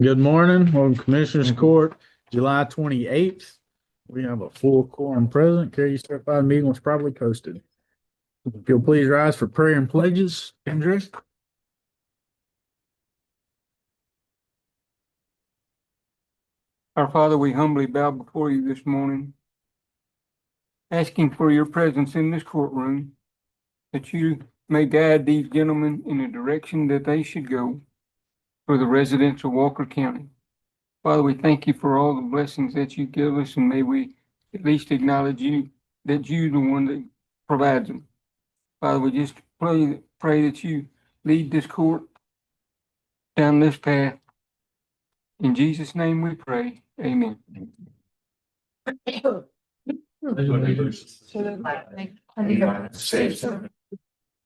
Good morning, welcome Commissioners Court, July 28th. We have a full quorum present. Carrie, you certified meeting was properly posted. If you'll please rise for prayer and pledges. Andrew? Our Father, we humbly bow before you this morning, asking for your presence in this courtroom, that you may guide these gentlemen in the direction that they should go for the residents of Walker County. Father, we thank you for all the blessings that you give us, and may we at least acknowledge you, that you're the one that provides them. Father, we just pray that you lead this court down this path. In Jesus' name we pray. Amen. To the flag of the United States and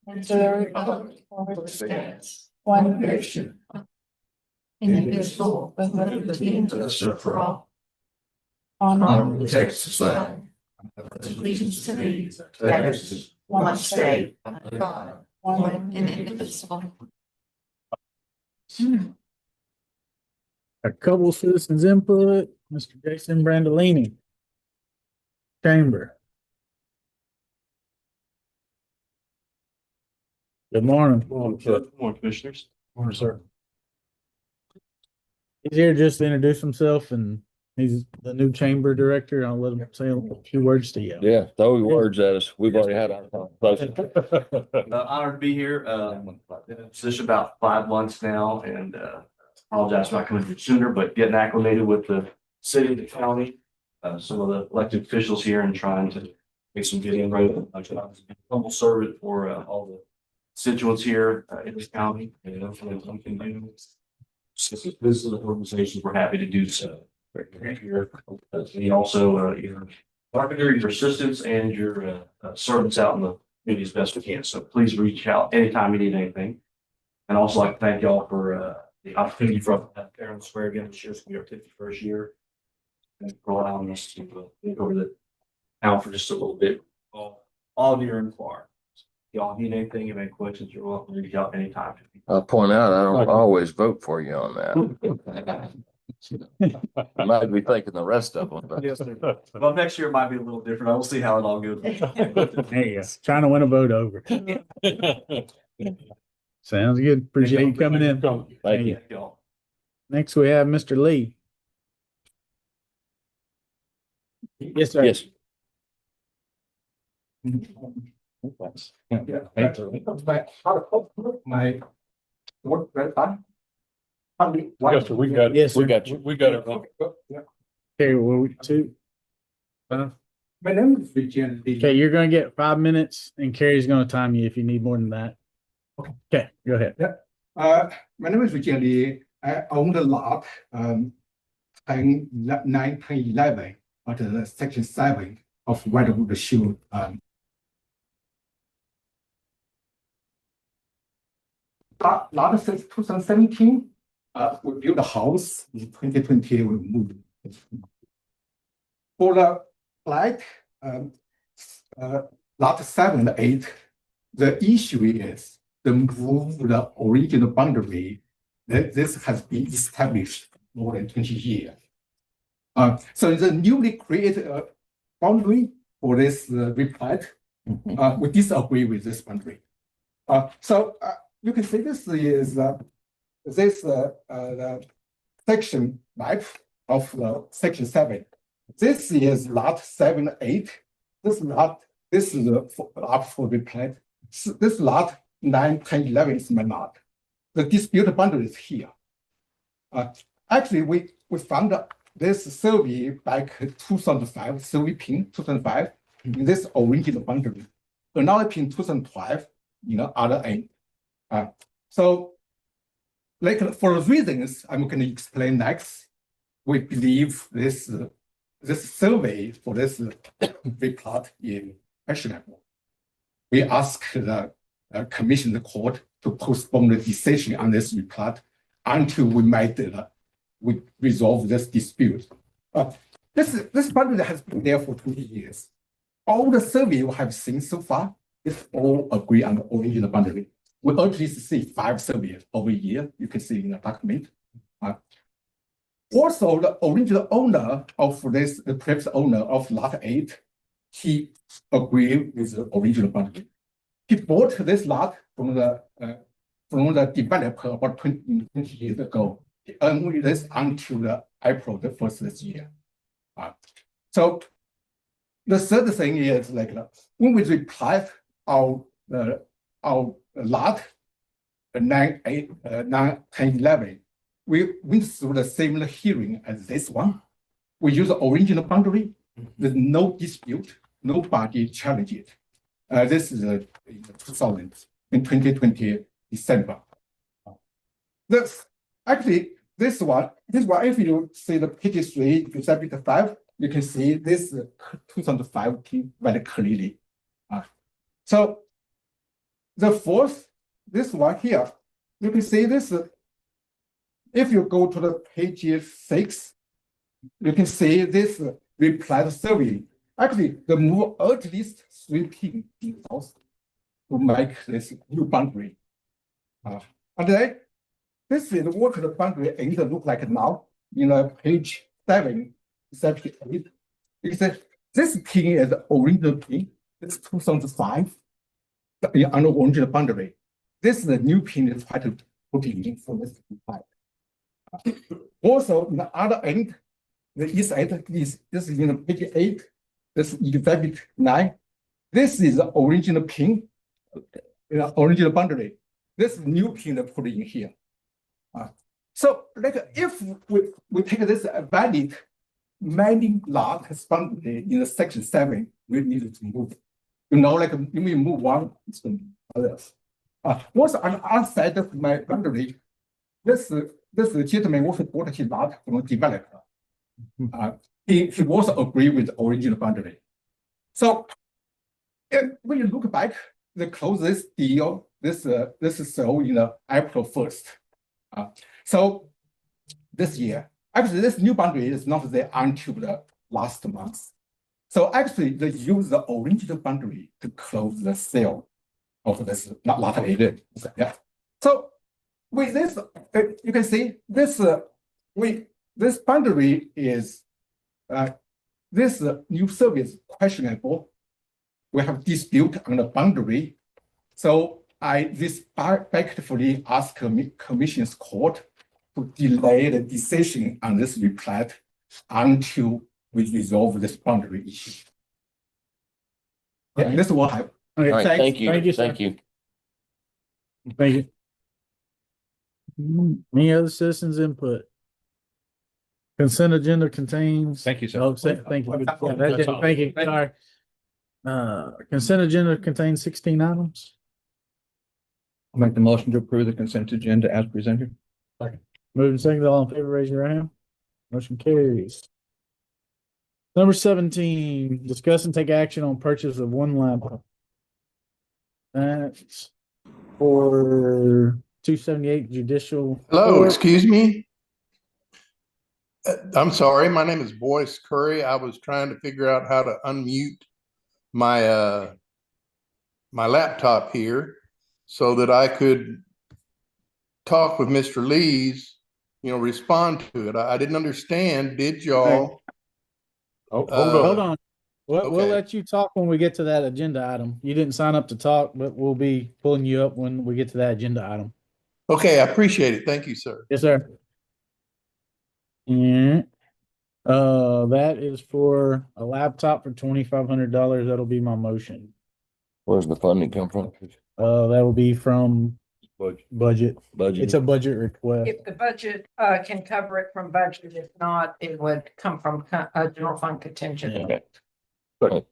to the republic for which it stands, one nation, indivisible, with liberty and justice for all. Honor the Texas flag, allegiance to thee, Texas, one state, under God, one and indivisible. A couple citizens input, Mr. Jason Brandolini. Chamber. Good morning. Good morning, Commissioners. Morning, sir. He's here just to introduce himself, and he's the new chamber director. I'll let him say a few words to you. Yeah, throw your words at us. We've already had our conversation. Honored to be here. Been in a position about 5 months now, and apologize for not coming here sooner, but getting acclimated with the city, the county, some of the elected officials here, and trying to make some good inroads. I'm humble servant for all the constituents here in this county, and hopefully we can do. Since this is an organization, we're happy to do so. Here, we also your carpenter, your assistants, and your servants out in the community as best we can. So please reach out anytime you need anything. And also like to thank y'all for the opportunity for Aaron Square again this year. It's gonna be our 51st year. And for allowing us to take over the town for just a little bit, all near and far. If y'all need anything, you have any questions, you're welcome to reach out anytime. I'll point out, I don't always vote for you on that. I might be thinking the rest of them, but. Yes, sir. Well, next year might be a little different. I will see how it all goes. There you go. Trying to win a vote over. Sounds good. Appreciate you coming in. Thank you. Y'all. Next, we have Mr. Lee. Yes, sir. Yes. My work right time. Yes, sir, we got it. Yes, We sir. got you. We got it. Okay, well, two. My name is Vijay Lee. Okay, you're gonna get 5 minutes, and Carrie's gonna time you if you need more than that. Okay, go ahead. My name is Vijay Lee. I own the lot, 1911 under section 7 of Redwood Shield. Lot since 2017, we built a house. In 2020, we moved. For the flat, lot 7 and 8, the issue is the move the original boundary. This has been established more than 20 years. So the newly created boundary for this replat, we disagree with this boundary. So you can see this is the section map of section 7. This is lot 7, 8. This is the lot for replat. This lot 9, 10, 11 is my lot. The disputed boundary is here. Actually, we found this survey back 2005, survey pin 2005, in this original boundary. Another pin 2012, other end. So, like for reasons I'm going to explain next, we believe this survey for this replat is questionable. We ask the commission, the court, to postpone the decision on this replat until we resolve this dispute. This boundary has been there for 20 years. All the survey we have seen so far is all agree on the original boundary. We actually see 5 surveys over a year. You can see in the document. Also, the original owner of this, the previous owner of lot 8, he agreed with the original boundary. He bought this lot from the developer about 20 years ago. He owned this until the April the 1st this year. So the third thing is like when we replat our lot 9, 8, 9, 10, 11, we went through the similar hearing as this one. We use the original boundary. There's no dispute. Nobody challenged it. This is in 2020 December. This actually this one, if you see the page 3 to chapter 5, you can see this 2005 very clearly. So the fourth, this one here, you can see this. If you go to the page 6, you can see this reply survey. Actually, the move at least 3 pins in south to make this new boundary. And then this is what the boundary ends look like now in page 7, section 8. You can see this pin is the original pin. It's 2005 on the original boundary. This is the new pin is trying to put in for this reply. Also, the other end, the east end is this is in page 8. This is exhibit 9. This is the original pin, original boundary. This new pin that put in here. So, like if we take this valid mining lot has boundary in the section 7, we need to move. Like when we move one, it's going to be others. Also on the other side of my boundary, this gentleman also bought his lot from a developer. He also agreed with the original boundary. So when you look back, they close this deal. This is sold in April 1st. So this year, actually, this new boundary is not there until the last month. So actually, they use the original boundary to close the sale of this lot 8. Yeah. So with this, you can see this. This boundary is this new service questionable. We have dispute on the boundary. So I respectfully ask Commission's court to delay the decision on this replat until we resolve this boundary issue. Yeah, this is what I. All right, thanks. thank you. Thank you, sir. Thank you. Thank you. Any other citizens input? Consent agenda contains. Thank you, sir. Oh, thank you. That's all. Yeah, that's it. Thank you. Sorry. Consent agenda contains 16 items. I'll make the motion to approve the consent agenda as presented. Moving second, all in favor, raise your hand. Motion carries. Number 17, discuss and take action on purchase of 1 laptop. That's for 278 judicial. Hello, court. excuse me. I'm sorry, my name is Boyce Curry. I was trying to figure out how to unmute my my laptop here so that I could talk with Mr. Lees, respond to it. I didn't understand. Did y'all? Oh, Hold on. We'll Okay. let you talk when we get to that agenda item. You didn't sign up to talk, but we'll be pulling you up when we get to that agenda item. Okay, I appreciate it. Thank you, sir. Yes, sir. Yeah. That is for a laptop for $2,500. That'll be my motion. Where's the funding come from? That will be from budget. Budget. It's a budget request. If the budget can cover it from budget, if not, it would come from a general fund contingent. Okay.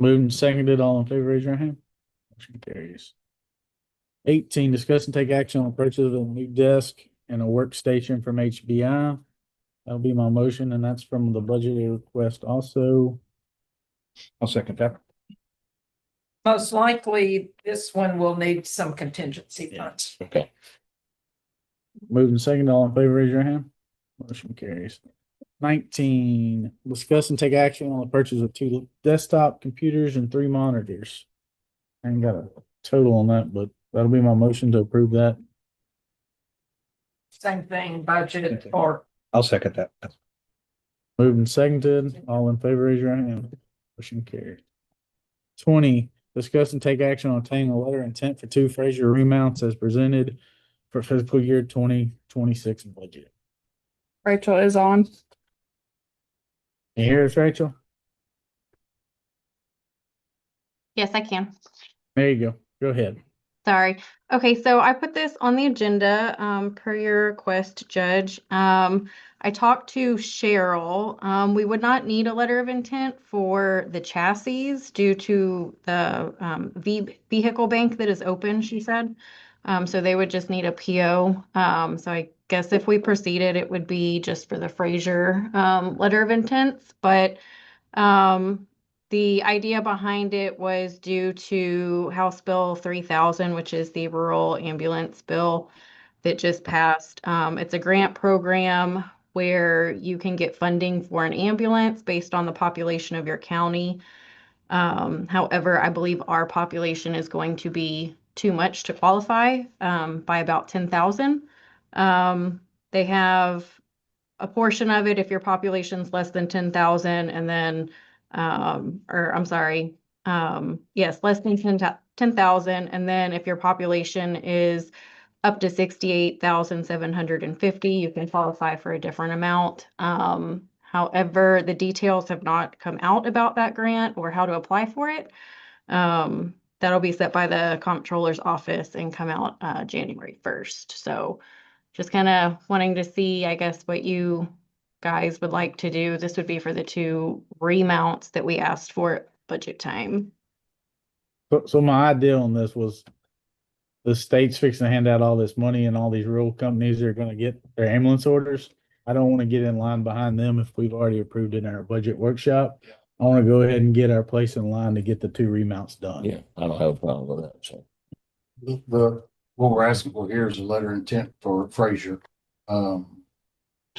Moved and seconded, all in favor, raise your hand. Motion carries. 18, discuss and take action on the purchase of a new desk and a workstation from HBI. That'll be my motion, and that's from the budget request also. I'll second that. Most likely, this one will need some contingency funds. Okay. Moved and seconded, all in favor, raise your hand. Motion carries. 19, discuss and take action on the purchase of 2 desktop computers and 3 monitors. I ain't got a total on that, but that'll be my motion to approve that. Same thing, budget or I'll second that. Moved and seconded. All in favor, raise your hand. Motion carried. 20, discuss and take action on obtaining a letter of intent for 2 Fraser remounts as presented for fiscal year 2026 budget. Rachel is on. Can you hear us, Rachel? Yes, I can. There you go. Go ahead. Sorry. Okay, so I put this on the agenda, per your request, Judge. I talked to Cheryl. We would not need a letter of intent for the chassis due to the vehicle bank that is open, she said. So they would just need a PO. So I guess if we proceeded, it would be just for the Fraser letter of intents. But the idea behind it was due to House Bill 3000, which is the rural ambulance bill that just passed. It's a grant program where you can get funding for an ambulance based on the population of your county. However, I believe our population is going to be too much to qualify by about 10,000. They have a portion of it if your population's less than 10,000, and then yes, less than 10,000. And then if your population is up to 68,750, you can qualify for a different amount. However, the details have not come out about that grant or how to apply for it. That'll be set by the comptroller's office and come out January 1st. So just kind of wanting to see, I guess, what you guys would like to do. This would be for the 2 remounts that we asked for at budget time. So my idea on this was the state's fixing to hand out all this money and all these rural companies are going to get their ambulance orders. I don't want to get in line behind them if we've already approved it in our budget workshop. I want to go ahead and get our place in line to get the 2 remounts done. Yeah, I don't have a problem with that, so. What we're asking for here is a letter of intent for Fraser. Do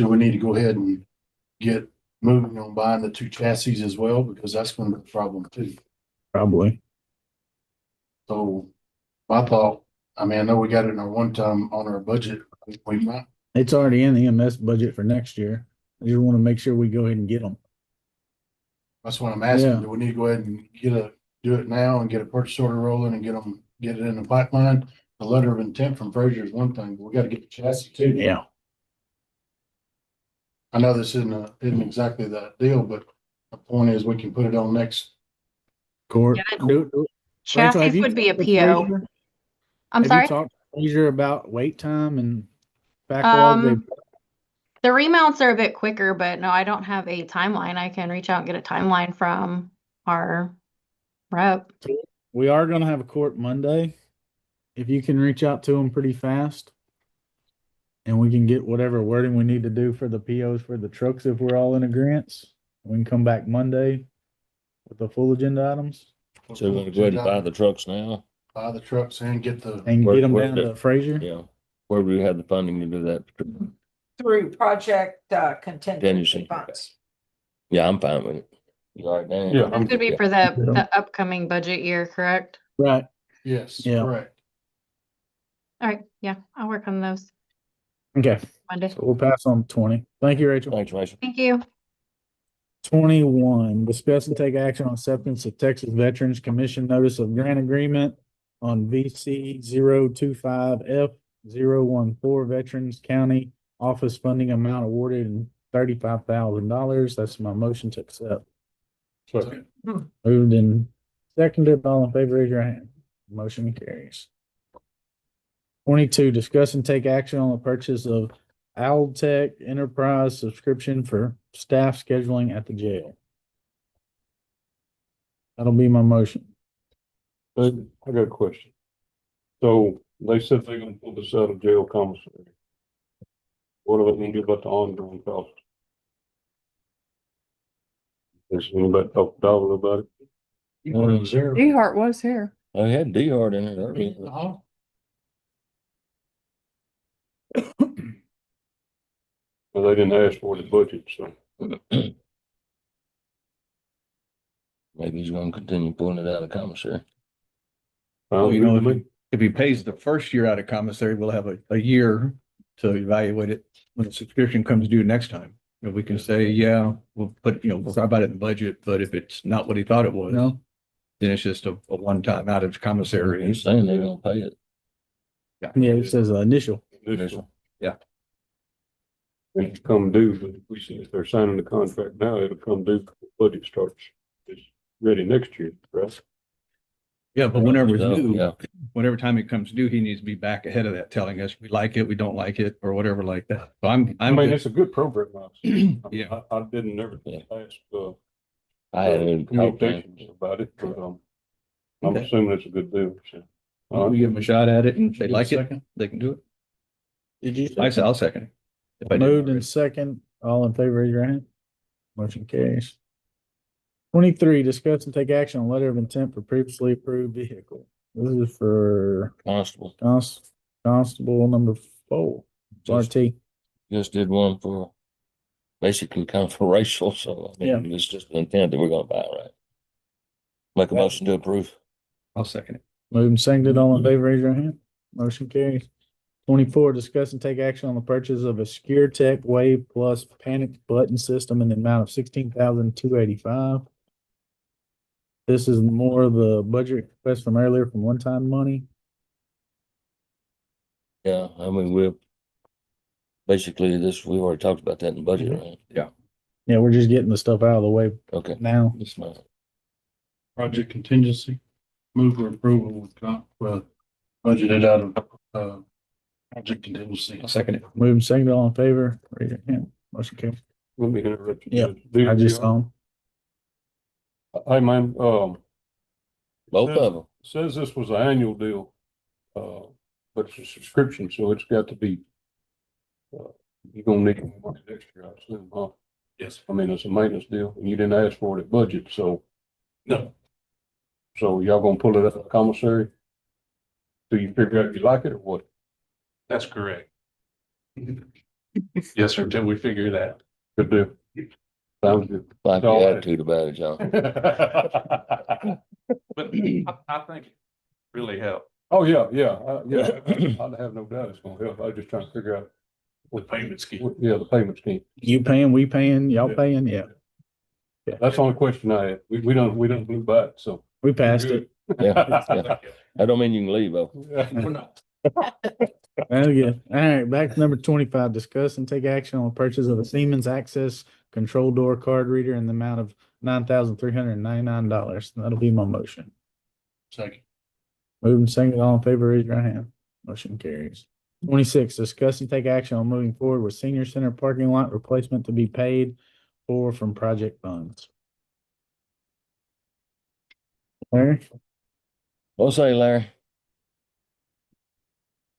we need to go ahead and get moving on buying the 2 chassis as well? Because that's going to be a problem too. Probably. So my thought, I mean, I know we got it in our one time on our budget. We might, It's already in the EMS budget for next year. I just want to make sure we go ahead and get them. that's what I'm asking. Yeah. Do we need to go ahead and do it now and get a purchase order rolling and get it in the pipeline? The letter of intent from Fraser is one thing, but we got to get the chassis too. Yeah. I know this isn't exactly that deal, but the point is we can put it on next. Court. Yeah, Rachel, have Chassis you would be a talked to PO. Fraser? I'm Have sorry. you talked to Fraser about wait time and backlog? The remounts are a bit quicker, but no, I don't have a timeline. I can reach out and get a timeline from our rep. We are going to have a court Monday. If you can reach out to them pretty fast and we can get whatever wording we need to do for the POs for the trucks, if we're all in agreement, we can come back Monday with the full agenda items So we're gonna go ahead and buy the trucks now? Buy the trucks and get the, and Where- get them where down the- to Fraser. Yeah. Where do we have the funding to do that? Through project contingency Contingency. funds. Yeah, I'm fine with it. You all right, Dan? Yeah. This could be for the upcoming budget year, correct? Right. yes, Yeah. correct. All right, yeah, I'll work on those Okay. Monday. So we'll pass on 20. Thank you, Rachel. Thanks, Mason. Thank you. 21, discuss and take action on acceptance of Texas Veterans Commission Notice of Grant Agreement on VC 025F014 Veterans County Office Funding Amount awarded in $35,000. That's my motion to accept. Second. Moved and seconded. All in favor, raise your hand. Motion carries. 22, discuss and take action on the purchase of Altech Enterprise subscription for staff scheduling at the jail. That'll be my motion. I got a question. So they said they're gonna pull this out of jail commissary. What do they need to do about the ongoing cost? Has anybody talked to Dollar about it? You put it zero. Ehart was here. I had D-Hard in it earlier. Uh-huh. Well, they didn't ask for the budget, so. Maybe he's gonna continue pulling it out of commissary. Well, you know, Sounds good to me. if he pays the first year out of commissary, we'll have a year to evaluate it when the subscription comes due next time. And we can say, yeah, we'll put, we'll talk about it in the budget, but if it's not what he thought it was, No, then it's just a one-time out of commissary. He's saying they're gonna pay it. yeah, it says initial. Initial. It'll come due, but if we see if they're signing the contract now, it'll come due, before the budget starts. It's ready next year, right? Yeah, but whenever it's So, due, yeah. whatever time it comes due, he needs to be back ahead of that, telling us we like it, we don't like it, or whatever like that. So I I'm mean, good. it's a good program, obviously. Yeah. I didn't never Yeah. ask, I hadn't even talked to him. communications about it, but, I'm Okay. assuming it's a good deal, so. We give them a shot at it, and if they Give a like it, second. they can do it. Did you? I'll second it. If I didn't Moved in already. second, all in favor, raise your hand. Motion carries. 23, discuss and take action on letter of intent for previously approved vehicle. This is for Constable constable number 4, RT. just did one for basically kind of for racial, so I mean, it's just the intent that we're gonna buy, right? Make a motion to approve. I'll second it. Moved and seconded, all in favor, raise your hand. Motion carries. 24, discuss and take action on the purchase of a Secure Tech Wave Plus panic button system in the amount of $16,285. This is more of the budget request from earlier from one-time money. Yeah, I mean, basically we already talked about that in the budget, right? Yeah, we're just getting the stuff out of the way Okay. now. That's fine. Project contingency, move for approval, budgeted out of, project contingency. I'll second it. Moved and seconded, all in favor, raise your hand. Motion carries. Let me interrupt you. Yeah, Do- I just saw him. Hey, man, Both of them. says this was an annual deal, but it's a subscription, so it's got to be, you're gonna need more money extra, I assume, huh? Yes. I mean, it's a maintenance deal, and you didn't ask for it at budget, so. No. So y'all gonna pull it out of the commissary? Do you figure out if you like it or what? That's correct. Yes, sir, until we figure it out. Good deal. Sounds good. Like All your right. attitude about it, John. But I think it really helped. Oh, yeah, I'd have no doubt it's gonna help. I was just trying to figure out. With payment scheme. Yeah, the payment scheme. You paying, we paying, y'all Yeah. paying? Yeah, That's the only question I had. We don't blew by it, so. we passed it. Yeah, yeah. I don't mean you can leave, though. We're not. Very good. All right, back to number 25, discuss and take action on the purchase of a Siemens Access control door card reader in the amount of $9,399. That'll be my motion. Second. Moving and seconded, all in favor, raise your hand. Motion carries. 26, discuss and take action on moving forward with senior center parking lot replacement to be paid for from project funds. Larry? What's say, Larry?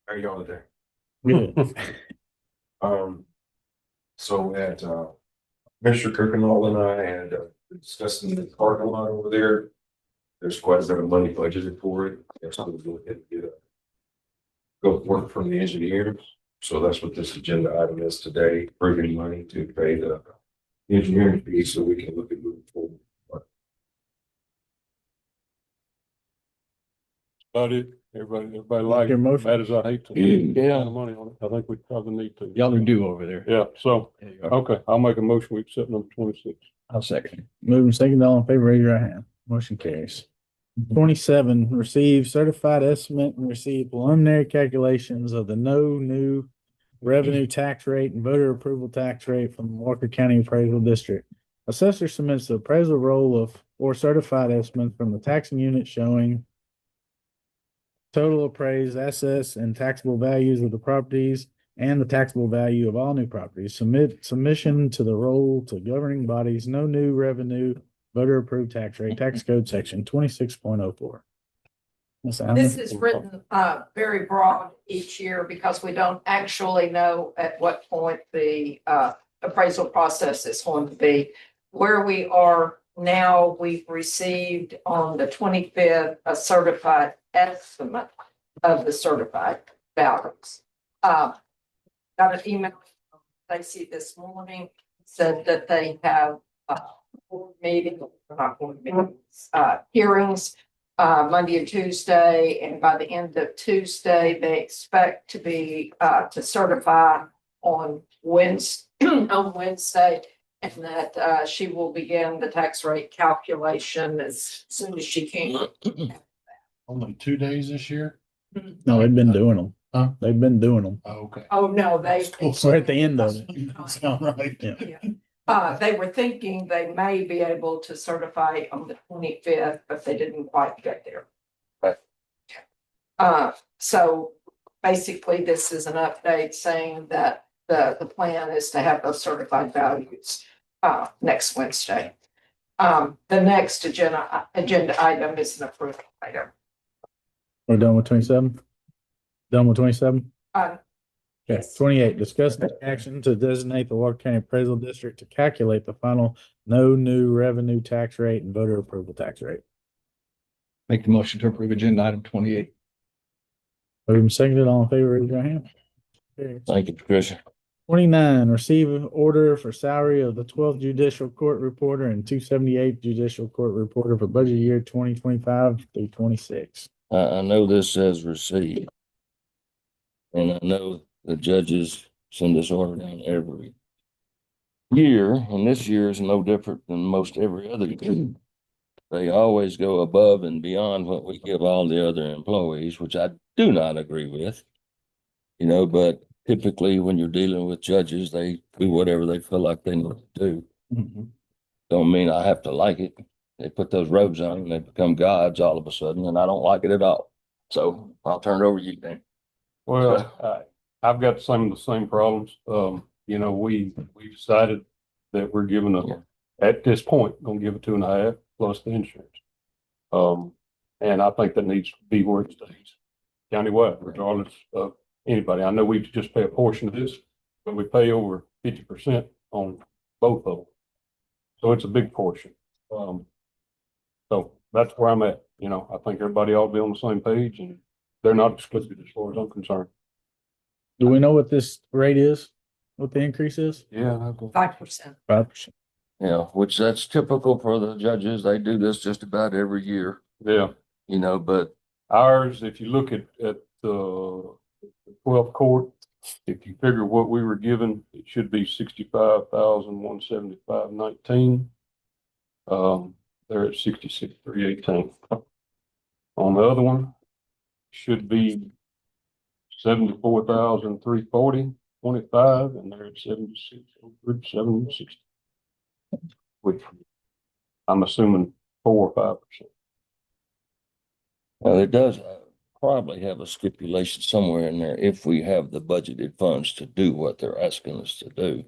How y'all today? Good. So we had, Mr. Kirkendall and I had discussing the parking lot over there. There's quite a bit of money budgeted for it. That's something to go ahead and get go work from the engineers. So that's what this agenda item is today, approving money to pay the engineering fee so we can look at moving forward. About it. Everybody like Your it, motion. bad as I hate to. Yeah. Spend money on it. I think we probably need to. Y'all are due over there. Yeah, so, There you go. okay, I'll make a motion. We accept number 26. I'll second it. Moving second, all in favor, raise your hand. Motion carries. 27, receive certified estimate and receive preliminary calculations of the no new revenue tax rate and voter approval tax rate from Walker County Appraisal District. Assessor submits the appraisal roll of or certified estimates from the taxing unit showing total appraised assets and taxable values of the properties and the taxable value of all new properties. Submission to the roll to governing bodies, no new revenue, voter approved tax rate, tax code section 26.04. Ms. Allen? This is written very broad each year because we don't actually know at what point the appraisal process is going to be. Where we are now, we've received on the 25th a certified estimate of the certified values. Got an email from Stacy this morning, said that they have board meetings, not board meetings, hearings Monday and Tuesday, and by the end of Tuesday, they expect to be, to certify on Wednesday, on Wednesday. And that, she will begin the tax rate calculation as soon as she can. Only 2 days this year? No, they've been doing them. Huh? They've been doing them. Oh, okay. Oh, no, they. We're at the end of it. Sound right. Yeah. They were thinking they may be able to certify on the 25th, but they didn't quite get there. So basically, this is an update saying that the plan is to have those certified values next Wednesday. The next agenda item is an approval item. We're done with 27? Done with 27? Okay, Yes. 28, discuss the action to designate the Walker County Appraisal District to calculate the final no new revenue tax rate and voter approval tax rate. Make the motion to approve agenda item 28. Moved and seconded, all in favor, raise your hand. Okay. Thank you, Patricia. 29, receive order for salary of the 12th Judicial Court Reporter and 278th Judicial Court Reporter for budget year 2025 through 26. I know this says received. And I know the judges send this order down every year, and this year is no different than most every other year. They always go above and beyond what we give all the other employees, which I do not agree with. You know, but typically when you're dealing with judges, they do whatever they feel like they need to do. Don't mean I have to like it. They put those robes on and they become gods all of a sudden, and I don't like it at all. So I'll turn it over to you, Dan. Well, I've got some of the same problems. You know, we decided that we're giving at this point, gonna give it 2.5 plus the insurance. And I think that needs to be where it stays countywide, regardless of anybody. I know we just pay a portion of this, but we pay over 50% on both of them. So it's a big portion. So that's where I'm at. You know, I think everybody ought to be on the same page, and they're not exclusive as far as I'm concerned. Do we know what this rate is? What the increase is? Yeah. 5%. 5%. Yeah, which that's typical for the judges. They do this just about every year, Yeah. you know, but Ours, if you look at the 12th court, if you figure what we were given, it should be 65,175.19. They're at 66,318. On the other one, should be 74,340.25, and they're at 76,760. Which I'm assuming 4 or 5%. well, it does probably have a stipulation somewhere in there if we have the budgeted funds to do what they're asking us to do.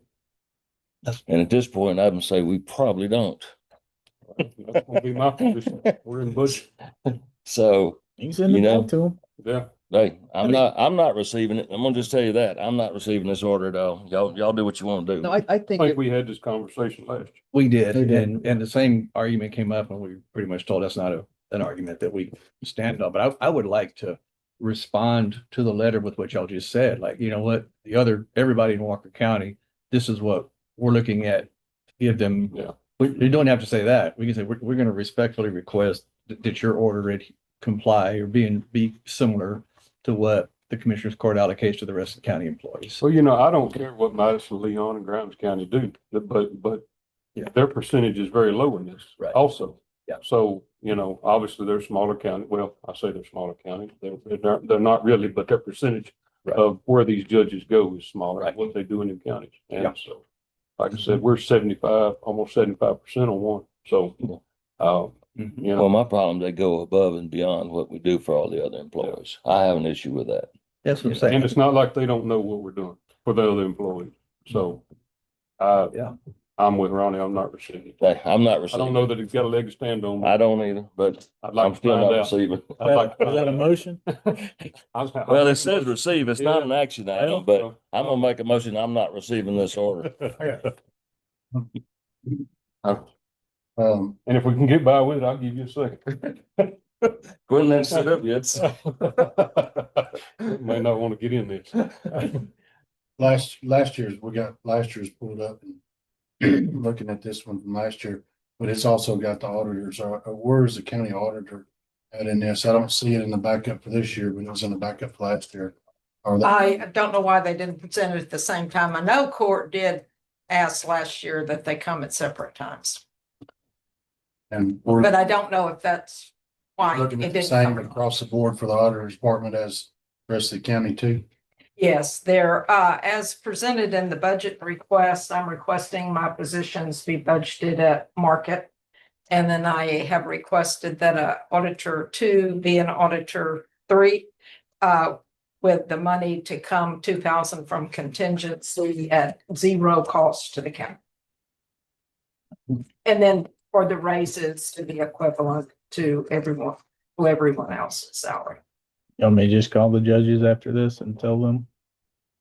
And at this point, I would say we probably don't. That's gonna be my position. We're in budget. So, You can send You it know, back to them. Yeah. hey, I'm not receiving it. I'm gonna just tell you that. I'm not receiving this order at all. Y'all do what you want to do. No, I I think think we had this conversation last year. we did, We did. and the same argument came up, and we pretty much told that's not an argument that we stand on. But I would like to respond to the letter with what y'all just said. Like, you know what, everybody in Walker County, this is what we're looking at. Give them. Yeah. We don't have to say that. We can say we're going to respectfully request that your order comply or be similar to what the Commissioners Court allocates to the rest of the county employees. So, you know, I don't care what Madison, Leon, and Grimes County do, but Yeah. their percentage is very low in this Right. also. Yeah. So, you know, obviously they're smaller county. Well, I say they're smaller counties. They're not really, but their percentage Right. of where these judges go is smaller than Right. what they do in the counties. Yeah. And so, like I said, we're 75, almost 75% on one. So, Mhm. you know, Well, my problem, they go above and beyond what we do for all the other employees. I have an issue with that. That's what I'm saying. and it's not like they don't know what we're doing for the other employees. So, Yeah. I'm with Ronnie. I'm not receiving it. Hey, I'm not I receiving. don't know that he's got a leg to stand on. I don't either, but I'd like I'm to still find not out. receiving. I'd like to Is that a find motion? out. Well, it says receive. It's not an action Yeah. item, but I'm gonna make a motion. I'm not receiving this order. Um, And if we can get by with it, I'll give you a second. Quitting that sit up yet. May not want to get in this. last year's, we got last year's pulled up and looking at this one from last year, but it's also got the auditors, where's the county auditor add in this. I don't see it in the backup for this year, but it was in the backup for last year. Or that, I don't know why they didn't present it at the same time. I know court did ask last year that they come at separate times, and we're but I don't know if that's why it looking at the didn't. same come. across the board for the auditor's department as the rest of the county too. Yes, they're, as presented in the budget request, I'm requesting my positions be budgeted at market. And then I have requested that auditor 2 be an auditor 3, with the money to come 2,000 from contingency at 0 cost to the county. And then for the raises to be equivalent to everyone else's salary. You want me to just call the judges after this and tell them?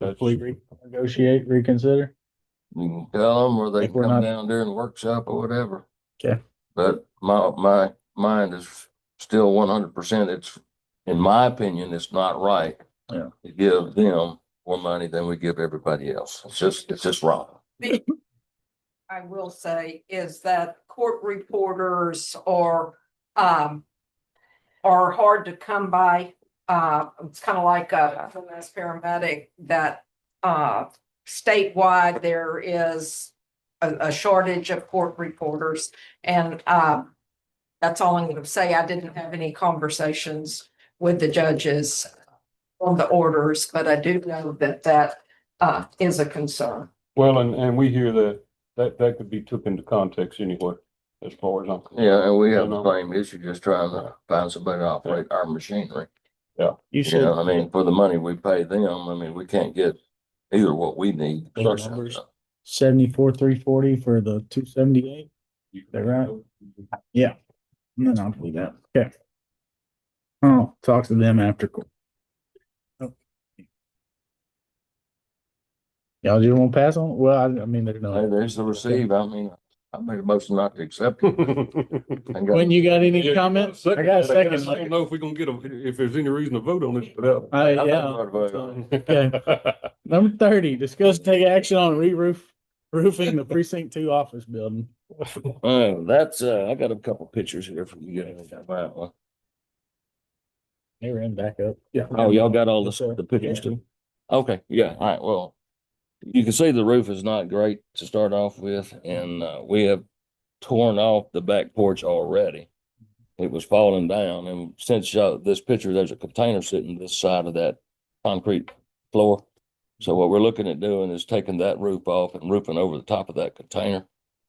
Hopefully negotiate, reconsider? You can tell them, or they If can we're come not- down during the workshop or whatever. Okay. But my mind is still 100%. It's, in my opinion, it's not right. Yeah. To give them more money than we give everybody else. It's just wrong. I will say is that court reporters are hard to come by. It's kind of like a FMS paramedic that statewide there is a shortage of court reporters. And that's all I'm going to say. I didn't have any conversations with the judges on the orders, but I do know that is a concern. Well, and we hear that could be took into context anyway, as far as I'm concerned. Yeah, and we have You the know. same issue, just trying to find somebody to operate our machinery. You You should. know, I mean, for the money we pay them, I mean, we can't get either what we need. Those numbers. 74,340 for the 278. They're right. Yeah. And then I'll do that. Okay. Oh, talk to them after court. Oh. Y'all just won't pass on? Well, I mean, there's Hey, no. there's the receive. I mean, I made a motion not to accept it. And got- When you got any comments? I got a I second. don't know if we're gonna get them, if there's any reason to vote on this without. Yeah. Okay. Number 30, discuss and take action on roofing the precinct 2 office building. That's, I got a couple pictures here for you guys. They ran back up. Yeah. Oh, y'all got all Yes, sir. the pictures too? Okay, yeah, all right, well, you can see the roof is not great to start off with, and, we have torn off the back porch already. It was falling down, and since this picture, there's a container sitting this side of that concrete floor. So what we're looking at doing is taking that roof off and roofing over the top of that container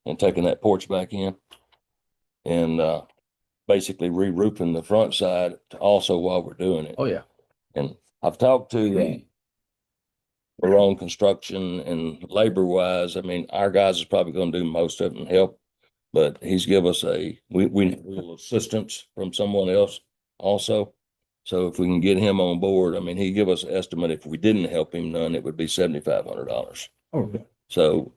and taking that porch back in. And, basically re-roofing the front side also while we're doing it. Oh, yeah. And I've talked to their own construction and labor wise. I mean, our guys is probably gonna do most of it and help. But he's give us we need a little assistance from someone else also. So if we can get him on board, I mean, he give us an estimate. If we didn't help him none, it would be $7,500. Okay. So,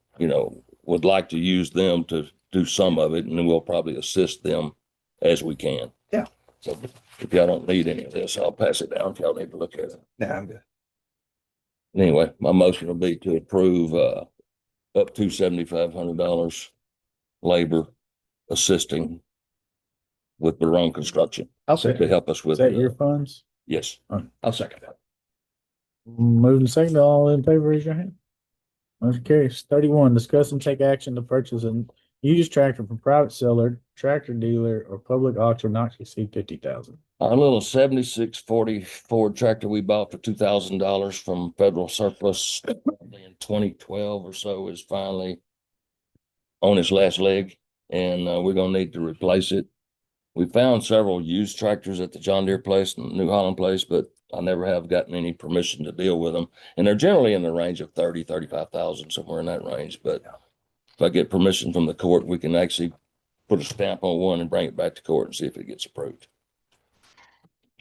would like to use them to do some of it, and then we'll probably assist them as we can. Yeah. So if y'all don't need any of this, I'll pass it down if y'all need to look at it. Nah, I'm good. Anyway, my motion will be to approve, up to $7,500 labor assisting with their own construction I'll to second. help us Is with. that your funds? Yes. I'll second that. Moving second, all in favor, raise your hand. Motion carries. 31, discuss and take action to purchase a used tractor from private seller, tractor dealer, or public auction not to exceed 50,000. Our little 7640 Ford tractor we bought for $2,000 from federal surplus in 2012 or so is finally on its last leg, and we're gonna need to replace it. We found several used tractors at the John Deere place and New Holland place, but I never have gotten any permission to deal with them. And they're generally in the range of 35,000, somewhere in that range. But if I get permission from the court, we can actually put a stamp on one and bring it back to court and see if it gets approved.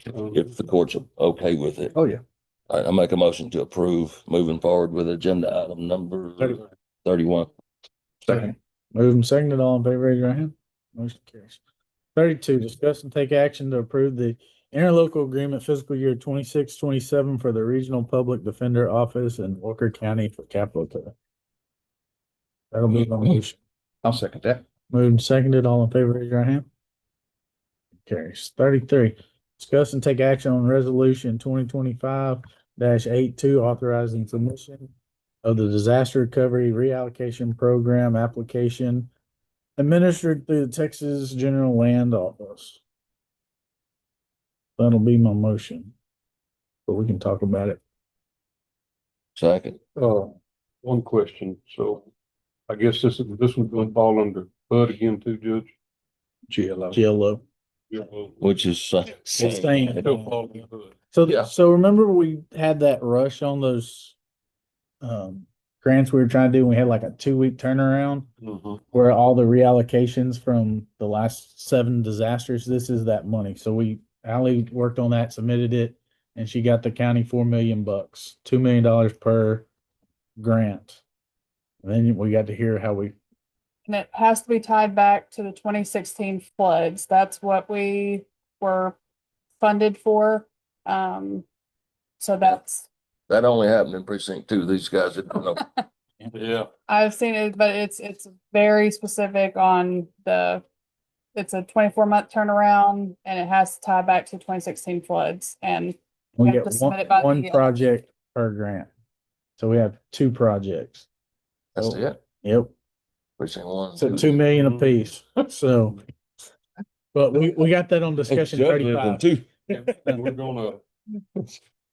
If the court's okay with it. Oh, yeah. All right, I make a motion to approve moving forward with agenda item number 31. Second. Moving second, all in favor, raise your hand. Motion carries. 32, discuss and take action to approve the interlocal agreement fiscal year 26-27 for the Regional Public Defender Office in Walker County for capital code. That'll be my motion. I'll second that. Moving seconded, all in favor, raise your hand. carries. 33, discuss and take action on resolution 2025-82 authorizing submission of the disaster recovery reallocation program application administered through the Texas General Land Office. That'll be my motion. But we can talk about it. Second. One question. So I guess this one's gonna fall under HUD again too, Judge? GLO. GLO. Which is Same. Still fall under HUD. So, Yeah. so remember we had that rush on those grants we were trying to do. We had like a 2-week turnaround Mhm. where all the reallocations from the last 7 disasters, this is that money. So Ally worked on that, submitted it, and she got the county $4 million, $2 million per grant. And then we got to hear how we, And it has to be tied back to the 2016 floods. That's what we were funded for. So that's, That only happened in precinct 2. These guys didn't know. Yeah. I've seen it, but it's very specific on it's a 24-month turnaround and it has to tie back to 2016 floods. And we We have get to submit it by the one end. project per grant. So we have 2 projects. That's Oh. it. Yep. Precinct 1. So 2 million apiece. So, but we got that on discussion 35. And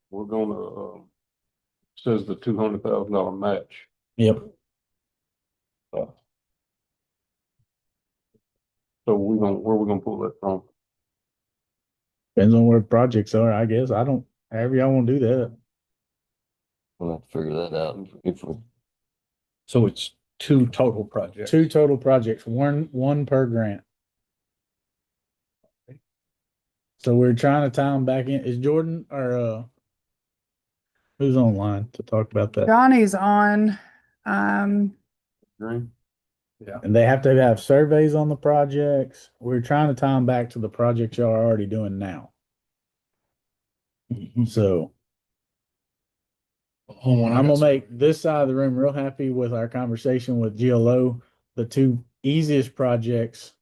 we're gonna, says the $200,000 match. Yep. So where we gonna pull that from? Depends on where projects are, I guess. However y'all want to do that. We'll have to figure that out if we. So it's 2 total projects. 2 total projects, one per grant. So we're trying to tie them back in. Is Jordan or who's online to talk about that? Johnny's on, Green? And they have to have surveys on the projects. We're trying to tie them back to the projects y'all are already doing now. So I'm gonna make this side of the room real happy with our conversation with GLO. The 2 easiest projects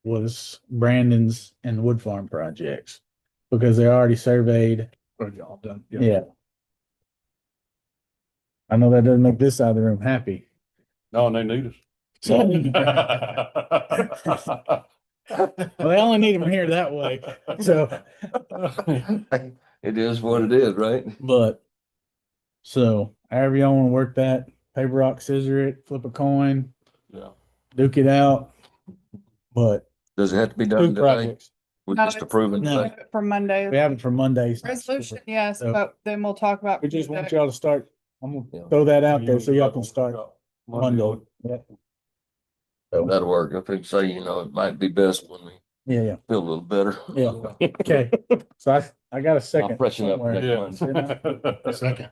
was Brandon's and Wood Farm projects because they're already surveyed. Already all done. Yeah. I know that doesn't make this side of the room happy. No, and they need us. Well, they only need them here that way. So, It is what it is, right? but so however y'all want to work that, paper, rock, scissor it, flip a coin, Yeah. duke it out. But Does it have to be 2 done today? projects. We're No, just it's- approving No. today? for Monday. We have it for Mondays. Resolution, yes, So- but then we'll talk about. We just want y'all to start. I'm Yeah. gonna throw that out there so y'all can start Monday. Monday. Yeah. That'll work. If they say, it might be best when we Yeah, feel a little better. yeah. Okay. So I got a I'll second. freshen up somewhere. next Monday. Yeah. Second.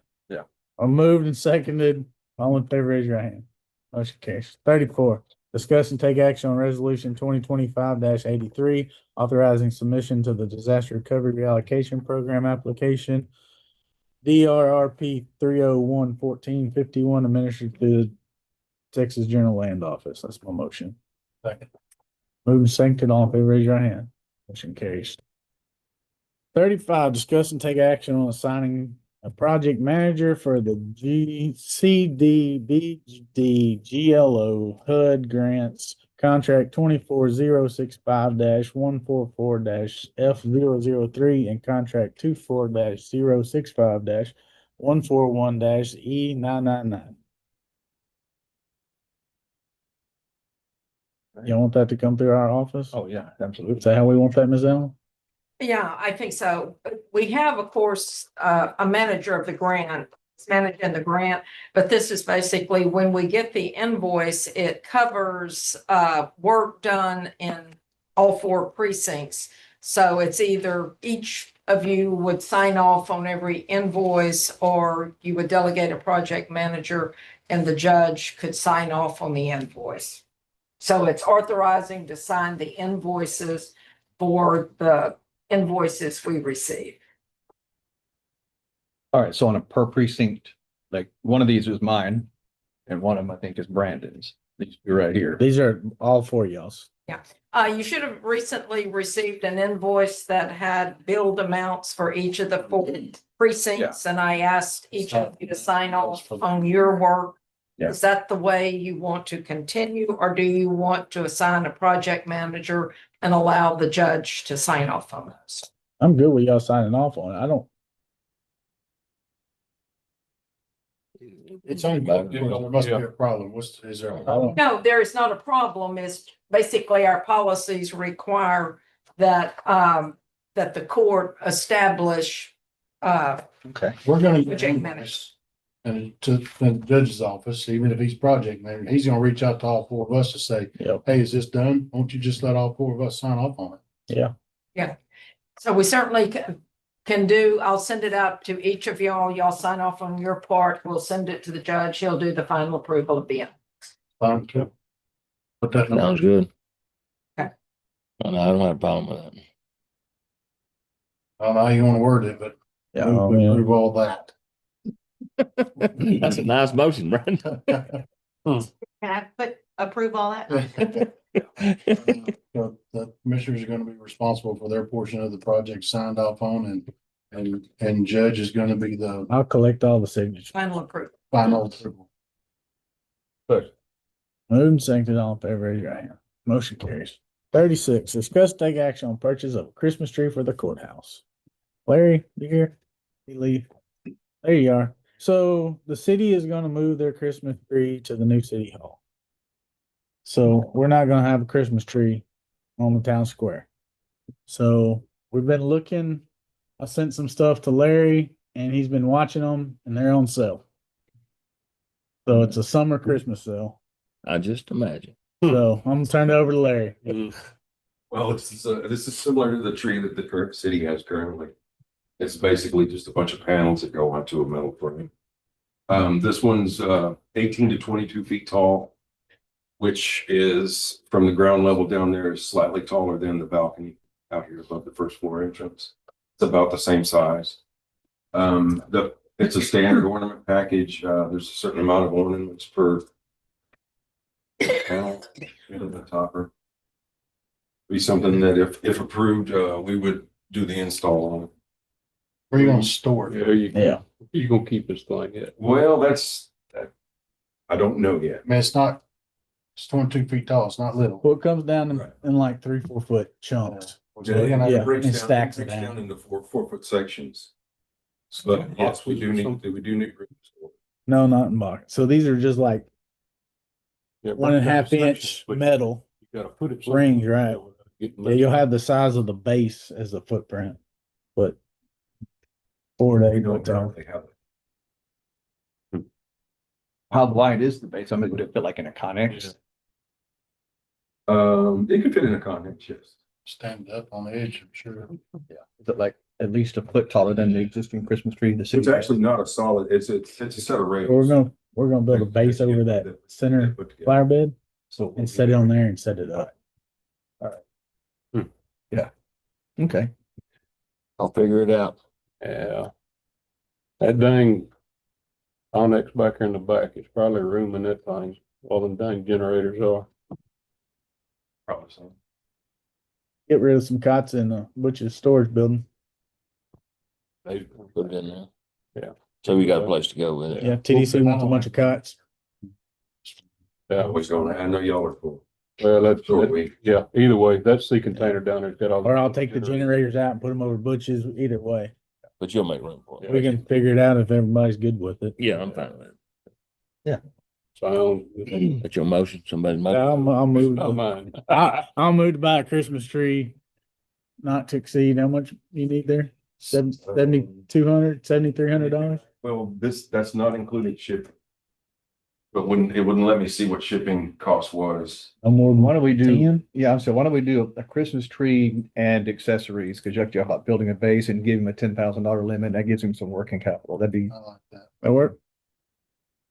I moved and seconded. All in favor, raise your hand. Motion carries. 34, discuss and take action on resolution 2025-83, authorizing submission to the disaster recovery reallocation program application. DRRP 301-1451 administered through the Texas General Land Office. That's my motion. Second. Moving seconded, all in favor, raise your hand. Motion carries. 35, discuss and take action on assigning a project manager for the CDBG GLO HUD grants contract 24065-144-F003 and contract 24-065-141-E999. You want that to come through our office? Oh, yeah, absolutely. Is that how we want that, Ms. Allen? Yeah, I think so. We have, of course, a manager of the grant, managing the grant, but this is basically when we get the invoice, it covers work done in all 4 precincts. So it's either each of you would sign off on every invoice, or you would delegate a project manager and the judge could sign off on the invoice. So it's authorizing to sign the invoices for the invoices we receive. All right, so on a per precinct, like one of these is mine and one of them I think is Brandon's. These are right here. These are all 4 y'all's. You should have recently received an invoice that had billed amounts for each of the four precincts, and I asked each of you to sign off on your work. Yeah. Is that the way you want to continue, or do you want to assign a project manager and allow the judge to sign off on those? I'm good with y'all signing off on it. I don't, It's only, there must be a problem. Is there a problem? No, there is not a problem. It's basically our policies require that, that the court establish, okay. We're gonna. Project manager. And to the judge's office, even if he's project manager, he's gonna reach out to all four of us to say, Yep. hey, is this done? Won't you just let all four of us sign off on it? Yeah. so we certainly can do, I'll send it out to each of y'all. Y'all sign off on your part. We'll send it to the judge. He'll do the final approval of the end. Fine, cool. Put that. Sounds good. Okay. And I don't have a problem with that. I don't know how you wanna word it, but Yeah. move Oh, to man. approve all that. That's a nice motion, right? Can I approve all that? So the commissioners are gonna be responsible for their portion of the project signed off on and judge is gonna be the I'll collect all the signatures. Final approval. final approval. Moved and seconded, all in favor, raise your hand. Motion carries. 36, discuss take action on purchase of a Christmas tree for the courthouse. Larry, you here? You leave. There you are. So the city is gonna move their Christmas tree to the new city hall. So we're not gonna have a Christmas tree on the town square. So we've been looking, I sent some stuff to Larry and he's been watching them and they're on sale. So it's a summer Christmas sale. I just imagine. So I'm gonna turn it over to Larry. Well, this is similar to the tree that the current city has currently. It's basically just a bunch of panels that go onto a metal frame. This one's 18 to 22 feet tall, which is from the ground level down there is slightly taller than the balcony out here above the first floor entrance. It's about the same size. It's a standard ornament package. There's a certain amount of ornaments per panel in the topper. Be something that if approved, we would do the install on it. Where are you gonna store it? Yeah. You gonna keep this thing yet? Well, I don't know yet. I mean, it's 22 feet tall. It's not little. Well, it comes down in like 3-4 foot chunks. Yeah, Yeah, breaks and down- stacks it breaks down. Into 4-foot sections. But yes, we do need room to store. No, not in box. So these are just like Yeah, 1.5 break down inch sections, but metal. You gotta put it. rings, right. Get Yeah, you'll have the size of the base as the footprint, but 4 to 8 foot tall. They have How wide is the base? I mean, would it fit like in a Connex? It could fit in a Connex, yes. Stand up on the edge, I'm sure. Is it like at least a foot taller than the existing Christmas tree? The city It's actually not a solid, it's a set of rails. We're gonna build a base over that center Put together. flower bed So and set it on there and set it up. okay. I'll figure it out. Yeah. That dang Connex back there in the back, it's probably room in that thing, all them dang generators are. Probably so. Get rid of some cots in the Butch's storage building. Maybe put it in there. Yeah. So we got a place to go with it. Yeah, TDC wants a bunch of cots. Yeah, Always going, I know y'all are full. well, that's, Short week. yeah, either way, that sea container down there's got all. Or I'll take the generators out and put them over Butch's, either way. But you'll make room for it. We can figure it out if everybody's good with it. Yeah, I'm fine with it. Sound. That's your motion, somebody's I'll motion. move. Not mine. I'll move to buy a Christmas tree. Not to exceed how much you need there? $7,200, $7,300? Well, that's not including shipping. But it wouldn't let me see what shipping cost was. No more than Why don't we do, 10? yeah, so why don't we do a Christmas tree and accessories? Cause you're about building a base and give him a $10,000 limit. That gives him some working capital. That'd be, I like that. That work?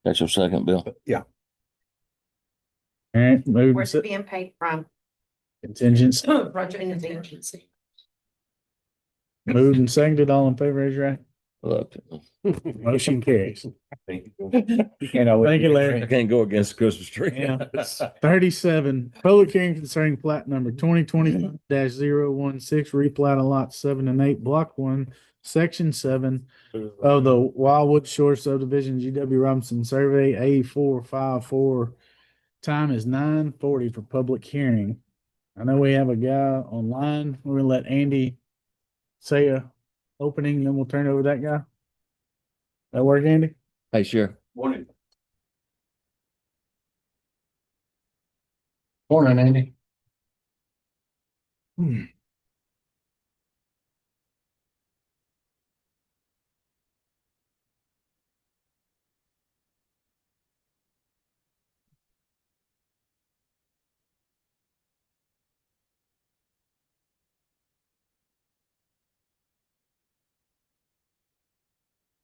That's your second, Bill. yeah. All right, move Where's it being paid from? contingents. Project contingency. Moved and seconded, all in favor, raise your hand. Reluctantly. Motion carries. You can't always. Thank you, Larry. I can't go against the Christmas tree. Yeah. 37, public hearing concerning plat number 2020-016, replat of lot 7 and 8, block 1, section 7 of the Wildwood Shore subdivision, GW Robinson survey A454. Time is 9:40 for public hearing. I know we have a guy online. We're gonna let Andy say a opening, then we'll turn it over to that guy. That work, Andy? Hey, sure. Morning, Andy.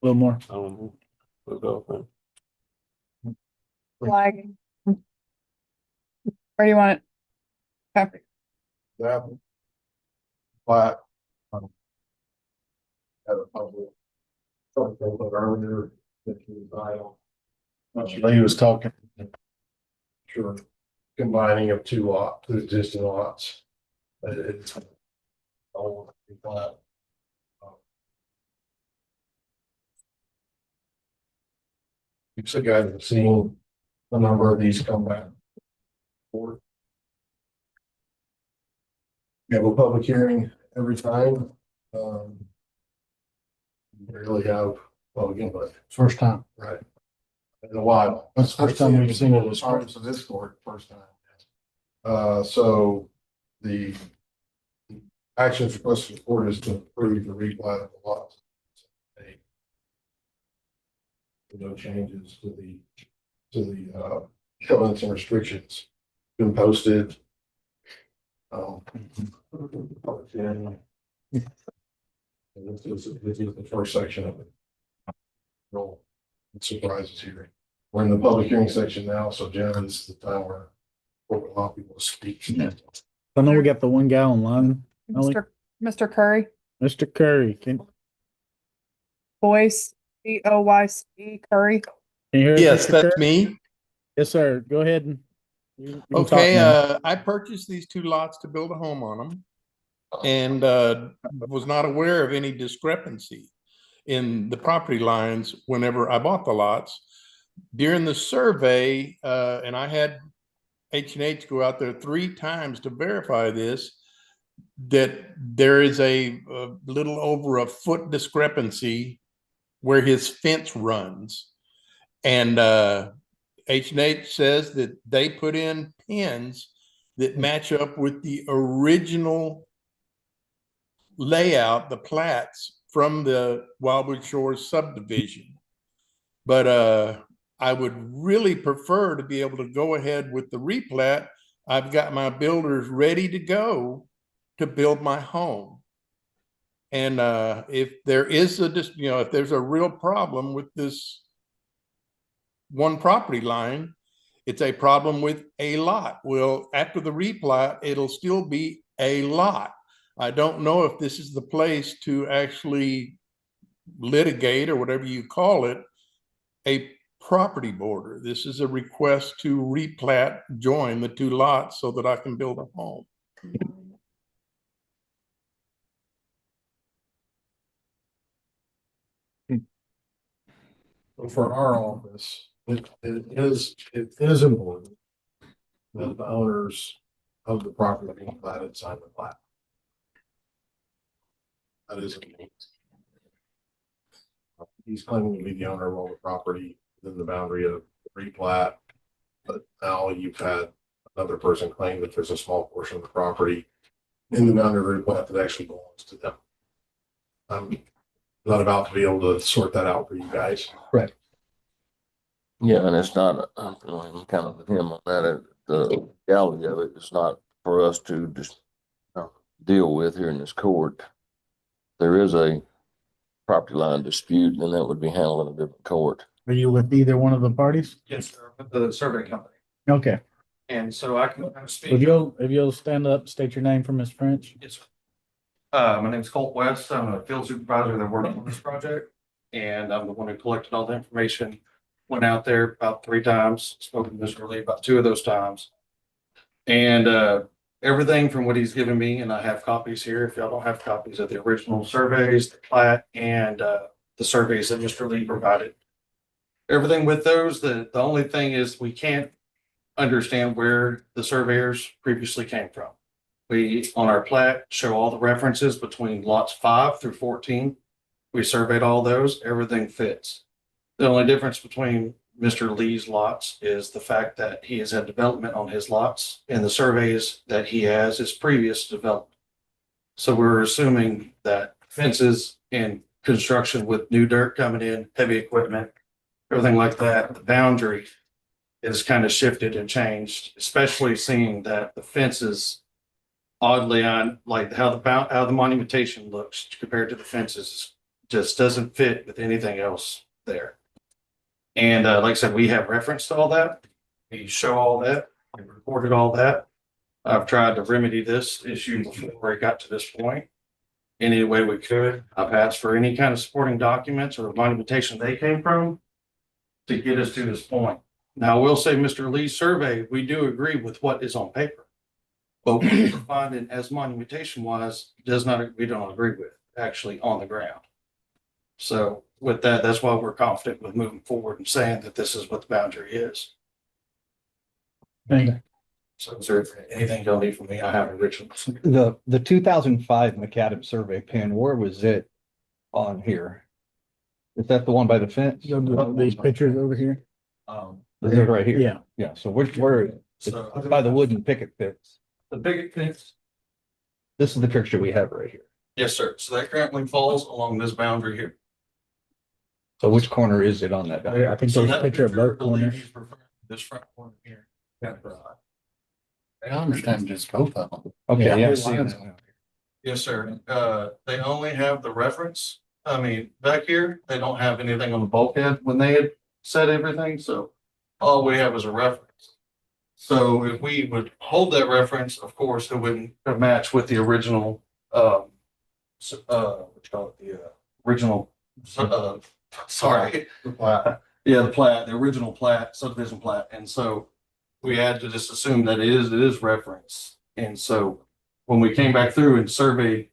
A little more. Flagging. Where do you want it? Okay. That. Plat. At a public. Something earlier. He was talking. Sure. Combining of two existing lots. It's. Old plat. You said guys have seen a number of these come back. Forward. We have a public hearing every time. Really have, well, again, but first time, right? In a while. That's the first time we've seen it as part of this court, first time. So the actions requested for the court is to approve the replat of the lots. No changes to the covenants and restrictions been posted. And this is the first section of it. No surprises here. We're in the public hearing section now, so generally this is the time where a lot of people speak. I know we got the one guy online. Mr. Curry, Mr. Curry, can Boyce, Boyce Curry. you hear us, Yes, Mr. that's Curry? me. Yes, sir. Go ahead and. you can talk Okay, now. I purchased these two lots to build a home on them. And was not aware of any discrepancy in the property lines whenever I bought the lots. During the survey, and I had H&H go out there 3 times to verify this, that there is a little over a foot discrepancy where his fence runs. And H&H says that they put in pins that match up with the original layout, the plats from the Wildwood Shores subdivision. But I would really prefer to be able to go ahead with the replat. I've got my builders ready to go to build my home. And if there is if there's a real problem with this one property line, it's a problem with a lot. Well, after the replat, it'll still be a lot. I don't know if this is the place to actually litigate, or whatever you call it, a property border. This is a request to replat, join the 2 lots so that I can build a home. For our office, it is important that the owners of the property being platted sign the plat. That is important. He's claiming to be the owner of all the property within the boundary of the replat, but now you've had another person claim that there's a small portion of the property in the boundary of the replat that actually belongs to them. I'm not about to be able to sort that out for you guys. Right. Yeah, and it's not, I'm kind of with him on that. The reality of it, it's not for us to just deal with here in this court. There is a property line dispute, and that would be handled in a different court. Are you with either one of the parties? Yes, sir, with the survey company. Okay. And so I can kind of speak. If you'll stand up, state your name for Ms. French. Yes, sir. My name is Colt West. I'm a field supervisor that worked on this project. and I'm the one who collected all the information. Went out there about 3 times, spoken to Mr. Lee about 2 of those times. And everything from what he's given me, and I have copies here, if y'all don't have copies of the original surveys, the plat, and the surveys that Mr. Lee provided. Everything with those, the only thing is we can't understand where the surveyors previously came from. We, on our plat, show all the references between lots 5 through 14. We surveyed all those, everything fits. The only difference between Mr. Lee's lots is the fact that he has had development on his lots, and the surveys that he has is previous development. So we're assuming that fences and construction with new dirt coming in, heavy equipment, everything like that, the boundary is kind of shifted and changed, especially seeing that the fences oddly on like how the monumentation looks compared to the fences just doesn't fit with anything else there. And like I said, we have reference to all that. We show all that. We reported all that. I've tried to remedy this issue before it got to this point. Any way we could. I've asked for any kind of supporting documents or monumentation they came from to get us to this point. Now, I will say, Mr. Lee's survey, we do agree with what is on paper. But what we're finding as monumentation wise we don't agree with actually on the ground. So with that, that's why we're confident with moving forward and saying that this is what the boundary is. Thank you. So is there anything you'll need from me? I have originals. The 2005 McAdam survey pin, where was it on here? Is that the one by the fence? These pictures over here. Is it right here? Yeah. Yeah, so where, it's by the wooden picket fence. The picket fence. This is the picture we have right here. Yes, sir. So that currently falls along this boundary here. So which corner is it on that? I think So there's a that picture of both I believe corners. he's referring to this front corner here. I understand just both of them. Okay, Yeah. yeah, I see it. Yes, sir. They only have the reference. I mean, back here, they don't have anything on the bulkhead when they had said everything, so all we have is a reference. So if we would hold that reference, of course, it wouldn't match with the original, what you call it, the original, sorry. Yeah, the plat, the original plat, subdivision plat, and so we had to just assume that it is reference. And so when we came back through and surveyed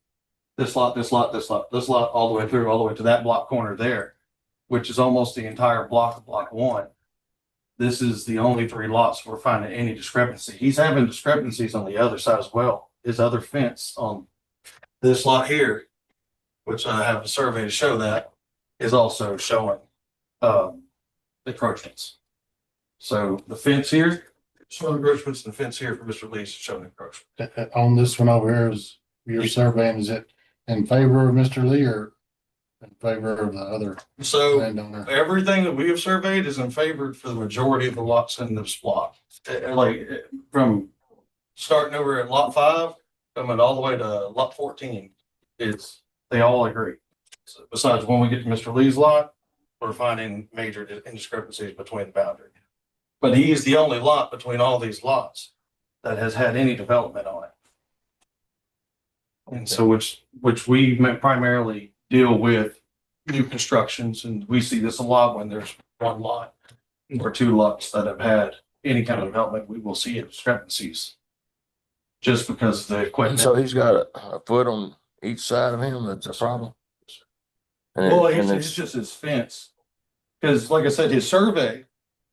this lot, this lot, this lot, this lot, all the way through, all the way to that block corner there, which is almost the entire block of block 1. This is the only 3 lots we're finding any discrepancy. He's having discrepancies on the other side as well. His other fence on this lot here, which I have a survey to show that, is also showing encroachments. So the fence here, showing encroachments, and the fence here for Mr. Lee's showing encroachment. On this one over here is your surveying, is it in favor of Mr. Lee or in favor of the other So landowner? everything that we have surveyed is in favor for the majority of the lots in this block. Like from starting over at lot 5, coming all the way to lot 14, they all agree. So besides when we get to Mr. Lee's lot, we're finding major indiscrepancies between the boundary. But he is the only lot between all these lots that has had any development on it. And so which we primarily deal with new constructions, and we see this a lot when there's 1 lot or 2 lots that have had any kind of development, we will see discrepancies. Just because the And equipment. so he's got a foot on each side of him, that's a problem. And Well, and it's just his fence. Because like I said, his survey,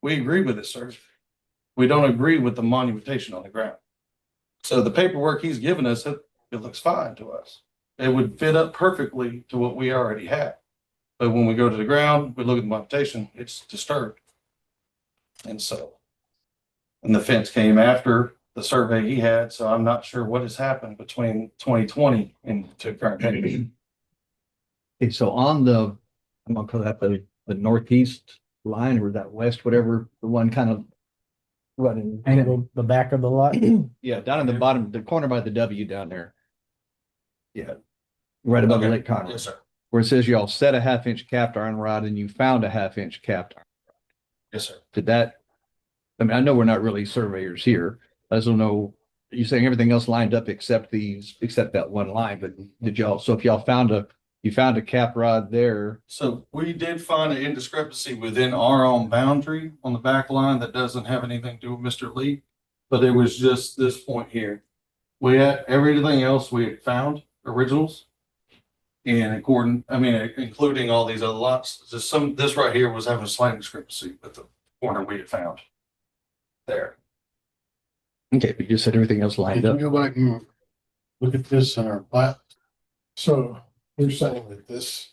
we agree with his survey. We don't agree with the monumentation on the ground. So the paperwork he's given us, it looks fine to us. It would fit up perfectly to what we already have. But when we go to the ground, we look at the monumentation, it's disturbed. And the fence came after the survey he had, so I'm not sure what has happened between 2020 and to current day. Okay, so on the, I'm gonna call that the northeast line or that west, whatever, the one kind of running. Angle the back of the lot. Yeah, down in the bottom, the corner by the W down there. Yeah. Right above the Okay. Lake Conroe. Yes, sir. Where it says y'all set a 1/2-inch capped iron rod and you found a 1/2-inch capped iron. Yes, sir. Did that, I mean, I know we're not really surveyors here. I just don't know, you're saying everything else lined up except that one line, but did y'all, so if y'all found a you found a cap rod there. So we did find an indiscrepancy within our own boundary on the back line that doesn't have anything to do with Mr. Lee. But it was just this point here. We had everything else we had found originals. And including all these other lots, just this right here was having a slight discrepancy with the corner we had found. There. Okay, but you said everything else lined Can up. you go back and look at this in our plat? So you're saying that this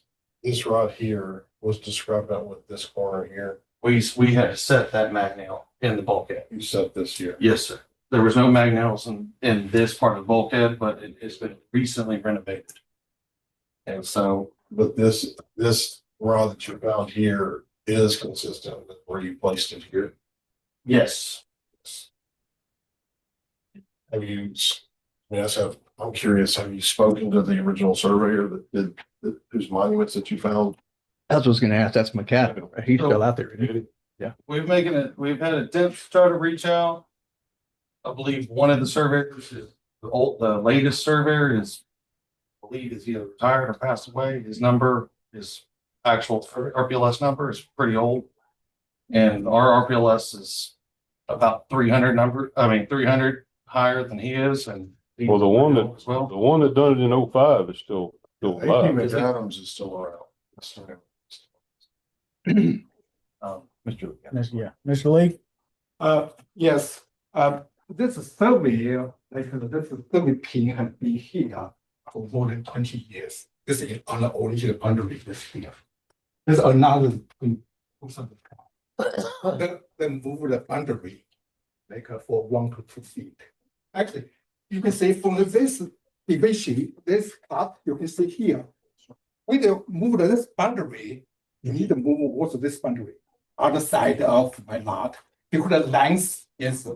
rod here was described out with this corner here. We had to set that mag nail in the bulkhead. You set this here. Yes, sir. There was no mag nails in this part of the bulkhead, but it has been recently renovated. And so, But this rod that you found here is consistent with where you placed it here. yes, Have you, yes, I'm curious, have you spoken to the original surveyor that did, whose monuments that you found? That's what I was gonna ask. That's mechanical. He's still out there. Isn't he? we've had attempts to try to reach out. I believe one of the surveyors is the latest surveyor is, I believe is either retired or passed away. His actual RPLS number is pretty old. And our RPLS is about 300 higher than he is. And Well, the one that, as well. the one that done it in 05 is still alive. Adams is still around. Mr. Yeah, Mr. Lee? Yes, this survey, like this survey pin has been here for more than 20 years. This is on the original boundary this here. There's another thing. Then move the boundary like for 1 to 2 feet. Actually, you can see from this division, this part, you can see here. When you move this boundary, you need to move also this boundary other side of my lot because the length is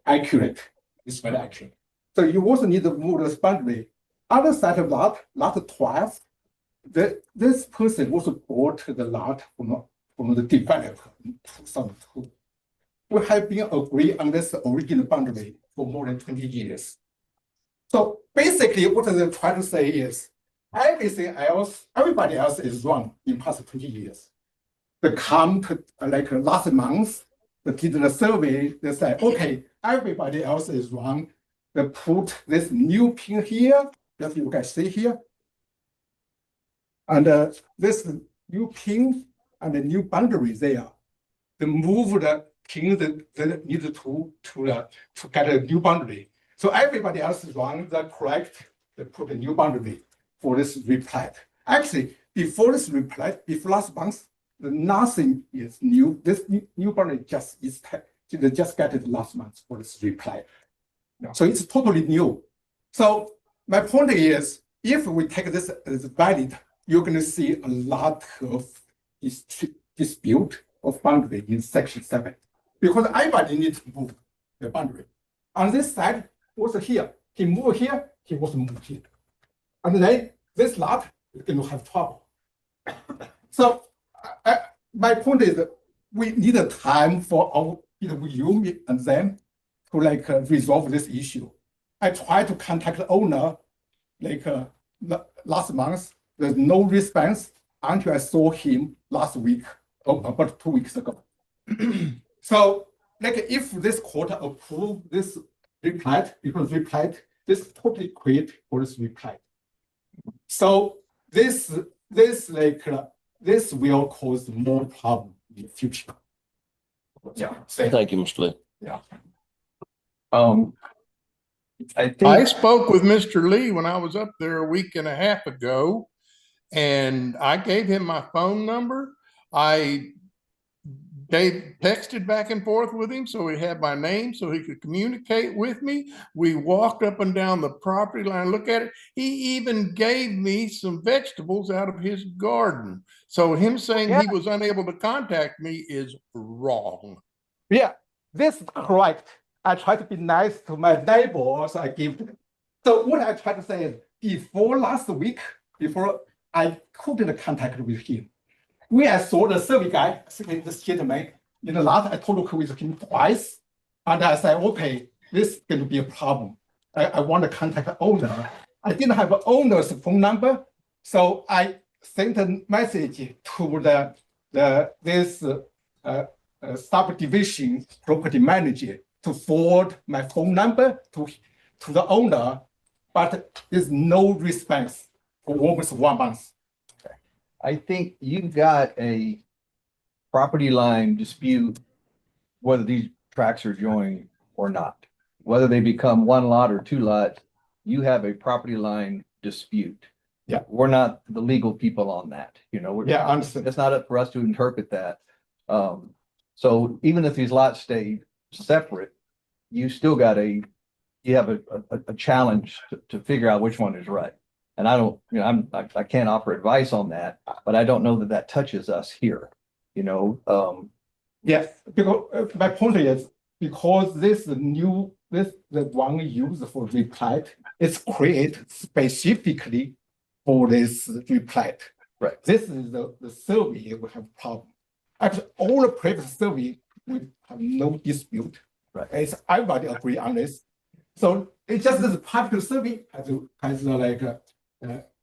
accurate. It's very accurate. So you also need to move this boundary. Other side of lot 12. This person also bought the lot from the developer in 2002. We have been agreed on this original boundary for more than 20 years. So basically, what they try to say is everybody else is wrong in past 20 years. They come to like last month, they did the survey, they said, okay, everybody else is wrong. They put this new pin here, that you can see here. And this new pin and the new boundary there. They move the pin that needed to get a new boundary. So everybody else is wrong, they're correct. They put a new boundary for this replat. Actually, before this replat, before last month, nothing is new. This new boundary just got it last month for this replat. So it's totally new. So my point is, if we take this as valid, you're going to see a lot of dispute of boundary in section 7, because everybody needs to move the boundary. On this side, also here, he moved here, he also moved here. And then this lot is going to have trouble. So my point is that we need a time for our, you and them to like resolve this issue. I tried to contact the owner like last month. There's no response until I saw him last week, about 2 weeks ago. So like if this court approve this replat, because replat, this totally create for this replat. So this will cause more problem in the future. Yeah. Thank you, Mr. Lee. Yeah. I spoke with Mr. Lee when I was up there a week and a half ago, and I gave him my phone number. I texted back and forth with him, so he had my name so he could communicate with me. We walked up and down the property line, look at it. He even gave me some vegetables out of his garden. So him saying he was unable to contact me is wrong. Yeah, this is correct. I try to be nice to my neighbors. I give. So what I try to say is, before last week, before I couldn't contact with him, when I saw the survey guy, this gentleman in the lot, I talked with him twice, and I said, okay, this is going to be a problem. I want to contact the owner. I didn't have an owner's phone number, So I sent a message to this subdivision property manager to forward my phone number to the owner, but there's no response for almost 1 month. I think you've got a property line dispute, whether these tracks are joined or not. Whether they become 1 lot or 2 lots, you have a property line dispute. Yeah. We're not the legal people on that, you know. Yeah, I understand. It's not up for us to interpret that. So even if these lots stay separate, you still got you have a challenge to figure out which one is right. And I don't, you know, I can't offer advice on that, but I don't know that that touches us here, you know. Yes, because my point is, because the one used for replat, it's created specifically for this replat. Right. This is the survey we have problem. Actually, all the previous survey, we have no dispute. Right. It's everybody agree on this. So it's just this particular survey has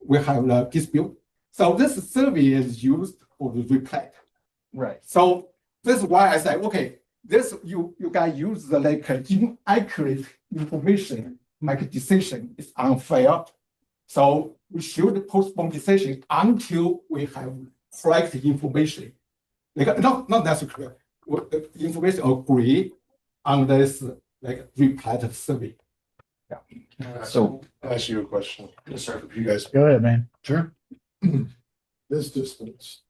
we have a dispute. So this survey is used for the replat. Right. So this is why I say, okay, this you guys use the inaccurate information, make a decision is unfair. So we should postpone decision until we have correct information. Not necessarily information agree on this replat survey. So I'll ask you a question. Yes, sir. You guys, Go ahead, man. sure. This distance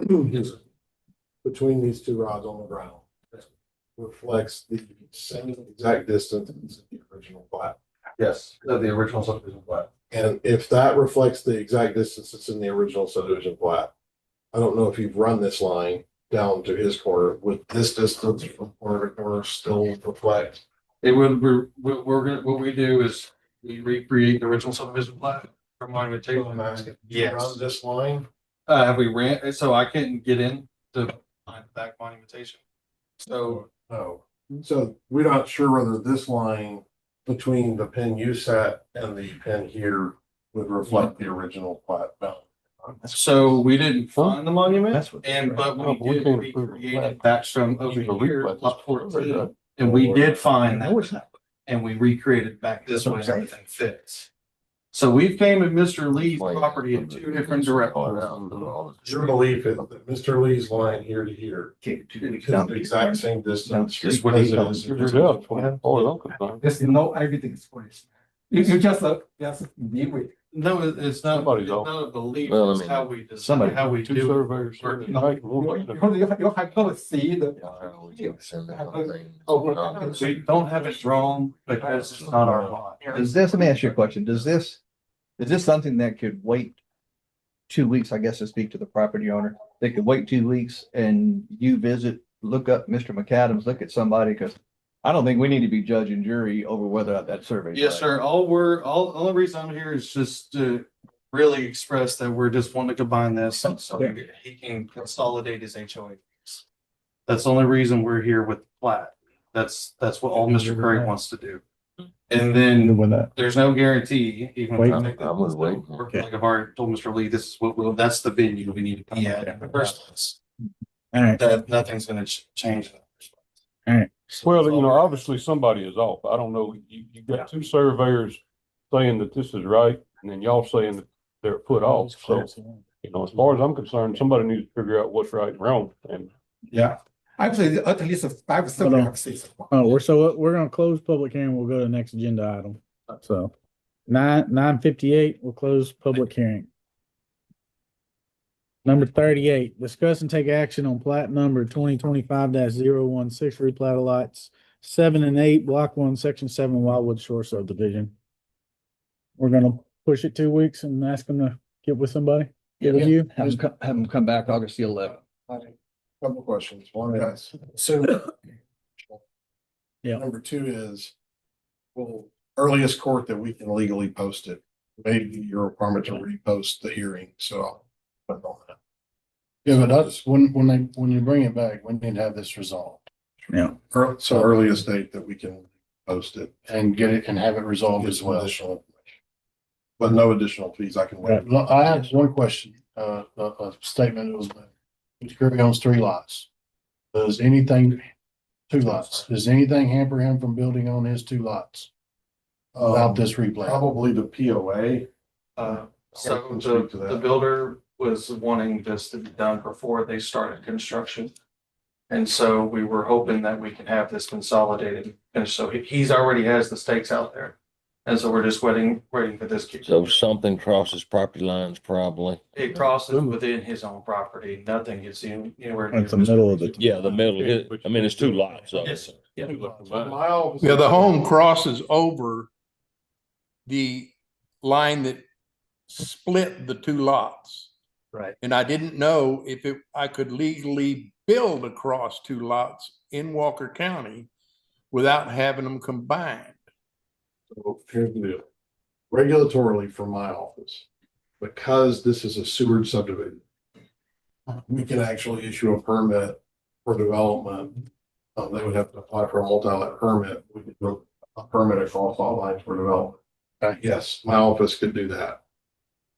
is between these 2 rods on the ground reflects the same exact distance as the original plat. Yes, the original subdivision plat. And if that reflects the exact distance that's in the original subdivision plat, I don't know if you've run this line down to his corner, would this distance from corner to corner still reflect? It would, what we do is we recreate the original subdivision plat from monument So I'm table. asking, Yes. run this line? Have we ran, so I couldn't get in to find back monumentation. So No. So we're not sure whether this line between the pin you set and the pin here would reflect the original plat boundary. So we didn't find the monument, That's what- but No, we we did can't approve recreate it. it back from over It's a here, replat. lot 14. And we did find that, and we recreated back this way, everything fits. So we came at Mr. Lee's property in 2 different directions. Your belief is that Mr. Lee's line here to here is the exact same distance. Just what as he it told is. Figure it out, as far as I'm concerned. There's no evidence for it. You just believe it. No, it's not, Somebody's it's off. not a belief, Well, I it's mean, how we design, somebody- how we 2 do it. surveyors. Or, You have not see the. We don't have it drawn because it's not our lot. let me ask you a question. Is this something that could wait 2 weeks, I guess, to speak to the property owner? They could wait 2 weeks and you visit, look up Mr. McAdams, look at somebody, because I don't think we need to be judge and jury over whether that survey. Yes, sir. Only reason I'm here is just to really express that we're just wanting to combine this so he can consolidate his HOA. That's the only reason we're here with the plat. That's what all Mr. Curry wants to do. And then With that. there's no guarantee, even if Wait. I think that I would wait. like I've already told Mr. Lee, this is that's the venue we need to be at in the first place. All right. That nothing's gonna change. Well, you know, obviously somebody is off. I don't know. You got 2 surveyors saying that this is right, and then y'all saying that they're put off. So, you know, as far as I'm concerned, somebody needs to figure out what's right and wrong. And Yeah. Actually, at least 5 Hold on. have said. Oh, we're gonna close public hearing. We'll go to the next agenda item. So 9:58, we'll close public hearing. Number 38, discuss and take action on plat number 2025-016, replat of lots 7 and 8, block 1, section 7, Wildwood Shore subdivision. We're gonna push it 2 weeks and ask them to get with somebody. Get with you. Have them come back August the 11th. Couple questions. One is, so. Yeah. Number 2 is, well, earliest court that we can legally post it, maybe your requirement to repost the hearing, so I'll put on that. Yeah, but that's when you bring it back, we need to have this resolved. Yeah. So earliest date that we can post it and get it and have it resolved get as some well. additional information. but no additional fees. I can waive. I have one question, a statement was made. Mr. Kirby owns 3 lots. Does anything, 2 lots, does anything hamper him from building on his 2 lots? Without this replat? Probably the POA. So can speak to the that. builder was wanting this to be done before they started construction. And so we were hoping that we can have this consolidated. And so he's already has the stakes out there. And so we're just waiting for this. So something crosses property lines probably. It crosses within his own property. Nothing gets anywhere. near That's the middle of the. Yeah, the middle, I mean, it's 2 lots. So. Yes, yeah. My office. Yeah, the home crosses over the line that split the 2 lots. Right. And I didn't know if I could legally build across 2 lots in Walker County without having them combined. So here's the deal. Regulatorily for my office, because this is a Seward subdivision, we can actually issue a permit for development. They would have to apply for a multi-lot permit. We could do a permit across all lines for development. Yes, my office could do that.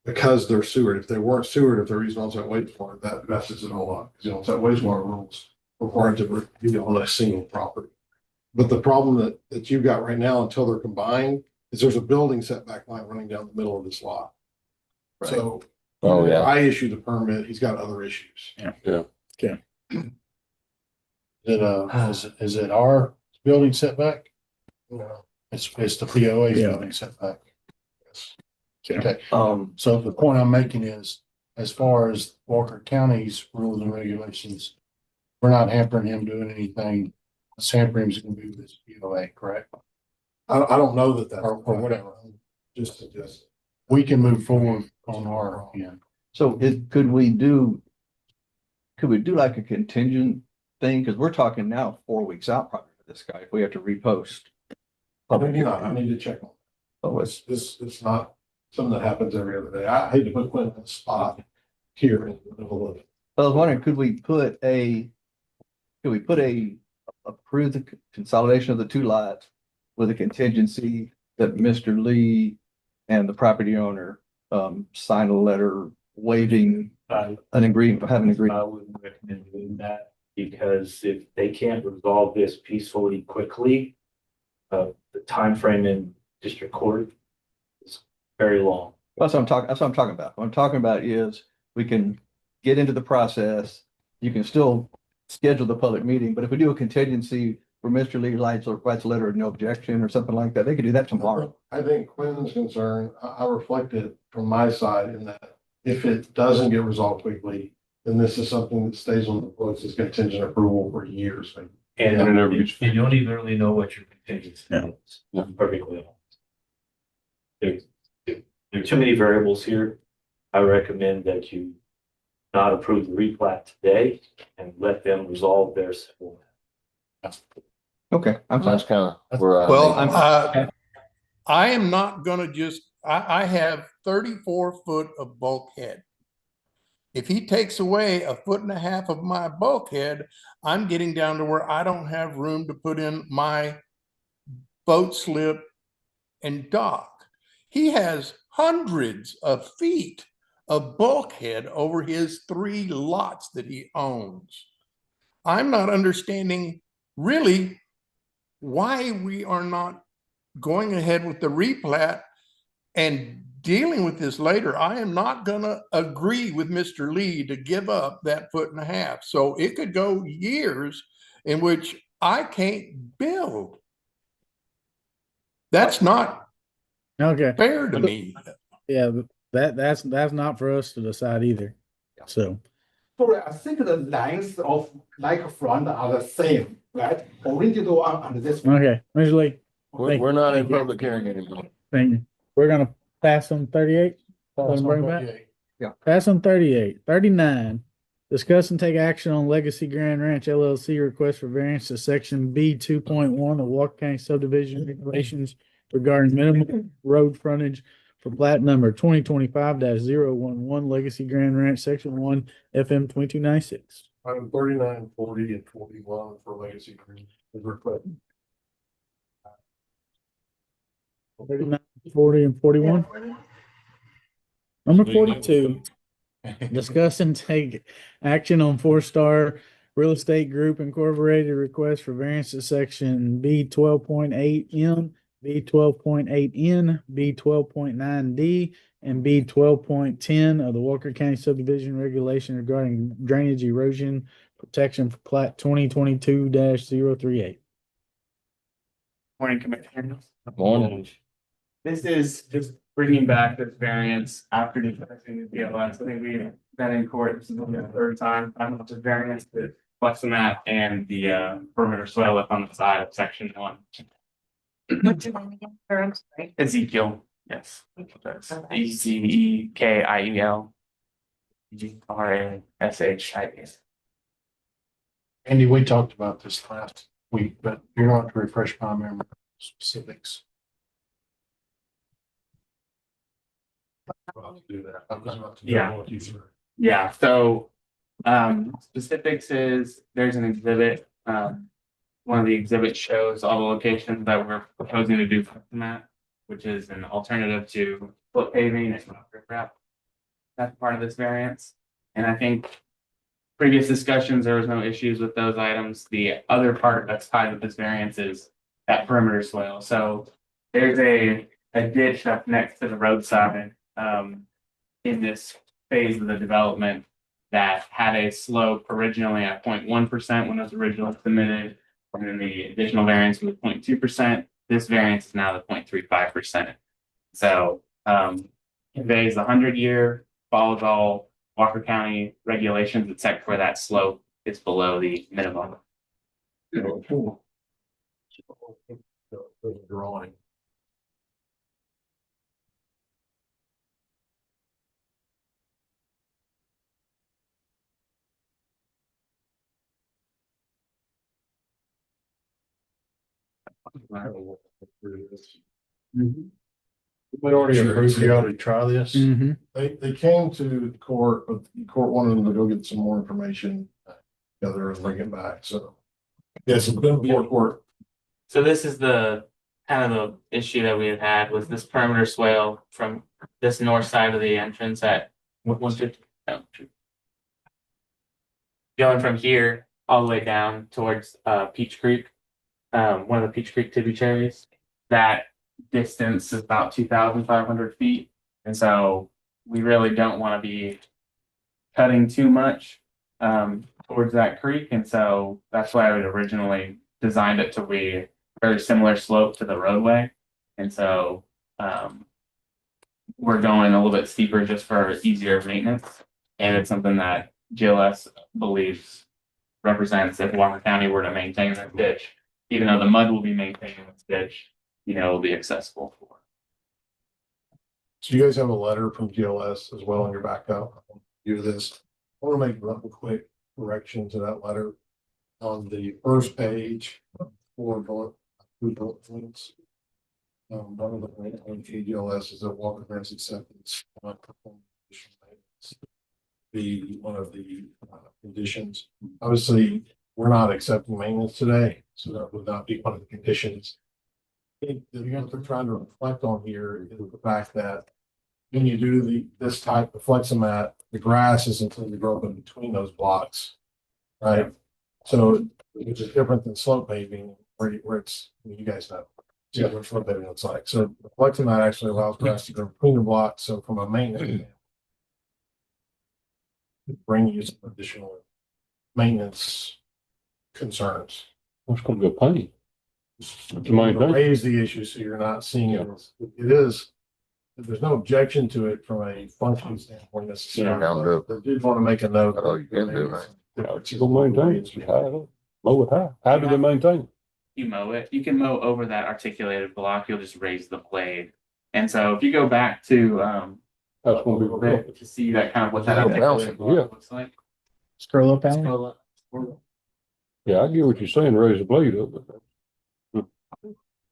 Because they're Seward. If they weren't Seward, if they're using on-site wastewater, that messes it all up. Because on-site wastewater rules require it to be on a single property. But the problem that you've got right now until they're combined is there's a building setback line running down the middle of this lot. Right. So Oh, yeah. I issued the permit, he's got other issues. Yeah. Yeah. Okay. Is it our building setback? No. It's the POA's Yeah. building setback. Yes. Okay. Okay, so the point I'm making is, as far as Walker County's rules and regulations, we're not hampering him doing anything. What's hampering him is gonna be this POA, correct? I don't know that or whatever, just suggest. We can move forward on our end. So could we do like a contingent thing? Cause we're talking now 4 weeks out probably for this guy, if we have to repost. I need to check on. Oh, it's, It's not something that happens every other day. I hate to put Quinn in a spot here in the middle of it. I was wondering, could we approve the consolidation of the 2 lots with a contingency that Mr. Lee and the property owner sign a letter waiving an agreement, having an agreement? I wouldn't recommend doing that, because if they can't resolve this peacefully quickly, the timeframe in district court is very long. That's what I'm talking about. What I'm talking about is we can get into the process. You can still schedule the public meeting, but if we do a contingency where Mr. Lee writes a letter of no objection or something like that, they could do that tomorrow. I think Quinn's concern, I reflected from my side in that if it doesn't get resolved quickly, then this is something that stays on the books as contingent approval for years. And And it never gets you don't even really know what your contingency is. Yeah. Perfectly honest. There are too many variables here. I recommend that you not approve the replat today and let them resolve their civil. Okay, I'm fine. That's kind of where Well, I. I am not gonna I have 34 foot of bulkhead. If he takes away 1.5 foot of my bulkhead, I'm getting down to where I don't have room to put in my boat slip and dock. He has hundreds of feet of bulkhead over his 3 lots that he owns. I'm not understanding really why we are not going ahead with the replat and dealing with this later. I am not going to agree with Mr. Lee to give up that 1.5 feet. So it could go years in which I can't build. That's not Okay. fair to me. Yeah, but that's not for us to decide either. So, Sorry, I think the lines of like front are the same, right? Original one and this one. okay, Mr. Lee, We're not in public hearing anymore. thank you. We're gonna pass on 38. Let him bring it back. Pass on 38. 39. Discuss and take action on Legacy Grand Ranch LLC request for variance to section B 2.1 of Walker County subdivision regulations regarding minimum road frontage for plat number 2025-011 Legacy Grand Ranch, section 1, FM 2296. Item 39, 40, and 41 for Legacy Green. Is requested. 39, 40, and 41. Number 42, discuss and take action on Four Star Real Estate Group Incorporated request for variance to section B 12.8M, B 12.8N, B 12.9D, and B 12.10 of the Walker County subdivision regulation regarding drainage erosion protection for plat 2022-038. Morning, Commissioners. Morning. This is just bringing back this variance after discussing the DLS. I think we've been in court, this is the third time, I don't know if it's variance, but flexing that and the perimeter soil left on the side of section 1. What's your name again? Or I'm sorry. Ezekiel, yes. That's EZEKIEL. GRASHIE. Andy, we talked about this last week, but you're going to have to refresh my memory specifics. About to do that. I'm about to Yeah. walk you through. Yeah, so specifics is there's an exhibit. One of the exhibits shows all the locations that we're proposing to do from that, which is an alternative to foot paving and riprap. That's part of this variance. And I think previous discussions, there was no issues with those items. The other part that's tied with this variance is that perimeter swale. So there's a ditch that's next to the roadside in this phase of the development that had a slope originally at 0.1% when it was originally submitted. And then the additional variance was 0.2%. This variance is now the 0.35%. So conveys the 100-year, follows all Walker County regulations, except for that slope is below the minimum. Drawing. We already approved, you already try this. Mm-hmm. They came to the court, but the court wanted them to go get some more information together and bring it back, so. Yes, it's been before court. So this is the kind of the issue that we had was this perimeter swale from this north side of the entrance at 150. Going from here all the way down towards Peach Creek, one of the Peach Creek tributaries. That distance is about 2,500 feet. And so we really don't want to be cutting too much towards that creek. And so that's why I would originally designed it to be very similar slope to the roadway. And so we're going a little bit steeper just for easier maintenance. And it's something that GLS believes represents if Walker County were to maintain that ditch, even though the mud will be maintained in this ditch, you know, it'll be accessible for. So you guys have a letter from GLS as well in your backup. Do this. I want to make one quick correction to that letter. On the first page, two bullet points. One of the points on GLS is that Walker Grants acceptance. Be one of the conditions. Obviously, we're not accepting maintenance today, so that would not be one of the conditions. I think that you're trying to reflect on here is the fact that when you do this type of flexomat, the grass is intended to grow up in between those blocks, right? So which is different than slope paving, where it's, you guys know, what slope paving looks like. So the flexomat actually allows grass to grow between the blocks. So from a maintenance, bring you some additional maintenance concerns. It's gonna be a pain. To raise the issue so you're not seeing it. It is, there's no objection to it from a functioning standpoint necessarily. But I did want to make a note. Oh, you can do that. It's gonna maintain it. Just high it up. Mow it high. How do they maintain it? You mow it, you can mow over that articulated block, you'll just raise the blade. And so if you go back to That's gonna be. a little bit to see that kind of what that Yeah, articulated block yeah. looks like. Scroll up, Alan. Scroll up. Yeah, I get what you're saying, raise the blade up, but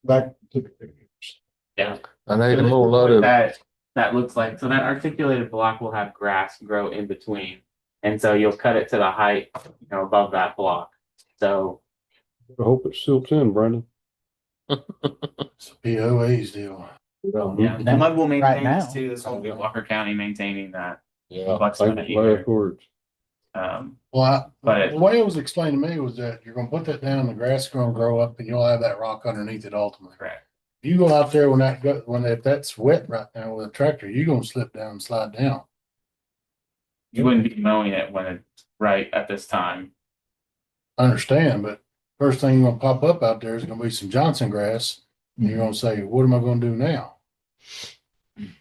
Back to the pictures. Yeah. I need So a more this is lot what of, that looks like. So that articulated block will have grass grow in between. And so you'll cut it to the height, you know, above that block. So I hope it silts in, Brandon. It's a POA's deal. Yeah, Now- Mud will right maintain now. this too. This won't be Walker County maintaining that. Yeah, Bucks thank Minute you for either. your words. But the way it was explained to me was that you're gonna put that down, the grass is gonna grow up and you'll have that rock underneath it ultimately. correct. You go out there if that's wet right now with a tractor, you're gonna slip down and slide down. You wouldn't be mowing it when it's right at this time. I understand, but first thing gonna pop up out there is gonna be some Johnson grass. And you're gonna say, what am I gonna do now?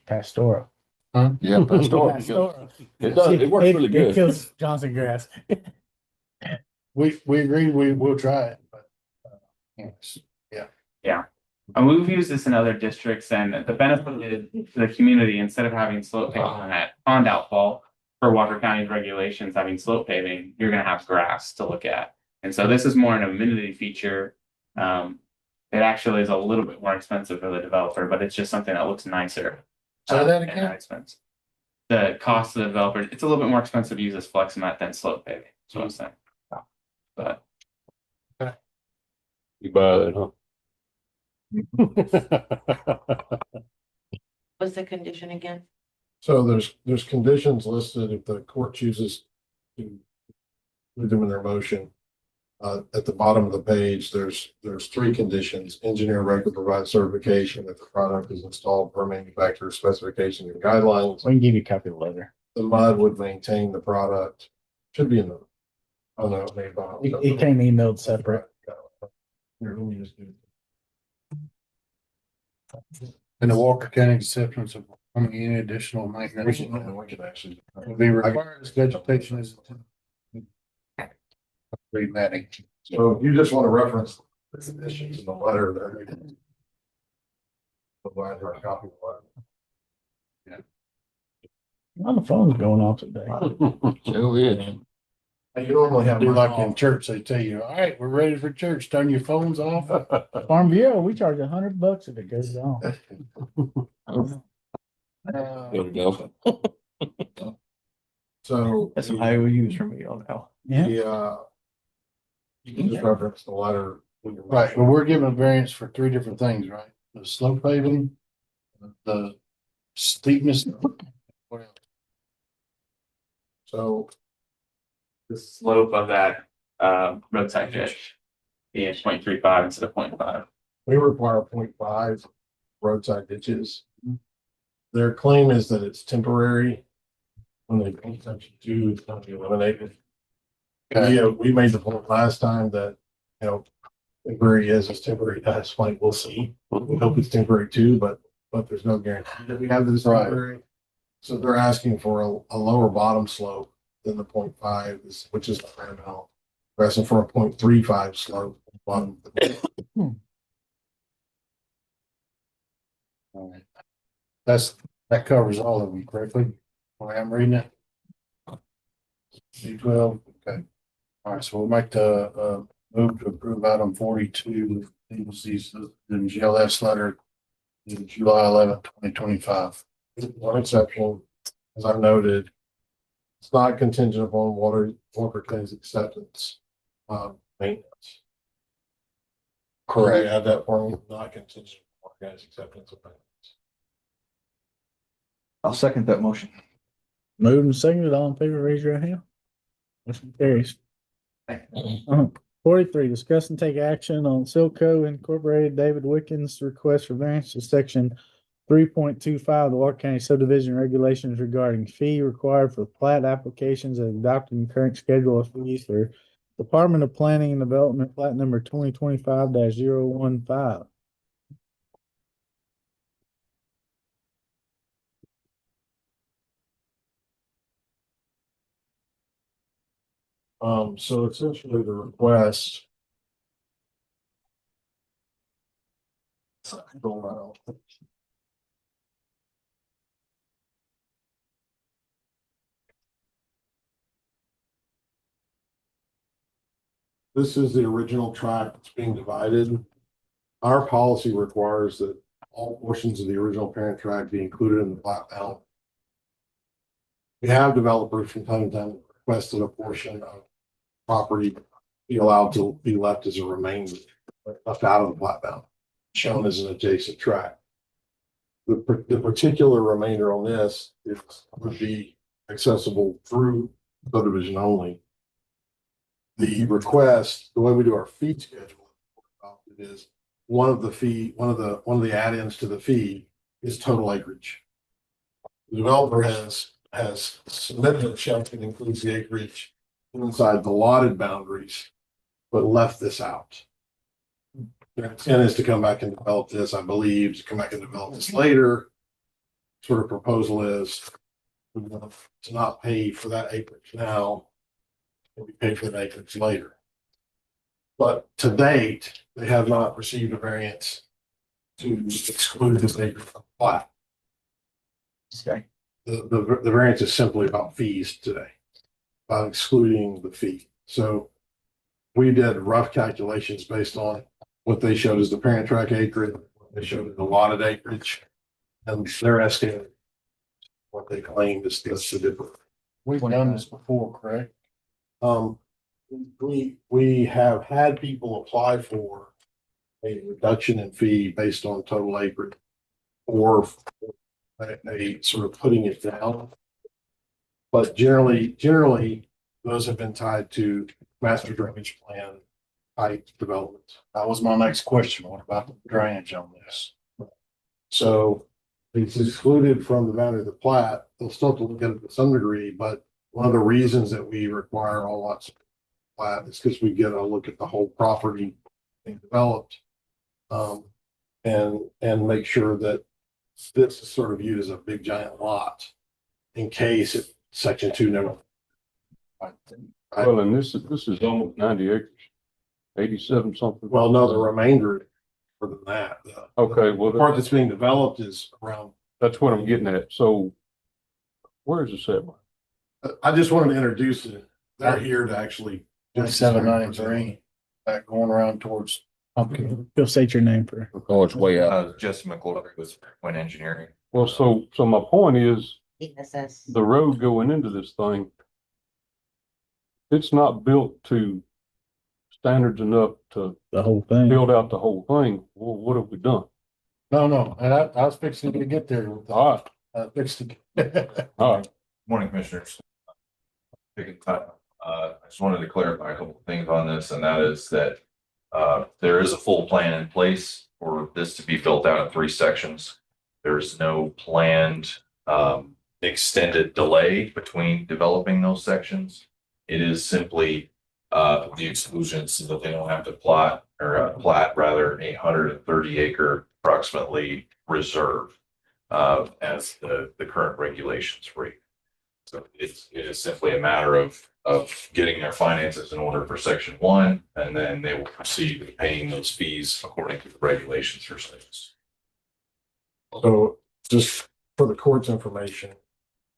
Pastoral. Huh? Yeah, pastoral. Pastoral. It does, it works really It good. kills Johnson grass. We agree, we'll try it, but. Yes. Yeah. And we've used this in other districts, and the benefit is the community, instead of having slope paving on that pond outfall for Walker County's regulations, having slope paving, you're gonna have grass to look at. And so this is more an amenity feature. It actually is a little bit more expensive for the developer, but it's just something that looks nicer. Say that and again? not expensive. The cost of the developer, it's a little bit more expensive to use as flex mat than slope paving, that's what I'm saying. But You buy that, huh? What's the condition again? So there's conditions listed if the court chooses to include them in their motion. At the bottom of the page, there's 3 conditions. Engineer record provide certification that the product is installed per manufacturer specifications and guidelines. We can give you a copy of the letter. The MUD would maintain the product. Should be in the. Oh, no, maybe. It came emailed separate. Here, let me just do. And the Walker County acceptance of any additional maintenance We can actually. will be required as vegetation is. Read Matty. So if you just want to reference the conditions in the letter there. Provide her a copy of the letter. Well, the phone's going off today. So is. You normally have. Do like in church, they tell you, all right, we're ready for church, turn your phones off. Farm Bureau, we charge $100 if it goes on. There we go. So. That's some IOUs from me on now. Yeah. You can just reference the letter. Right, but we're giving a variance for 3 different things, right? The slope paving, the steepness. What else? So. the slope of that roadside ditch being 0.35 instead of 0.5. We require 0.5 roadside ditches. Their claim is that it's temporary. When they pay section 2, it's going to be eliminated. We made the point last time that, temporary is temporary. That's fine. We'll see. We hope it's temporary too, but there's no guarantee that we have this temporary. So they're asking for a lower bottom slope than the 0.5, which is the fundamental. They're asking for a 0.35 slope. Bottom. All right. That covers all of them correctly. I'm reading it. C12, okay. All right, so we'll make the move to approve item 42, the GLS letter, July 11th, 2025. One exception, as I've noted, it's not contingent upon Walker County's acceptance of maintenance. Correct. You have that for me, not contingent upon Walker County's acceptance of maintenance. I'll second that motion. Moved and seconded, all in favor, raise your hand. Motion carries. 43, discuss and take action on Silco Incorporated David Wickens' request for variance to section 3.25 of the Walker County subdivision regulations regarding fee required for plat applications and adopting current schedule of fees for Department of Planning and Development plat number 2025-015. So essentially the request. This is the original tract that's being divided. Our policy requires that all portions of the original parent tract be included in the plat bound. We have developers from time to time requested a portion of property be allowed to be left as a remainder, left out of the plat bound, shown as an adjacent tract. the particular remainder on this would be accessible through subdivision only. The request, the way we do our fee schedule is one of the add-ins to the fee is total acreage. The developer has submitted a check that includes the acreage inside the lotted boundaries, but left this out. Their intent is to come back and develop this, I believe, to come back and develop this later. Sort of proposal is we want to not pay for that acreage now, and we pay for that acreage later. But to date, they have not received a variance to exclude this acreage from the plat. Okay. The variance is simply about fees today, about excluding the fee. So we did rough calculations based on what they showed as the parent tract acreage, what they showed as the allotted acreage, and their estimate, what they claimed is the difference. We've done this before, correct? We have had people apply for a reduction in fee based on total acreage or a sort of putting it down. But generally, those have been tied to master drainage plan type development. That was my next question. What about the drainage on this? So it's excluded from the boundary of the plat. They'll still have to look at it to some degree, but one of the reasons that we require all lots of plat is because we get a look at the whole property being developed. And make sure that this is sort of viewed as a big giant lot in case it, section 2 never. Well, and this is almost 90 acres, 87 something. Well, no, the remainder more than that. Okay, well, The part that's being developed is around. that's what I'm getting at. So where is this at? I just wanted to introduce it. They're here to actually. 793, back going around towards Pumpkin. Go state your name for. Oh, it's way out. Jesse McClure with Point Engineering. Well, so my point is ESS. the road going into this thing, it's not built to standards enough to The whole thing. build out the whole thing. Well, what have we done? No, and I was fixing to get there. All right, I fixed it. all right. Morning, Commissioners. I just wanted to clarify a couple of things on this, and that is that there is a full plan in place for this to be built out in 3 sections. There's no planned extended delay between developing those sections. It is simply the exclusion so that they don't have to plat rather 130 acre approximately reserve as the current regulations read. So it is simply a matter of getting their finances in order for section 1, and then they will proceed with paying those fees according to the regulations for sections. So just for the court's information,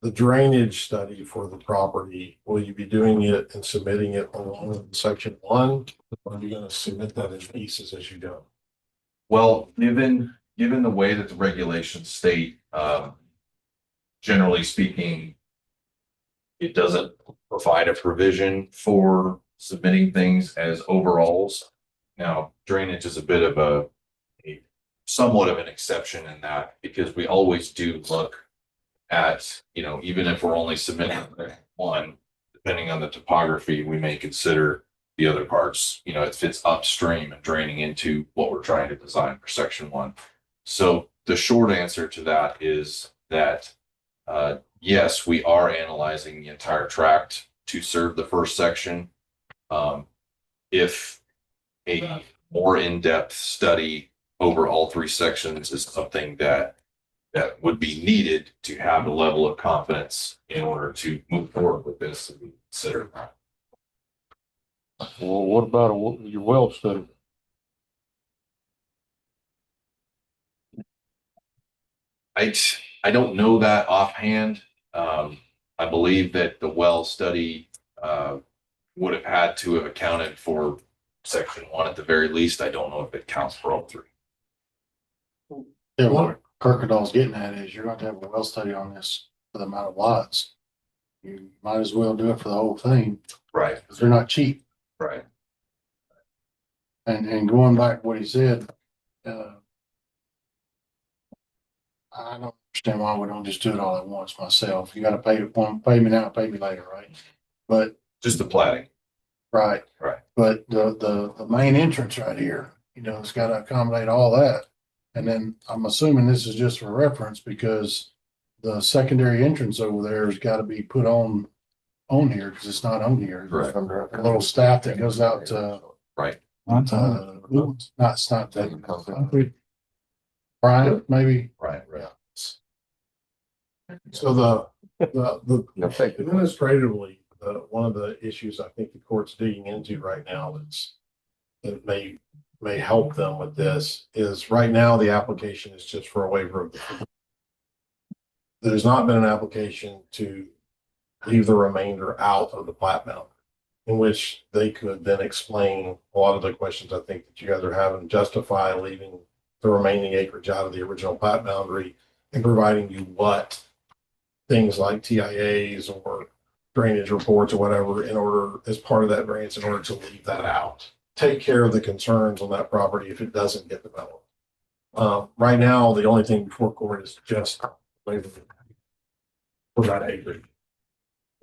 the drainage study for the property, will you be doing it and submitting it along with section 1? Or are you going to submit that in pieces as you go? Well, given the way that the regulations state, generally speaking, it doesn't provide a provision for submitting things as overalls. Now, drainage is a bit of a somewhat of an exception in that, because we always do look at, even if we're only submitting one, depending on the topography, we may consider the other parts, if it's upstream and draining into what we're trying to design for section 1. So the short answer to that is that, yes, we are analyzing the entire tract to serve the first section. If a more in-depth study over all 3 sections is something that would be needed to have a level of confidence in order to move forward with this, and we consider that. Well, what about your well study? I don't know that offhand. I believe that the well study would have had to have accounted for section 1 at the very least. I don't know if it counts for all 3. Yeah, what Kirkendall's getting at is you're going to have a well study on this for the amount of lots. You might as well do it for the whole thing. Right. Because they're not cheap. Right. And going back to what he said, I don't understand why we don't just do it all at once myself. You gotta pay me now, pay me later, right? But, Just the plating. right. Right. But the main entrance right here, you know, it's gotta accommodate all that. And then I'm assuming this is just for reference because the secondary entrance over there has gotta be put on here, because it's not on here. Correct. A little staff that goes out to, Right. not, it's not that. Brian, maybe? Right. So administratively, one of the issues I think the court's digging into right now that may help them with this is right now the application is just for a waiver of the fee. There's not been an application to leave the remainder out of the plat boundary, in which they could then explain a lot of the questions I think that you guys are having, justify leaving the remaining acreage out of the original plat boundary and providing you what things like TIAs or drainage reports or whatever in order, as part of that variance, in order to leave that out. Take care of the concerns on that property if it doesn't get developed. Right now, the only thing before court is just waiver for that acreage.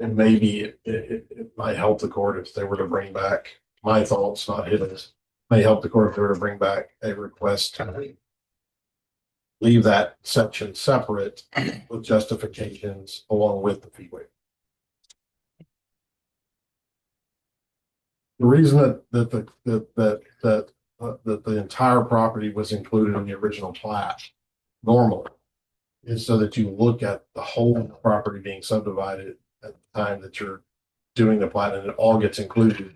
And maybe it might help the court if they were to bring back my thoughts, not his. May help the court if they were to bring back a request to leave that section separate with justifications along with the fee waiver. The reason that the entire property was included in the original plat normally is so that you look at the whole property being subdivided at the time that you're doing the plat, and it all gets included, and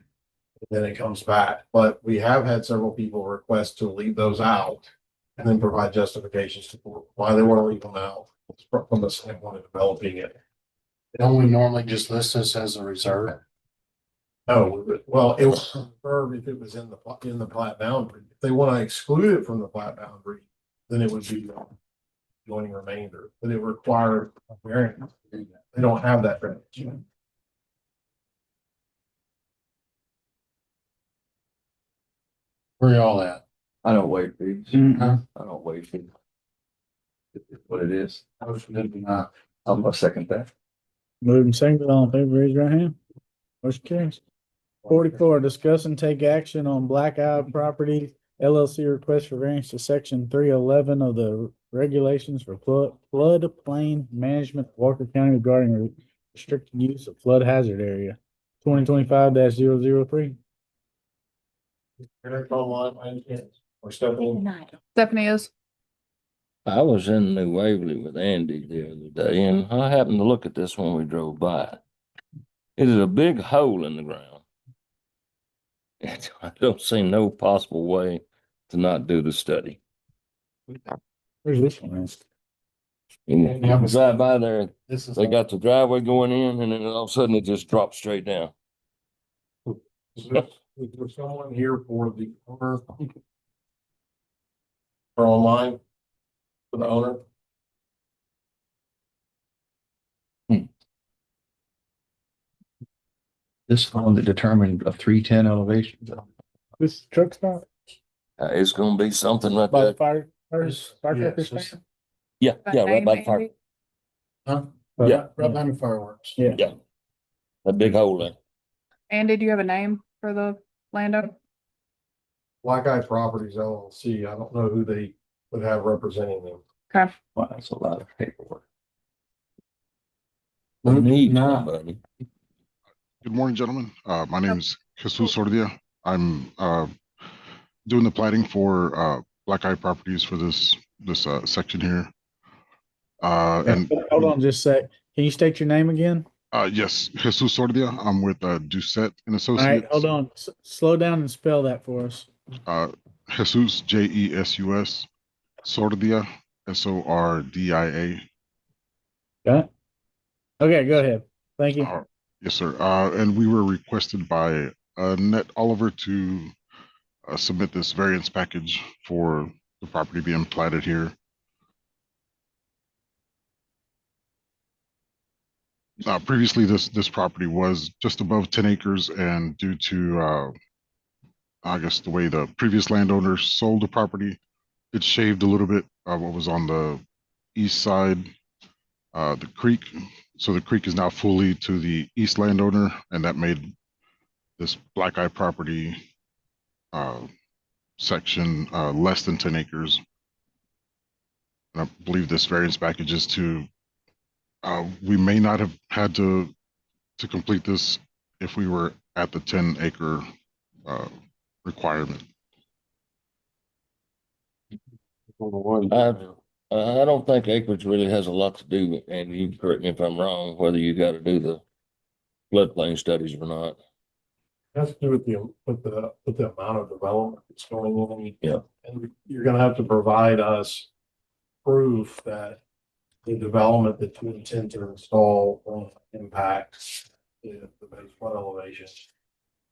then it comes back. But we have had several people request to leave those out and then provide justifications to why they want to leave them out from the standpoint of developing it. Don't we normally just list this as a reserve? Oh, well, it was preferred if it was in the plat boundary. If they want to exclude it from the plat boundary, then it would be joining remainder, but it required a variance. They don't have that variance. Where y'all at? I don't waive fees. Huh? I don't waive fees. It's what it is. Motion to deny. I'll second that. Moving second, all in favor, raise your hand. Motion carries. 44, discuss and take action on Black Eye Property LLC request for variance to section 311 of the regulations for floodplain management of Walker County regarding restricted use of flood hazard area. 2025-003. Or Stephanie? Stephanie is. I was in New Waverly with Andy the other day, and I happened to look at this when we drove by. It is a big hole in the ground. And I don't see no possible way to not do the study. Where's this one? You drive by there, This is. they got the driveway going in, and then all of a sudden it just drops straight down. Is there someone here for the owner? Or online? For the owner? This one that determined a 310 elevation. This truck stop It's gonna be something right by there. the firecrackers Yes, stand? Yeah, That yeah, right name, by the fire. Andy? Huh? Yeah. Right behind the fireworks. Yeah. Yeah. A big hole there. Andy, do you have a name for the landowner? Black Eye Properties LLC. I don't know who they would have representing them. Okay. Wow, that's a lot of paperwork. Need somebody. Good morning, gentlemen. My name is Jesus Sordia. I'm doing the plating for Black Eye Properties for this section here. And Hold on just a sec. Can you state your name again? yes, Jesus Sordia. I'm with Doucette and All right, Associates. hold on. Slow down and spell that for us. Jesus, JESUS, Sordia, SORDIA. Got it? Okay, go ahead. Thank you. Yes, sir. And we were requested by Annette Oliver to submit this variance package for the property being platted here. Previously, this property was just above 10 acres, and due to, I guess, the way the previous landowner sold the property, it shaved a little bit of what was on the east side. The creek, so the creek is now fully to the east landowner, and that made this Black Eye property section less than 10 acres. And I believe this variance package is to, we may not have had to complete this if we were at the 10-acre requirement. I don't think acreage really has a lot to do with, and you correct me if I'm wrong, whether you got to do the floodplain studies or not. Has to do with the amount of development that's going on. Yeah. And you're gonna have to provide us proof that the development that you intend to install won't impact the base flood elevation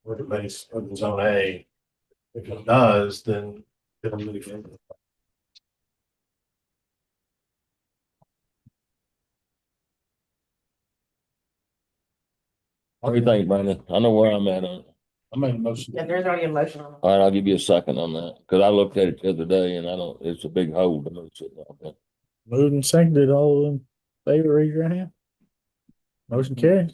or the base of the zone A. If it does, then it'll mitigate it. What do you think, Brandon? I know where I'm at on it. I made a motion. Yeah, there's already a motion on it. All right, I'll give you a second on that, because I looked at it the other day and I don't, it's a big hole to move it like that. Moved and seconded, all in favor, raise your hand. Motion carries.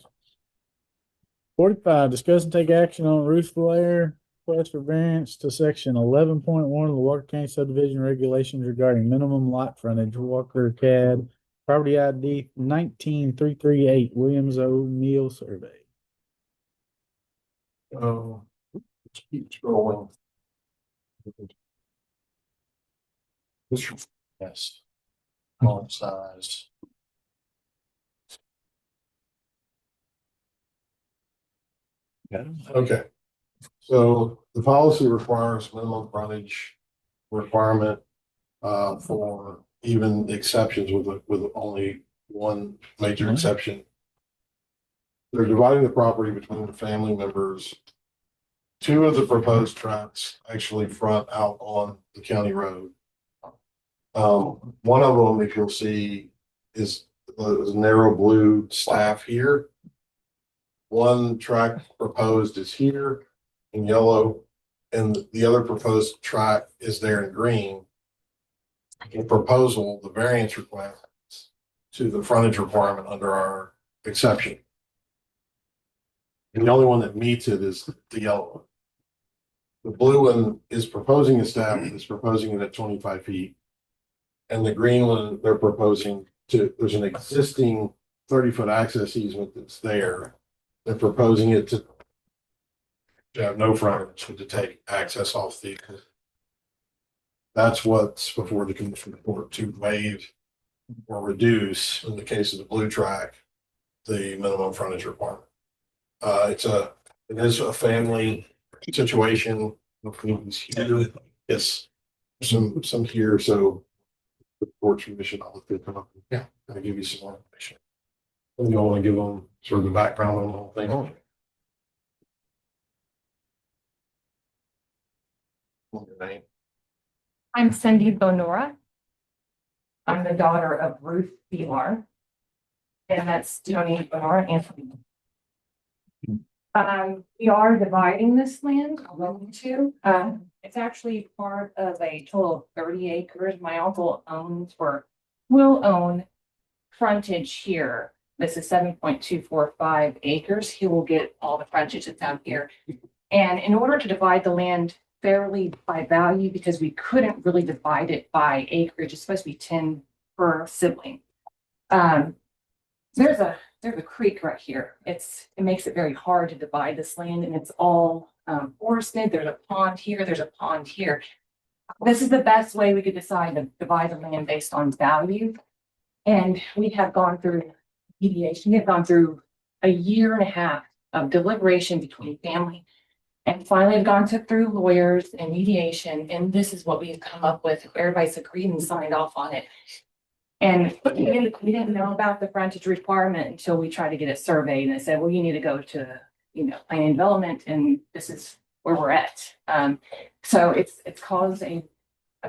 45, discuss and take action on roof flare request for variance to section 11.1 of the Walker County subdivision regulations regarding minimum lot frontage, Walker CAD, property ID 19338, Williams O'Neill survey. Let's keep scrolling. Yes. Font size. Okay. So the policy requires minimum frontage requirement for even exceptions with only one major exception. They're dividing the property between the family members. Two of the proposed tracks actually front out on the county road. One of them, if you'll see, is the narrow blue staff here. One track proposed is here in yellow, and the other proposed track is there in green. The proposal, the variance requirements to the frontage requirement under our exception. And the only one that meets it is the yellow one. The blue one is proposing a staff, is proposing it at 25 feet. And the green one, they're proposing there's an existing 30-foot access easement that's there. They're proposing it to have no frontage, to take access off the. That's what's before the commission court to waive or reduce, in the case of the blue track, the minimum frontage requirement. It is a family situation. Yes, some here, so the board's permission, I'll look them up. Yeah, I'll give you some more information. And you want to give them sort of the background on the whole thing. What's your name? I'm Cindy Bonora. I'm the daughter of Ruth Bilar. And that's Tony Bonora, Anthony. We are dividing this land, it's actually part of a total of 30 acres. My uncle owns or will own frontage here. This is 7.245 acres. He will get all the frontage that's out here. And in order to divide the land fairly by value, because we couldn't really divide it by acreage, it's supposed to be 10 per sibling. There's a creek right here. It makes it very hard to divide this land, and it's all forested. There's a pond here, there's a pond here. This is the best way we could decide to divide the land based on value. And we have gone through mediation. We've gone through a year and a half of deliberation between family, and finally have gone through lawyers and mediation. And this is what we've come up with. Everybody's agreed and signed off on it. And we didn't know about the frontage requirement until we tried to get it surveyed, and they said, well, you need to go to, planning and development, and this is where we're at. So it's caused a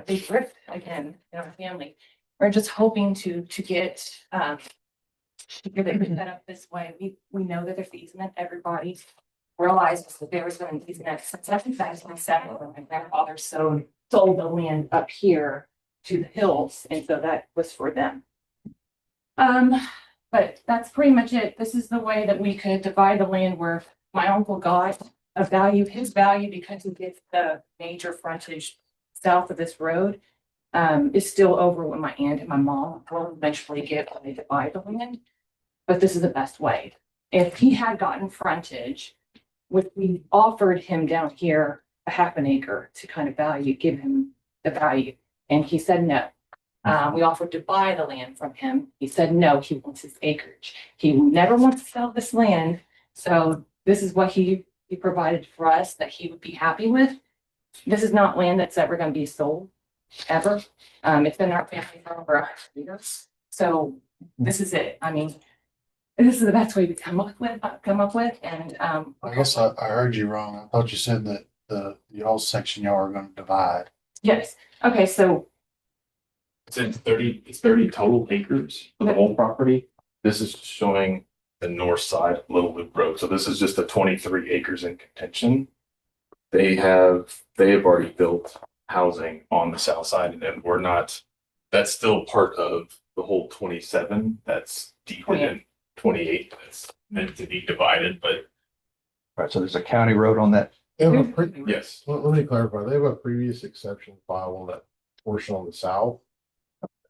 big rift again in our family. We're just hoping to get it set up this way. We know that there's easement. Everybody realizes that there was an easement since 1977 when my grandfather sold the land up here to the hills, and so that was for them. But that's pretty much it. This is the way that we could divide the land where my uncle got a value, his value, because he gets the major frontage south of this road, is still over what my aunt and my mom will eventually get when they divide the land. But this is the best way. If he had gotten frontage, which we offered him down here a half an acre to kind of value, give him the value, and he said no. We offered to buy the land from him. He said no, he wants his acreage. He never wants to sell this land. So this is what he provided for us that he would be happy with. This is not land that's ever going to be sold, ever. It's been in our family for over 100 years. So this is it. I mean, this is the best way we come up with, and I guess I heard you wrong. I thought you said that the y'all section y'all are gonna divide. yes. Okay, so It's 30 total acres for the whole property. This is showing the north side of Little Loop Road. So this is just the 23 acres in contention. They have already built housing on the south side, and we're not, that's still part of the whole 27 that's deeded in 28 that's meant to be divided, but Right, so there's a county road on that. They have a pre- yes. Let me clarify, they have a previous exception file on that portion on the south.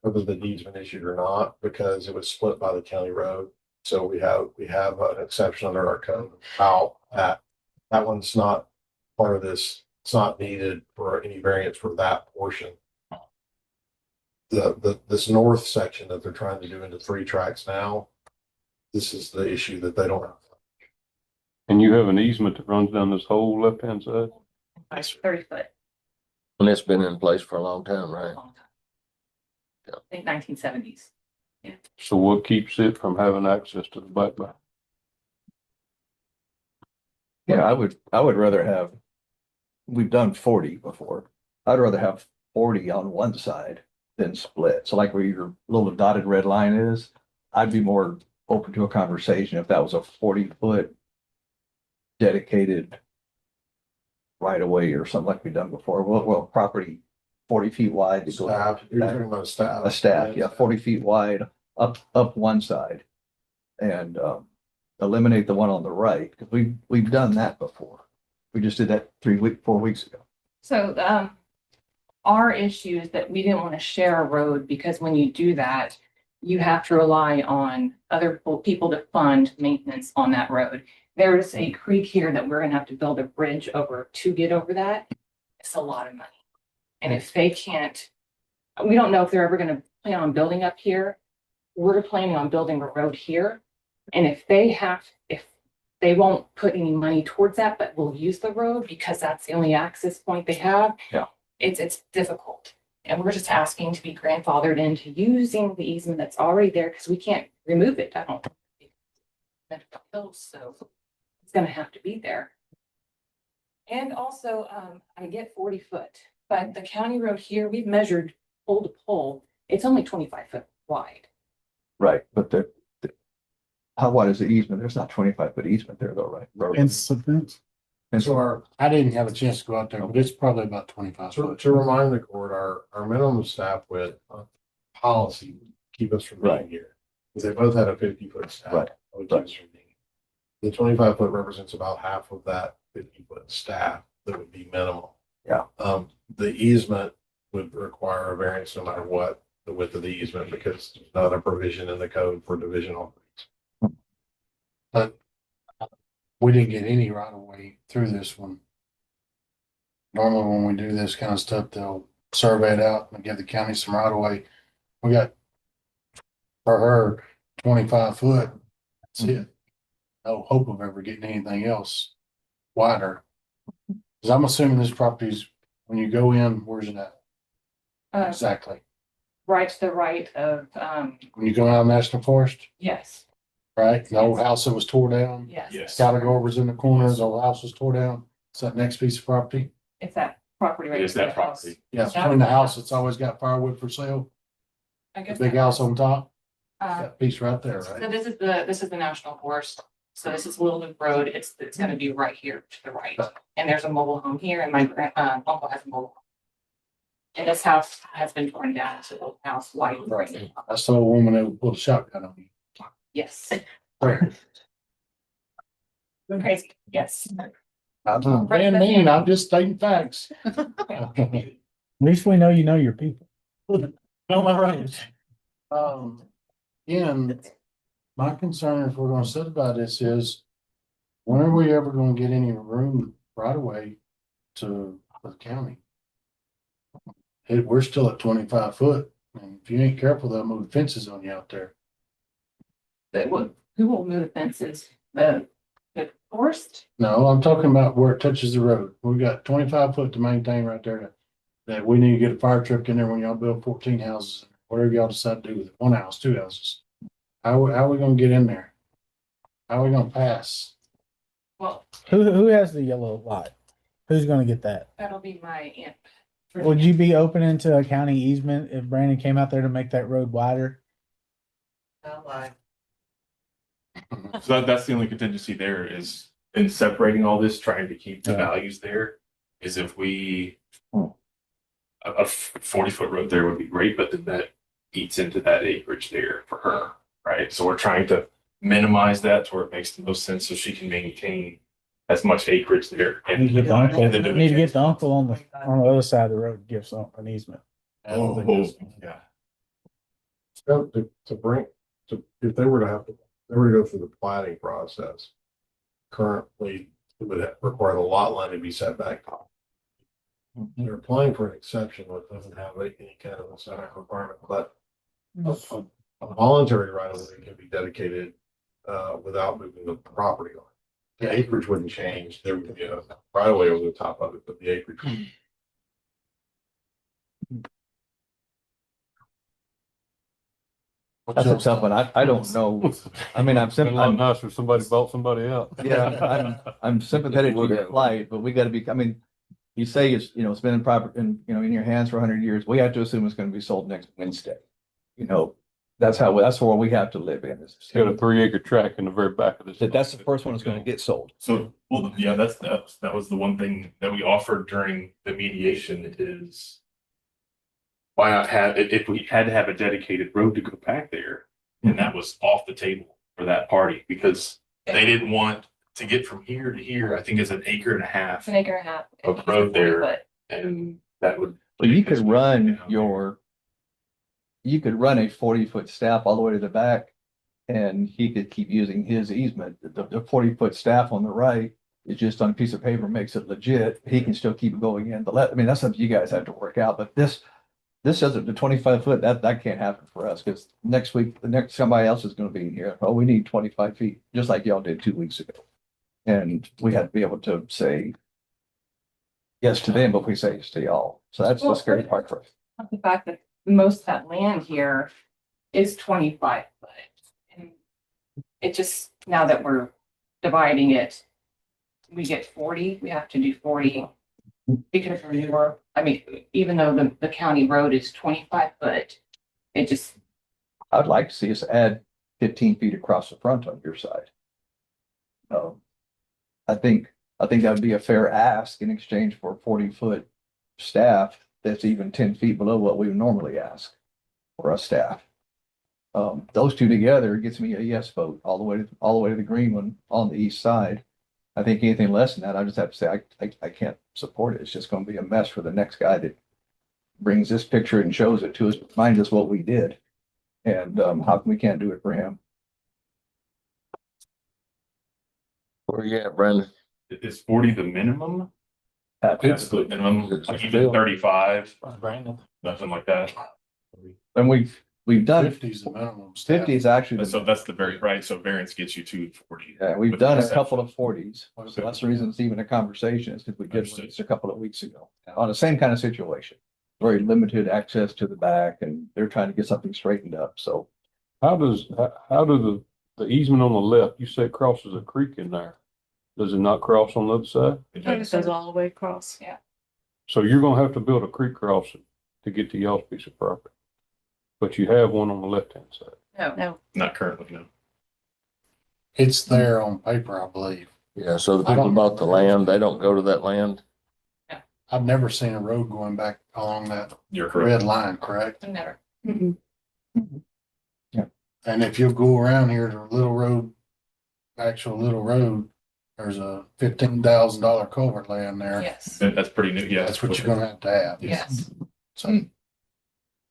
Whether the deed's been issued or not, because it was split by the county road. So we have an exception under our code about that. That one's not part of this. It's not needed for any variance for that portion. This north section that they're trying to do into 3 tracks now, this is the issue that they don't have. And you have an easement that runs down this whole left-hand side? 30 foot, And it's been in place for a long time, right? I think 1970s. So what keeps it from having access to the back bay? Yeah, I would rather have, we've done 40 before. I'd rather have 40 on one side than split. So like where your little dotted red line is, I'd be more open to a conversation if that was a 40-foot dedicated right of way or something like we've done before. Well, property 40 feet wide. to go Staff, you're back. talking about a staff. A staff, yeah, 40 feet wide, up one side. And eliminate the one on the right, because we've done that before. We just did that 4 weeks ago. So, our issue is that we didn't want to share a road because when you do that, you have to rely on other people to fund maintenance on that road. There's a creek here that we're gonna have to build a bridge over to get over that. It's a lot of money. And if they can't, we don't know if they're ever gonna plan on building up here. We're planning on building a road here. And if they won't put any money towards that, but will use the road because that's the only access point they have. Yeah. It's difficult. And we're just asking to be grandfathered into using the easement that's already there because we can't remove it. I don't. So it's gonna have to be there. And also, I get 40 foot, but the county road here, we've measured pole to pole. It's only 25 foot wide. Right, but how wide is the easement? There's not 25-foot easement there though, right? It's a fence. And So I didn't have a chance to go out there, but it's probably about 25 foot. To remind the court, our minimum staff width policy would keep us from being Right. here. Because they both had a 50-foot staff. Right. that would keep us from being here. The 25-foot represents about half of that 50-foot staff that would be minimal. Yeah. The easement would require a variance no matter what the width of the easement, because there's not a provision in the code for divisional. But we didn't get any right of way through this one. Normally, when we do this kind of stuff, they'll survey it out and give the county some right of way. We got for her 25 foot. That's it. No hope of ever getting anything else wider. Cause I'm assuming this property's, when you go in, where's it at? Exactly. Right to the right of, When you go out of National Forest, yes, right? The old house that was tore down. yes. Categories in the corner, the old house was tore down. It's that next piece of property. It's that property right. It is there, that the house. property. Yeah, between the house, it's always got firewood for sale. I The guess big that- house on top, Uh, that piece right there, So right? this is the National Forest. So this is Little Loop Road. It's gonna be right here to the right. And there's a mobile home here and my uncle has a mobile home. And this house has been torn down to the house white. I saw a woman that pulled a shotgun on me. Yes. Right. Crazy, yes. I'm not being mean, I'm just stating facts. At least we know you know your people. No, my right. Again, my concern if we're gonna sit about this is, when are we ever gonna get any room right away to the county? We're still at 25 foot, and if you ain't careful, they'll move fences on you out there. Who will move the fences? The forest? No, I'm talking about where it touches the road. We got 25 foot to maintain right there. That we need to get a fire truck in there when y'all build 14 houses, whatever y'all decide to do with it, 1 house, 2 houses. How are we gonna get in there? How are we gonna pass? Well, Who has the yellow lot? Who's gonna get that? that'll be my aunt. Would you be open into a county easement if Brandon came out there to make that road wider? So that's the only contingency there is in separating all this, trying to keep the values there. Is if we, a 40-foot road there would be great, but then that eats into that acreage there for her, right? So we're trying to minimize that to where it makes the most sense so she can maintain as much acreage there. Need to get the uncle, need to get the uncle on the other side of the road, to give some an easement. Yeah. So to bring, if they were to have to, they were to go through the planning process. Currently, it would require the lot line to be set back. They're applying for an exception that doesn't have any kind of a setback requirement, but a voluntary right of way can be dedicated without moving the property line. The acreage wouldn't change. There would be a right of way over the top of it, but the acreage. That's a tough one. I don't know. I mean, I'm Been a lot nicer if somebody bought somebody out. Yeah, I'm sympathetic to your plight, but we gotta be, I mean, you say it's, it's been in proper, in your hands for 100 years. We have to assume it's gonna be sold next Wednesday. That's where we have to live in. It's got a 3-acre tract in the very back of this. That's the first one that's gonna get sold. So, well, yeah, that was the one thing that we offered during the mediation is why not have, if we had to have a dedicated road to go back there, and that was off the table for that party, because they didn't want to get from here to here, I think it's an acre and a half It's an acre and a half. of road there, and that would. Well, you could run a 40-foot staff all the way to the back, and he could keep using his easement. The 40-foot staff on the right is just on a piece of paper, makes it legit. He can still keep going in. I mean, that's something you guys have to work out, but this doesn't, the 25 foot, that can't happen for us, because next week, somebody else is gonna be in here. Oh, we need 25 feet, just like y'all did 2 weeks ago. And we had to be able to say yes to them, but we say yes to y'all. So that's the scary part for us. The fact that most of that land here is 25 foot. And it just, now that we're dividing it, we get 40, we have to do 40. Because we're, I mean, even though the county road is 25 foot, it just. I'd like to see us add 15 feet across the front on your side. I think that would be a fair ask in exchange for a 40-foot staff that's even 10 feet below what we would normally ask for a staff. Those two together gets me a yes vote all the way to the green one on the east side. I think anything less than that, I just have to say, I can't support it. It's just going to be a mess for the next guy that brings this picture and shows it to us, reminds us what we did. And how come we can't do it for him? Where you at, Brandon? Is 40 the minimum? It's the minimum, like even 35, nothing like that. And we've done 50 is the minimum. 50 is actually, So that's the very right. So variance gets you to 40. yeah, we've with done a exception. couple of 40s. So that's the reason it's even a conversation, is because we did one just a couple of weeks ago on the same kind of situation. Very limited access to the back, and they're trying to get something straightened up. So How does the easement on the left, you say it crosses a creek in there? Does it not cross on the other side? It goes all the way across. Yeah. So you're gonna have to build a creek crossing to get to y'all's piece of property. But you have one on the left-hand side. No. Not currently, no. It's there on paper, I believe. Yeah, so the people bought the land, they don't go to that land? I've never seen a road going back along that You're correct. red line, correct? Never. And if you go around here to Little Road, actual Little Road, there's a $15,000 culvert laying there. Yes. That's pretty new, yeah. That's what you're gonna have to have. Yes. So,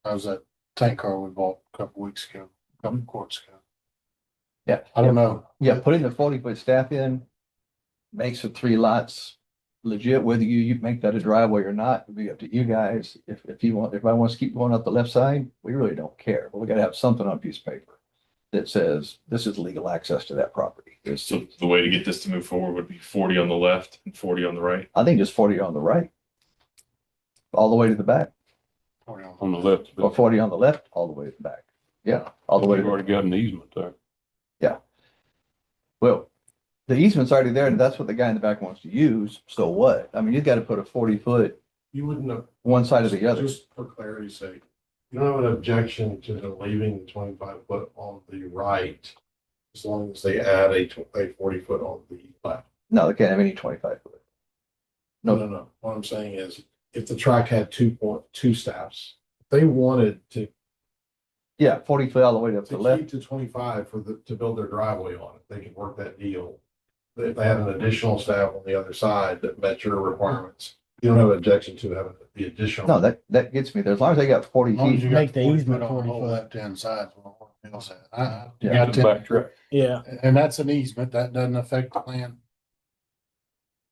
that was that tank car we bought a couple weeks ago, a couple quarters ago. Yeah. I don't know. Yeah, putting the 40-foot staff in makes the 3 lots legit, whether you make that a driveway or not, it'll be up to you guys. If you want, if I want to keep going up the left side, we really don't care, but we gotta have something on a piece of paper that says this is legal access to that property. So the way to get this to move forward would be 40 on the left and 40 on the right. I think just 40 on the right, all the way to the back, On the left. or 40 on the left, all the way to the back. Yeah, all the way. We've already got an easement there. Yeah. Well, the easement's already there, and that's what the guy in the back wants to use. So what? I mean, you've got to put a 40-foot You wouldn't have. one side or the other. Just for clarity's sake, you don't have an objection to them leaving the 25-foot on the right, as long as they add a 40-foot on the left. No, they can't have any 25-foot. No. What I'm saying is, if the track had 2.2 staffs, if they wanted to Yeah, 40 foot all the way up to to the left. keep to 25 to build their driveway on it, they could work that deal. If they had an additional staff on the other side that met your requirements, you don't have an objection to having the additional. No, that gets me there. As long as they got 40 As long as feet. you Make got the 40 easement foot on the 40 whole foot. left-hand side. is what Bill said. You Yeah. got The 10 backtrack. Yeah. And that's an easement, that doesn't affect the land.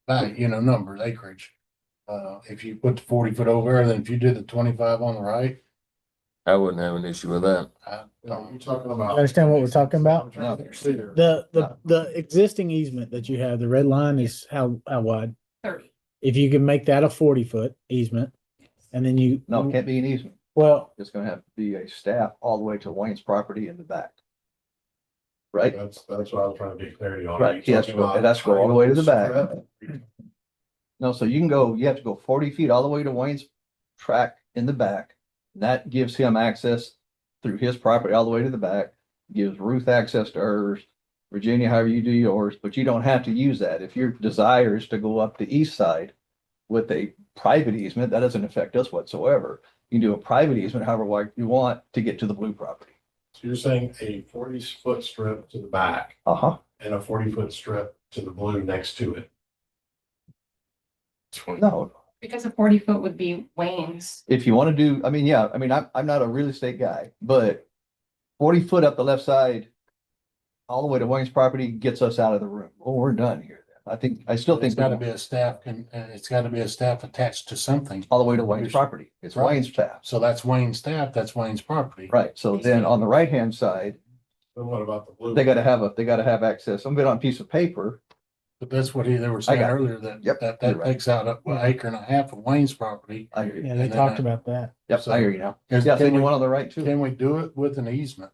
That, numbers, acreage. If you put the 40 foot over there, then if you did the 25 on the right. I wouldn't have an issue with that. You're talking You about. understand what we're talking about? No. The existing easement that you have, the red line is how wide? 30. If you can make that a 40-foot easement, and then you. No, it can't be an easement. Well, It's gonna have to be a staff all the way to Wayne's property in the back. Right? That's what I was trying to get clarity on. Right, yes, it has to go all the way to the back. No, so you have to go 40 feet all the way to Wayne's track in the back. That gives him access through his property all the way to the back, gives Ruth access to hers, Virginia, however you do yours, but you don't have to use that. If your desire is to go up the east side with a private easement, that doesn't affect us whatsoever. You can do a private easement however wide you want to get to the blue property. So you're saying a 40-foot strip to the back Uh-huh. and a 40-foot strip to the blue next to it. No, Because a 40-foot would be Wayne's. if you want to do, I'm not a real estate guy, but 40 foot up the left side, all the way to Wayne's property gets us out of the room. Well, we're done here. I still think It's gotta be a staff, it's gotta be a staff attached to something. all the way to Wayne's property. It's Right. Wayne's staff. So that's Wayne's staff, that's Wayne's property. Right. So then on the right-hand side, Then what about the blue? they gotta have access. I'm good on a piece of paper. But that's what they were saying got it. earlier, that, Yep, that you're right. takes out an acre and a half of Wayne's property. I hear you. yeah, they And then talked I- about that. Yep, I hear you now. Is- Yeah, can then you we- want on the right too. Can we do it with an easement?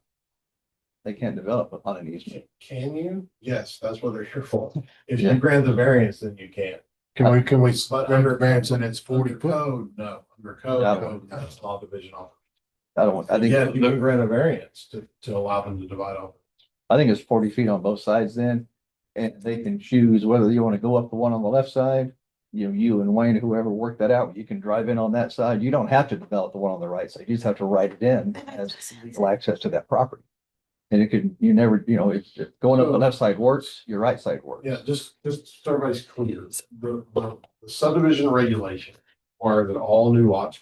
They can't develop on an easement. Can you? Yes, that's what they're here for. If Yeah. you grant the variance, then you can. Can we But render under variance and it's 40 foot? code, no, under I don't- code, no, it's not division off. I think, Yeah, you can grant a variance to allow them to divide off. I think it's 40 feet on both sides then. And they can choose whether you want to go up the one on the left side. You and Wayne, whoever worked that out, you can drive in on that side. You don't have to develop the one on the right side. You just have to write it in as legal access to that property. And if if going up the left side works, your right side works. Yeah, just so everybody's clear, the subdivision regulation require that all new lots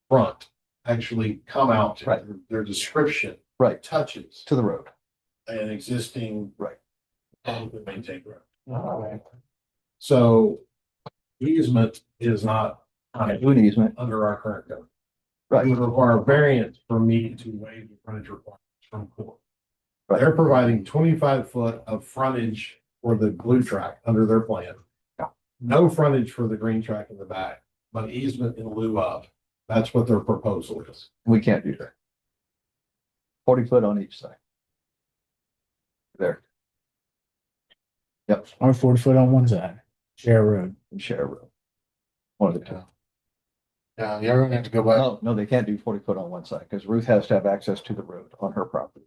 front actually come out to Right. their description Right, touches to the road. an existing. Right. Publicly maintained road. So easement is not Do an easement. under our current code. It Right, would require variance for me to waive the frontage requirements from court. Right. They're providing 25 foot of frontage for the blue track under their plan. Yeah. No frontage for the green track in the back, but easement in lieu of. That's what their proposal is. we can't do that. 40 foot on each side. There. Yep, Or 40-foot on one side, share a road. and share a road. One of the two. Yeah, you're gonna have to go back. No, they can't do 40 foot on one side because Ruth has to have access to the road on her property.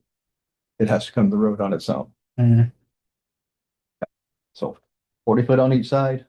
It has to come to the road on its own. Mhm. So 40 foot on each side.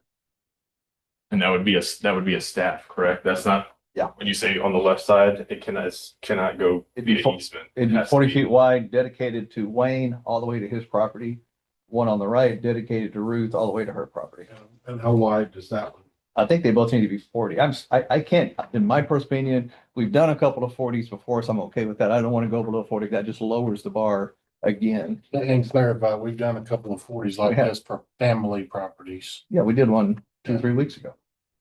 And that would be a staff, correct? That's not. Yeah. When you say on the left side, it cannot go It'd be via easement. It'd It be has to 40 be- feet wide, dedicated to Wayne, all the way to his property. One on the right, dedicated to Ruth, all the way to her property. And how wide does that one? I think they both need to be 40. I can't, in my personal opinion, we've done a couple of 40s before, so I'm okay with that. I don't want to go below 40. That just lowers the bar again. And clarify, we've done a couple of 40s like We have. this for family properties. Yeah, we did one 2-3 weeks ago,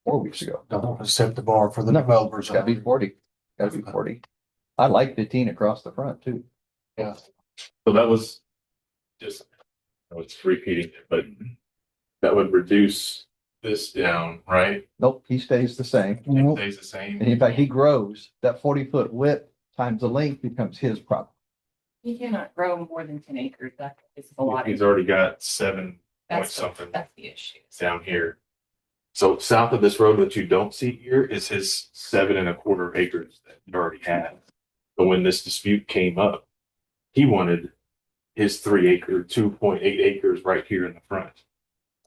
4 weeks ago. Don't want to set the bar for the No, developers. It's gotta be 40. Gotta be 40. I like 15 across the front too. Yeah. So that was just, I was repeating it, but that would reduce this down, right? Nope, he stays the same. It stays the same. And in fact, he grows. That 40-foot width times the length becomes his property. You cannot grow more than 10 acres. That is a lot. He's already got 7 point That's, something that's the issue. down here. So south of this road that you don't see here is his 7.25 acres that he already had. But when this dispute came up, he wanted his 3-acre, 2.8 acres right here in the front.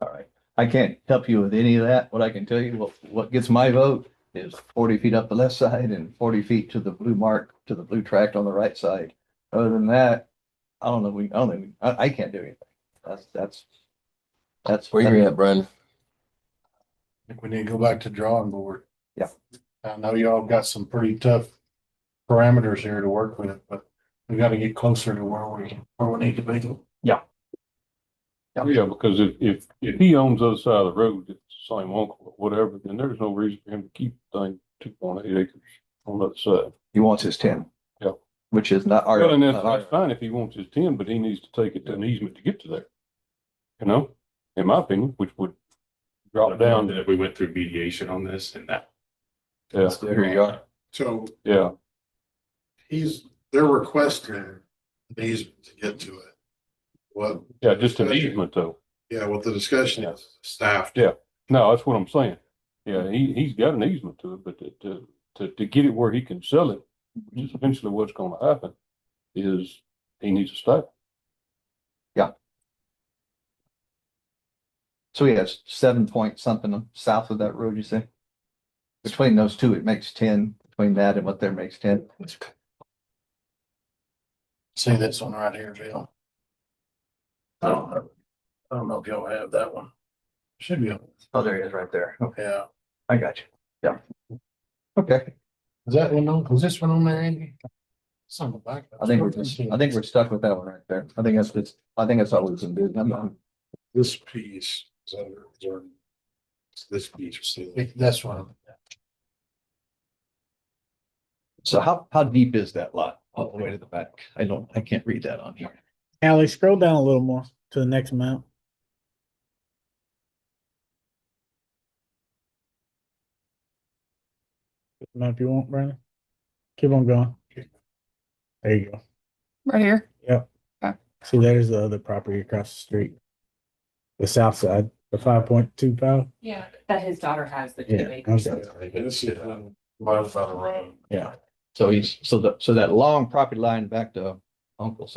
All right. I can't help you with any of that. What I can tell you, what gets my vote is 40 feet up the left side and 40 feet to the blue mark, to the blue tract on the right side. Other than that, I don't know. I don't think, I can't do anything. That's. Where you at, Brandon? I think we need to go back to drawing board. Yeah. I know y'all got some pretty tough parameters here to work with, but we gotta get closer to where we need to be. Yeah. Yeah, because if he owns the other side of the road, it's the same uncle or whatever, then there's no reason for him to keep the thing 2.8 acres on that side. He wants his 10. Yeah. Which is not our. Well, and not our- that's fine if he wants his 10, but he needs to take it to an easement to get to there. You know, in my opinion, which would drop down. If we went through mediation on this and that. Yeah, Here you are. So yeah. they're requesting an easement to get to it. What? Yeah, just an easement though. Yeah, what the discussion is, staff. Yeah, no, that's what I'm saying. Yeah, he's got an easement to it, but to get it where he can sell it, which is eventually what's gonna happen, is he needs to stay. So he has 7 point something south of that road, you say? Between those two, it makes 10. Between that and what there makes 10. See this one right here, Bill. I don't know if y'all have that one. Should be on. Oh, there he is right there. Okay, Yeah. I got you. Yeah. Okay. Is that one on, was this one on there, Andy? It's on the back. I think we're stuck with that one right there. I think that's all we can do. I'm done. This piece is under, this piece is still. That's one. So how deep is that lot all the way to the back? I can't read that on here. Allie, scroll down a little more to the next map. Map you want, Brandon? Keep on going. There you go. Right here. Yep. Okay. See, there's the other property across the street. The south side, the 5.25. Yeah, that his daughter has the 2 Yeah. acres. Okay. This is, miles down the road. Yeah. So so that long property line back to Uncle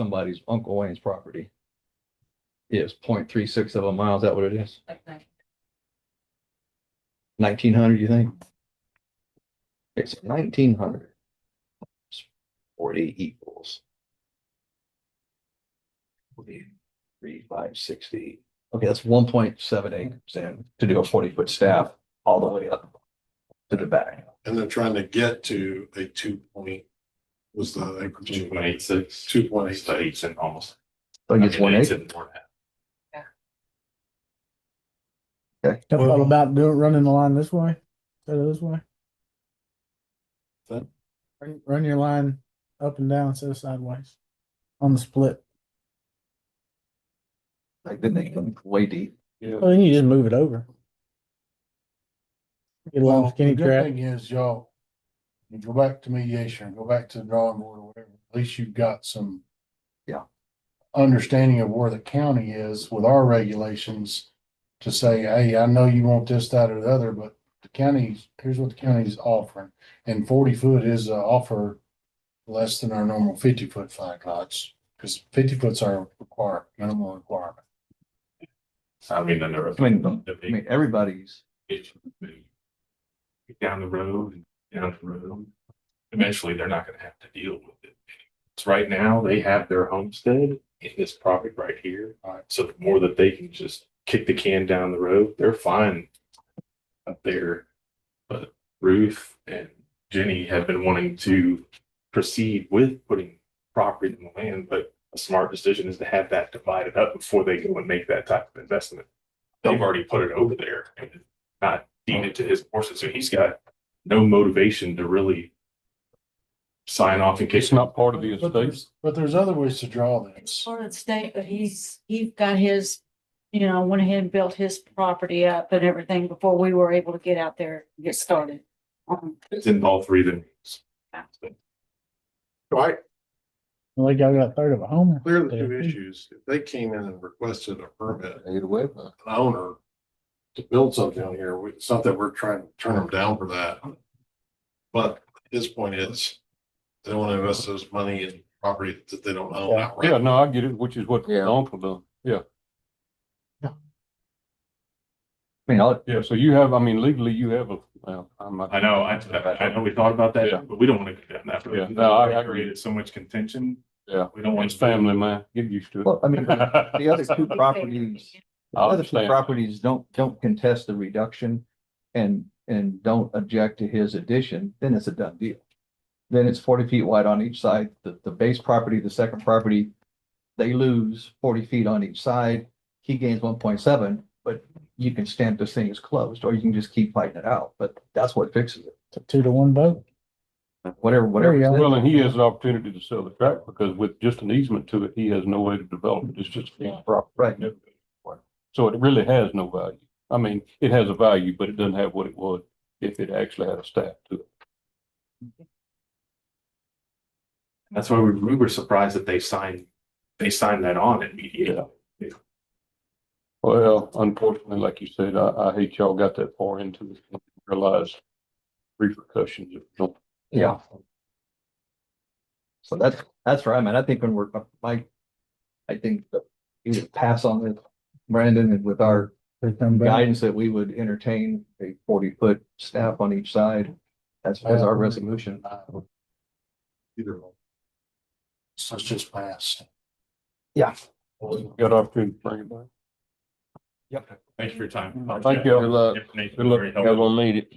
Wayne's property is 0.36 of a mile. Is that what it is? Like that. 1900, you think? It's 1900. 40 equals 43, 560. Okay, that's 1.7 acres then to do a 40-foot staff all the way up to the back. And they're trying to get to a 2 point, was the acreage? 2.86. 2.8. So it's in almost. So it gets 1 it's acre. in more than half. Okay. What about running the line this way? Instead of this way? Run your line up and down instead of sideways on the split. Like then they come way deep. Yeah. Well, then you just move it over. Get a long Well, skinny the good track. thing is y'all, you go back to mediation, go back to the drawing board or whatever, at least you've got some. Yeah. Understanding of where the county is with our regulations to say, hey, I know you want this, that, or the other, but the county's, here's what the county's offering. And 40 foot is offer less than our normal 50-foot flag lots, because 50 foot's our minimum requirement. I mean, then there are. I mean, everybody's It's down the road and down the road. Eventually, they're not gonna have to deal with it. So right now, they have their homestead in this property right here. So the more that they can just kick the can down the road, they're fine up there. But Ruth and Jenny have been wanting to proceed with putting property in the land, but a smart decision is to have that divided up before they go and make that type of investment. They've already put it over there and not deed it to his portion, so he's got no motivation to really sign off in case. It's not part of the estate. But there's other ways to draw this. Part of the state, but he's got his, went ahead and built his property up and everything before we were able to get out there and get started. It's in all three of them. Right, Like y'all got a third of a home. clear the two issues. If they came in and requested a permit, Take it away. an owner to build something on here, it's not that we're trying to turn them down for that. But his point is, they don't want to invest those money in property that they don't own outright. Yeah, no, I get it, which is what the uncle done. Yeah. I mean, Yeah, so you have, I mean, legally you have a, well, I'm not. I know, I know we thought about Yeah. that, but we don't want to go down that road. Yeah, no, I agree. Created so much contention. Yeah, We don't want it's family, man. Get used to it. well, I mean, the other two properties, the I other two understand. properties don't contest the reduction and don't object to his addition, then it's a done deal. Then it's 40 feet wide on each side. The base property, the second property, they lose 40 feet on each side. He gains 1.7, but you can stamp this thing as closed, or you can just keep fighting it out, but that's what fixes it. It's a 2-to-1 vote. Whatever. There you go. Well, and he has an opportunity to sell the tract because with just an easement to it, he has no way to develop it. It's just a piece of property. Right. So it really has no value. I mean, it has a value, but it doesn't have what it would if it actually had a staff to it. That's why we were surprised that they signed that on immediately. Well, unfortunately, like you said, I hate y'all got that far into it and realized repercussions. If you don't. Yeah. So that's right, man. I think when I think that either pass on this, Brandon, and with our guidance that we would entertain a 40-foot staff on each side. That's our resolution. Either one. So it's just passed. Yeah. Got opportunity to bring it back. Yep. Thank you for your time. Thank you. Good luck. Information Good luck. very Y'all helpful. gonna need it.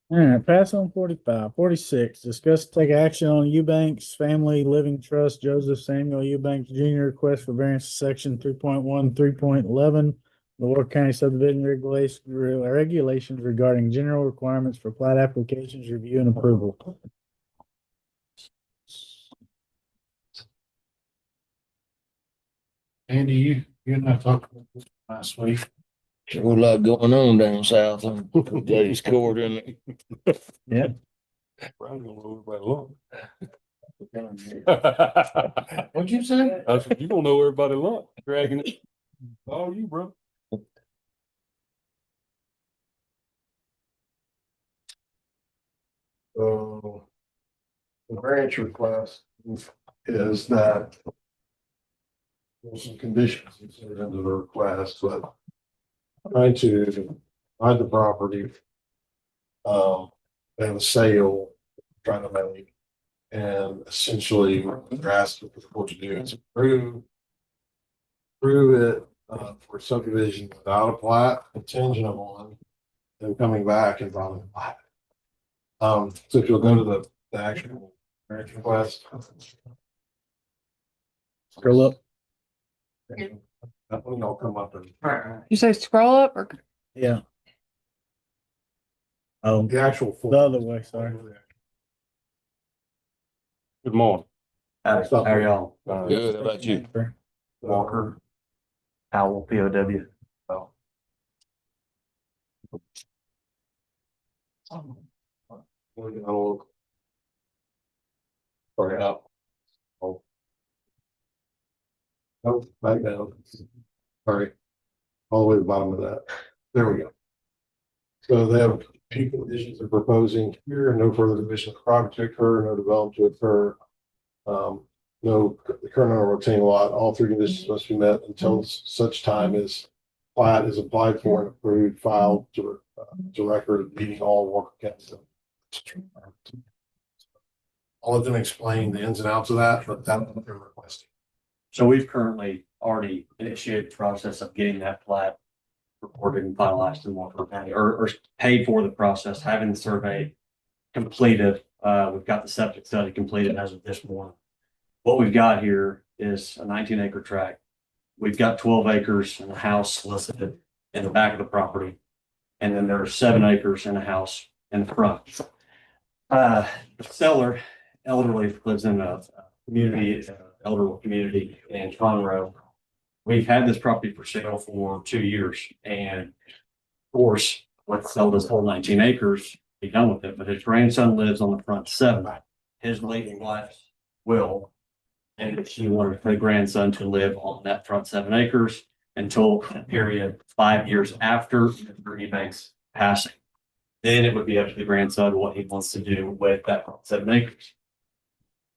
All right, pass on 45. 46, discuss take action on Eubanks Family Living Trust, Joseph Samuel Eubanks Jr. request for variance to section 3.1, 3.11. The Walker County subdivision regulations regarding general requirements for plat applications, review and approval. Andy, you and I talked about this last week. Sure a lot going on down south on Daddy's Court, isn't it? Yeah. Brian gonna know everybody along. What'd you say? I said, you don't know everybody along, dragging it. Oh, you, bro. So the variance request is that there's some conditions considered under the request, but trying to buy the property. They have a sale, trying to make, and essentially what they're asking for the court to do is approve it for subdivision without a plat, contingent upon them coming back and filing a plat. So if you'll go to the actual variance request. Scroll up. That one y'all come up and. You say scroll up or? Yeah. Oh, The actual. the other way, sorry. Good morning. How are y'all? Good, how about you? Walker. Powell, POW. Sorry, up. Oh. Oh, back down. Sorry. All the way to the bottom of that. There we go. So they have a few conditions they're proposing here, no further division of property to occur, no development to occur. No, the current owner will obtain a lot, all three conditions must be met until such time as plat is applied for and approved, filed to record, meeting all Walker County. I'll let them explain the ins and outs of that, but that's what they're requesting. So we've currently already initiated the process of getting that plat recorded and finalized in Walker County, or paid for the process, having the survey completed. We've got the septic study completed as of this morning. What we've got here is a 19-acre tract. We've got 12 acres and a house listed in the back of the property. And then there are 7 acres and a house in the front. The seller elderly lives in a community, elderly community in Conroe. We've had this property for sale for 2 years, and of course, let's sell this whole 19 acres, be done with it. But his grandson lives on the front 7. His late wife will, and she wanted the grandson to live on that front 7 acres until a period 5 years after Mr. Ebanks' passing. Then it would be up to the grandson what he wants to do with that front 7 acres.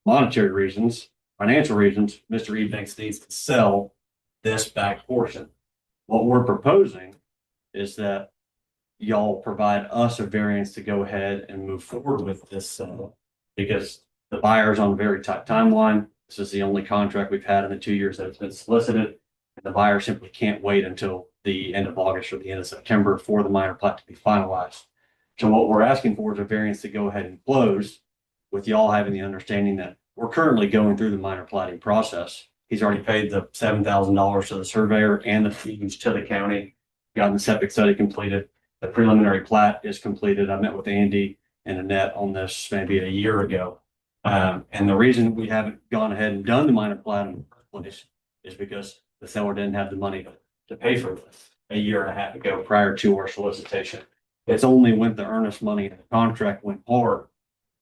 Monetary reasons, financial reasons, Mr. Ebanks needs to sell this back portion. What we're proposing is that y'all provide us a variance to go ahead and move forward with this because the buyer's on a very tight timeline. This is the only contract we've had in the 2 years that it's been solicited. And the buyer simply can't wait until the end of August or the end of September for the minor plat to be finalized. So what we're asking for is a variance to go ahead and close, with y'all having the understanding that we're currently going through the minor platting process. He's already paid the $7,000 to the surveyor and the fees to the county, gotten the septic study completed. The preliminary plat is completed. I met with Andy and Annette on this maybe a year ago. And the reason we haven't gone ahead and done the minor plat in the first place is because the seller didn't have the money to pay for this a year and a half ago prior to our solicitation. It's only when the earnest money in the contract went hard,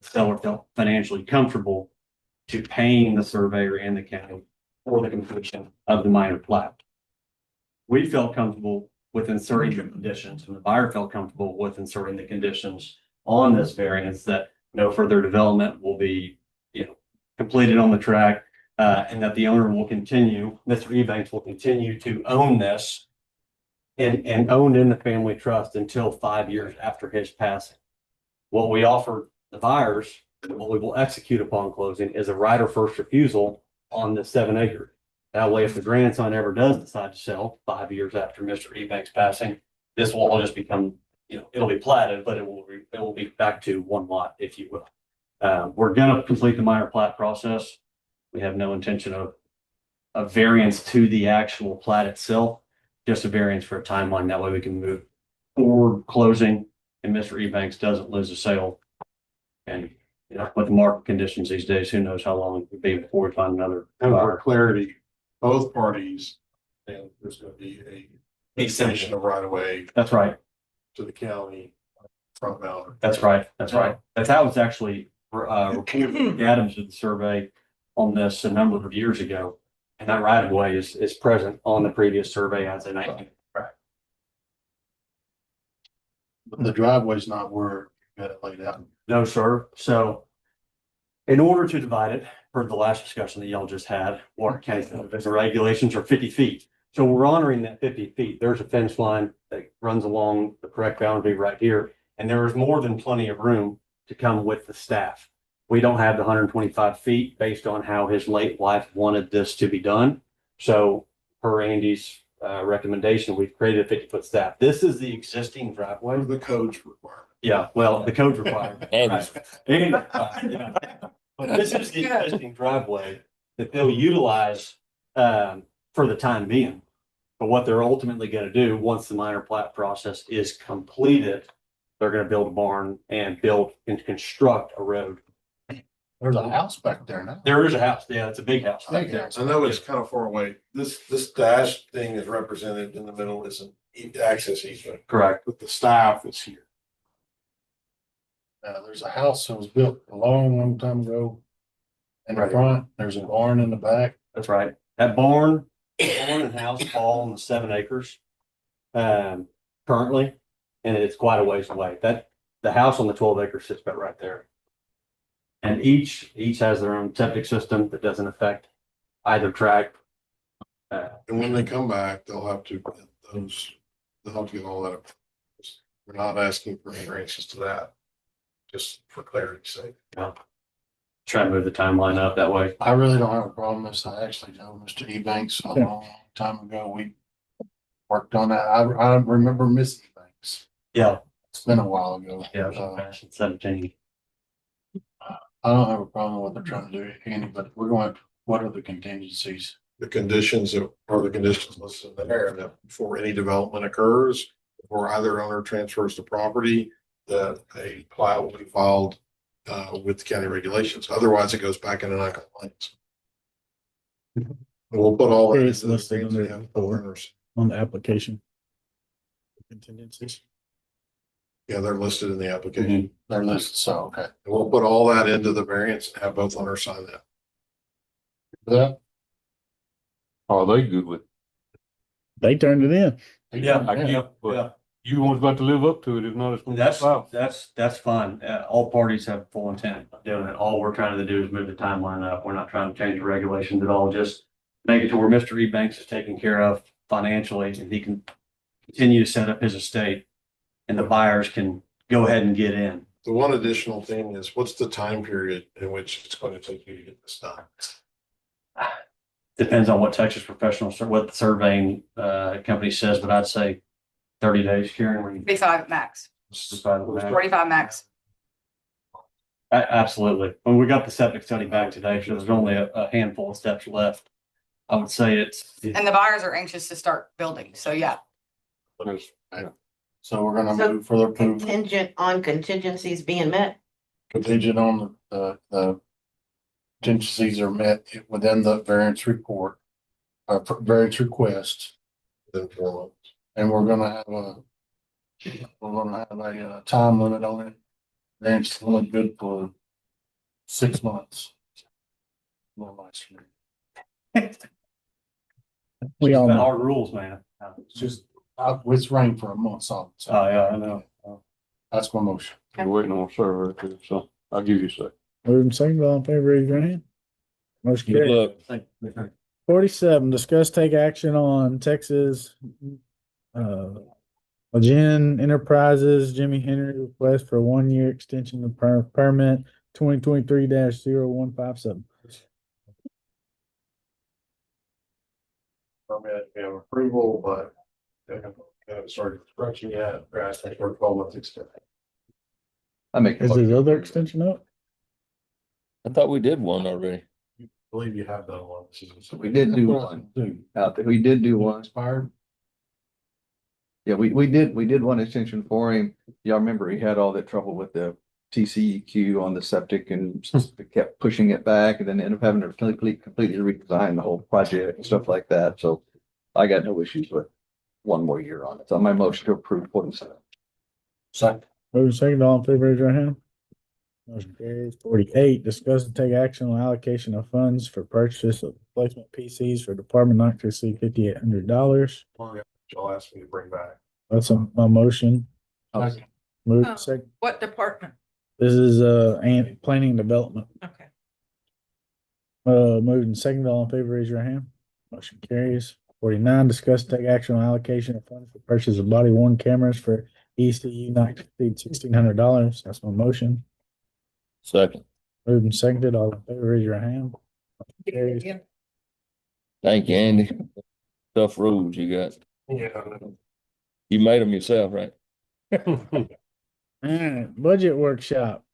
the seller felt financially comfortable to paying the surveyor and the county for the completion of the minor plat. We felt comfortable with inserting the conditions, and the buyer felt comfortable with inserting the conditions on this variance that no further development will be, completed on the tract, and that the owner will continue, Mr. Ebanks will continue to own this and own in the family trust until 5 years after his passing. What we offer the buyers, what we will execute upon closing, is a right of first refusal on the 7 acres. That way, if the grandson ever does decide to sell 5 years after Mr. Ebanks' passing, this will all just become, it'll be platted, but it will be back to one lot, if you will. We're gonna complete the minor plat process. We have no intention of a variance to the actual plat itself, just a variance for a timeline. That way we can move forward closing and Mr. Ebanks doesn't lose a sale. And with the market conditions these days, who knows how long it could be before we find another. And for clarity, both parties, and there's gonna be a extension of right of way. That's right. To the county front boundary. That's right. That's right. That's how it's actually reported. Adams did the survey on this a number of years ago, and that right of way is present on the previous survey as a 19. The driveway's not where you got it laid out. No, sir. So in order to divide it, per the last discussion that y'all just had, Walker County subdivision regulations are 50 feet. So we're honoring that 50 feet. There's a fence line that runs along the correct boundary right here. And there is more than plenty of room to come with the staff. We don't have the 125 feet based on how his late wife wanted this to be done. So per Andy's recommendation, we've created a 50-foot staff. This is the existing driveway. The code's requirement. Yeah, well, the code's requirement. Yeah. But this is the existing driveway that they'll utilize for the time being. But what they're ultimately going to do once the minor plat process is completed, they're going to build a barn and build and construct a road. There's a house back there now. There is a house. Yeah, it's a big house back there. I know it's kind of far away. This dash thing is represented in the middle is an access easement. Correct. But the staff is here. There's a house that was built a long time ago. In the front, there's a barn in the back. That's right. That barn and house all on the 7 acres currently, and it's quite a ways away. That the house on the 12 acres sits about right there. And each has their own septic system that doesn't affect either tract. And when they come back, they'll have to, those, they'll have to get all that. Approved. We're not asking for any variances to that, just for clarity's sake. Try to move the timeline up that way. I really don't have a problem with this. I actually know Mr. Ebanks a long time ago. We worked on that. I remember Miss Ebanks. Yeah. It's been a while ago. Yeah, it was back in 17. I don't have a problem with what they're trying to do, Andy, but we're going, what are the contingencies? The conditions are the conditions listed there, that before any development occurs, or either owner transfers the property, that a plat will be filed with the county regulations. Otherwise, it goes back into non-compliance. We'll put all that It's into the listed agreement under we have with the owners. on the application. Contingencies. Yeah, they're listed in the application. They're listed, so, okay. And we'll put all that into the variance and have both owners sign that. That, Are they good with? They turned it in. Yeah, I get, but you one's got to live up to it. If not, it's gonna be filed. That's fine. All parties have full intent of doing it. All we're trying to do is move the timeline up. We're not trying to change the regulations at all. Just make it to where Mr. Ebanks is taken care of financially and he can continue to set up his estate and the buyers can go ahead and get in. The one additional thing is, what's the time period in which it's going to take you to get this done? Depends on what Texas Professional, what the surveying company says, but I'd say 30 days, Karen. 45 max, 45 max. Absolutely. When we got the septic study back today, so there's only a handful of steps left. I would say And the buyers are anxious to start building, so yeah. so we're gonna So move for the approval, contingent on contingencies being met. contingent on the contingencies are met within the variance report, variance request. Within 4 months. And we're gonna have a time limit on it. Variance limit good for 6 months. Well, last year. We all know. hard rules, man. It's just, it's rained for a month, so. Oh, yeah, I know. That's my motion. You're waiting on a server too, so I'll give you a second. Moving second, all in favor, raise your hand. Motion Good carried. luck. 47, discuss take action on Texas Legend Enterprises Jimmy Henry request for a 1-year extension of permit 2023-0157. Permit, we have approval, but they haven't started construction yet. They're asking for a 12 months extension. I make. Is his other extension up? I thought we did one already. I believe you have that one. We did do one out there. We did do one. Expired. Yeah, we did one extension for him. Y'all remember he had all that trouble with the TCEQ on the septic and kept pushing it back and then ended up having to completely redesign the whole project and stuff like that. So I got no issues with 1 more year on it. So my motion to approve 47. Second. Moving second, all in favor, raise your hand. Motion carries. 48, discuss and take action on allocation of funds for purchase of replacement PCs for department not to exceed $5,800. Y'all asked me to bring back. That's my motion. Move Oh. second. What department? This is planning and development. Okay. Moving second, all in favor, raise your hand. Motion carries. 49, discuss and take action on allocation of funds for purchase of body worn cameras for ECU not to exceed $1,600. That's my motion. Second. Moving seconded, all in favor, raise your hand. Motion carries. Thank you, Andy. Tough rules you got. Yeah. You made them yourself, right? All right, budget workshop.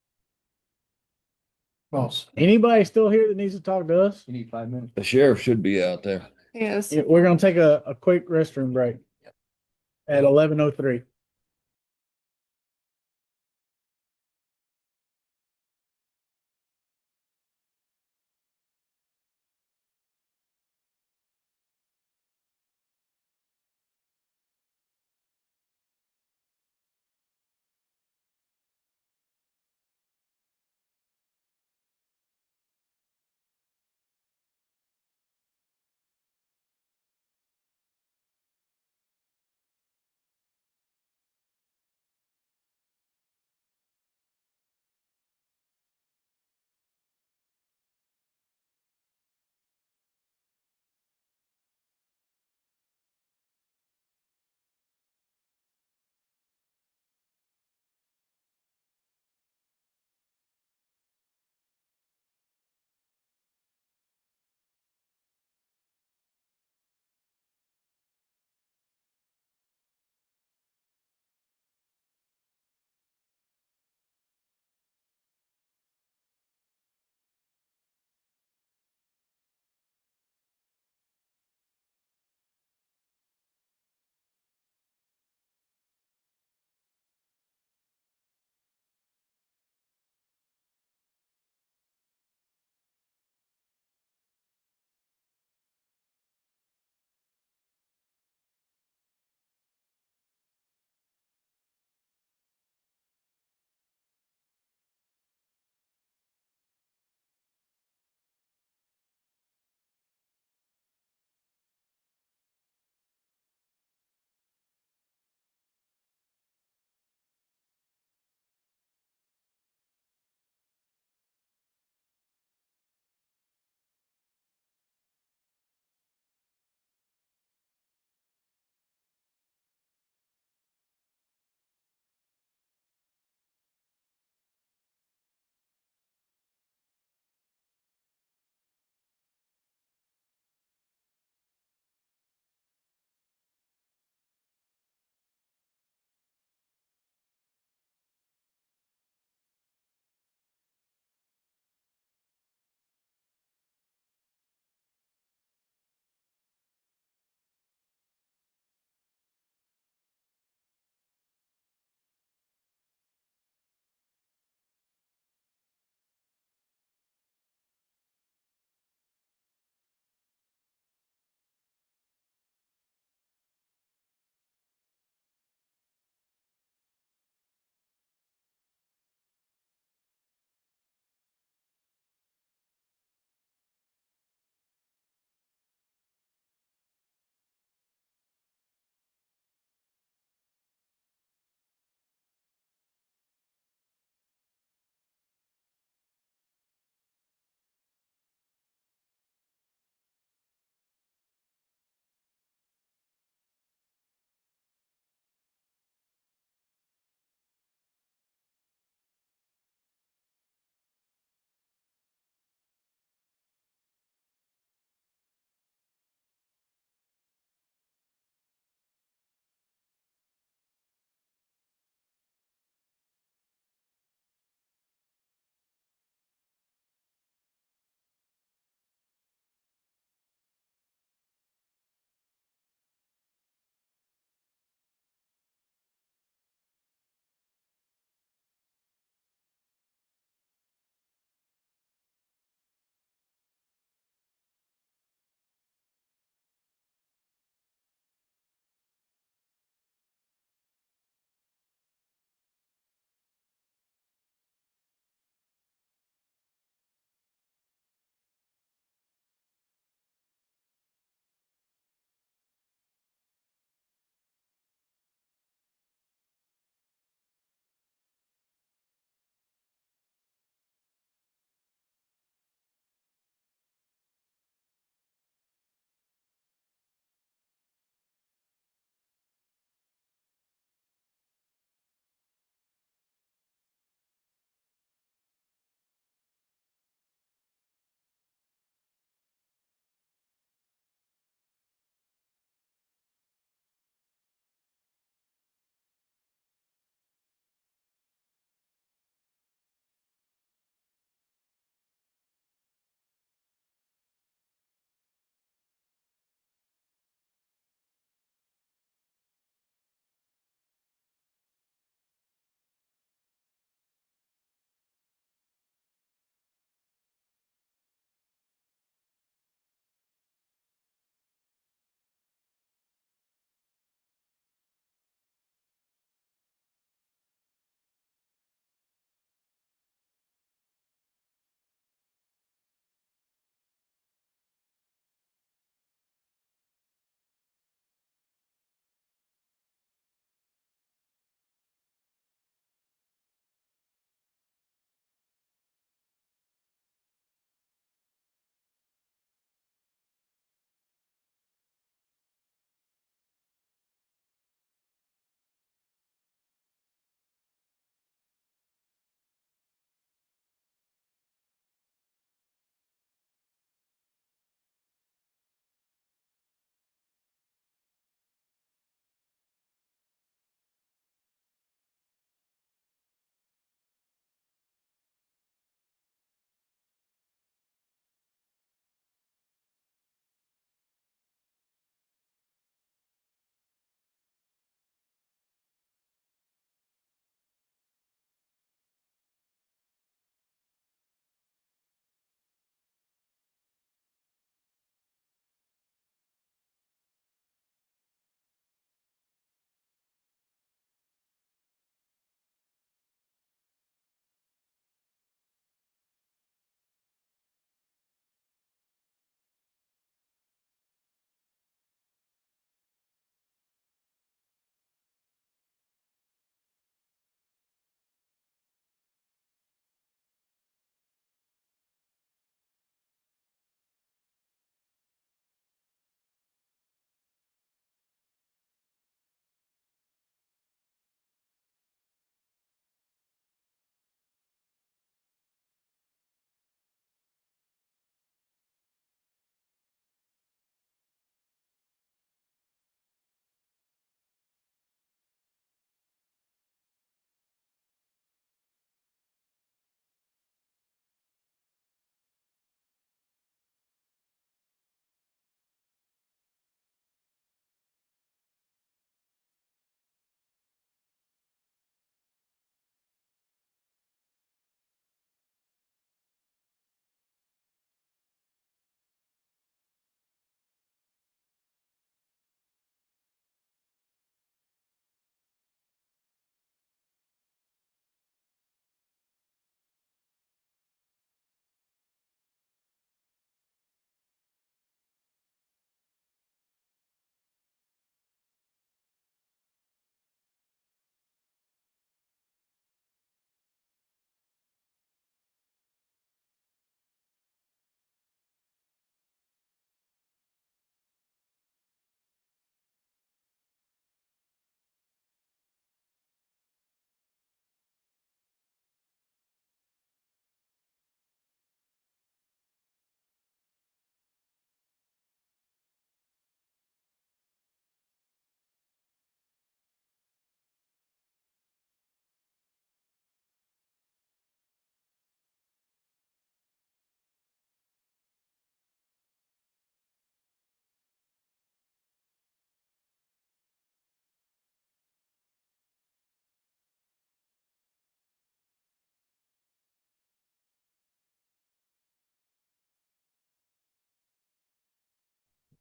Boss. Anybody still here that needs to talk to us? You need 5 minutes. The sheriff should be out there. Yes. Yeah, we're gonna take a quick restroom break at 11:03.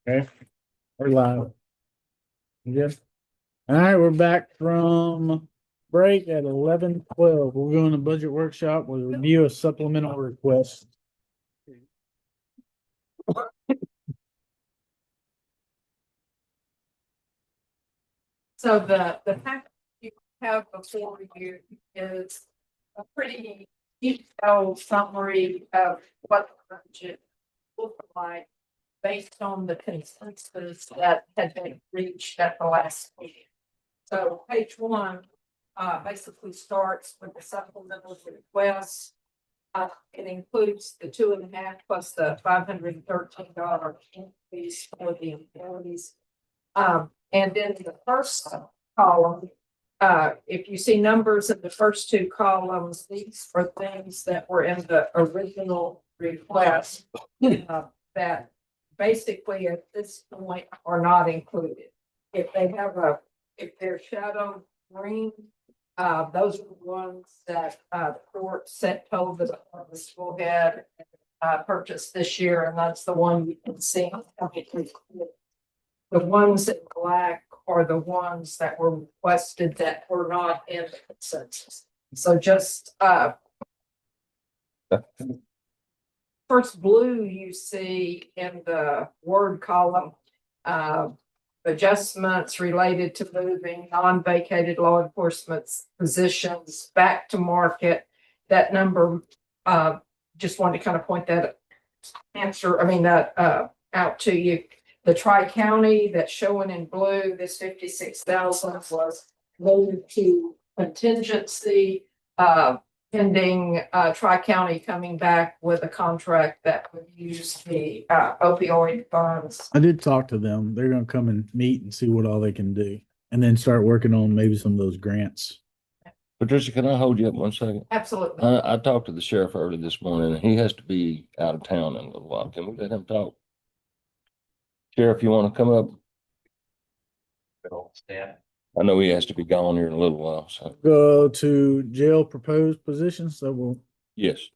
Okay, we're live. You good? All right, we're back from break at 11:12. We're going to budget workshop with review of supplemental requests. So the package you have before you is a pretty detailed summary of what the budget looked like based on the consensus that had been reached at the last meeting. So page one, basically starts with the supplemental request. It includes the 2.5 plus the $513 increase for the employees. And then the first column, if you see numbers in the first two columns, these are things that were in the original request that basically at this point are not included. If they're shadow green, those are the ones that the court told the school head purchased this year, and that's the one you can see. The ones in black are the ones that were requested that were not in the consensus. So just first blue you see in the word column, adjustments related to moving non-vacated law enforcement positions back to market. That number, just wanted to kind of point that out to you. The Tri-County that's showing in blue, this 56,000 was moved to contingency, pending Tri-County coming back with a contract that would use the opioid funds. I did talk to them. They're gonna come and meet and see what all they can do, and then start working on maybe some of those grants. Patricia, can I hold you up 1 second? Absolutely. I talked to the sheriff early this morning, and he has to be out of town in a little while. Can we let him talk? Sheriff, you want to come up? I know he has to be gone here in a little while, so. Go to jail proposed positions, so we'll. Yes.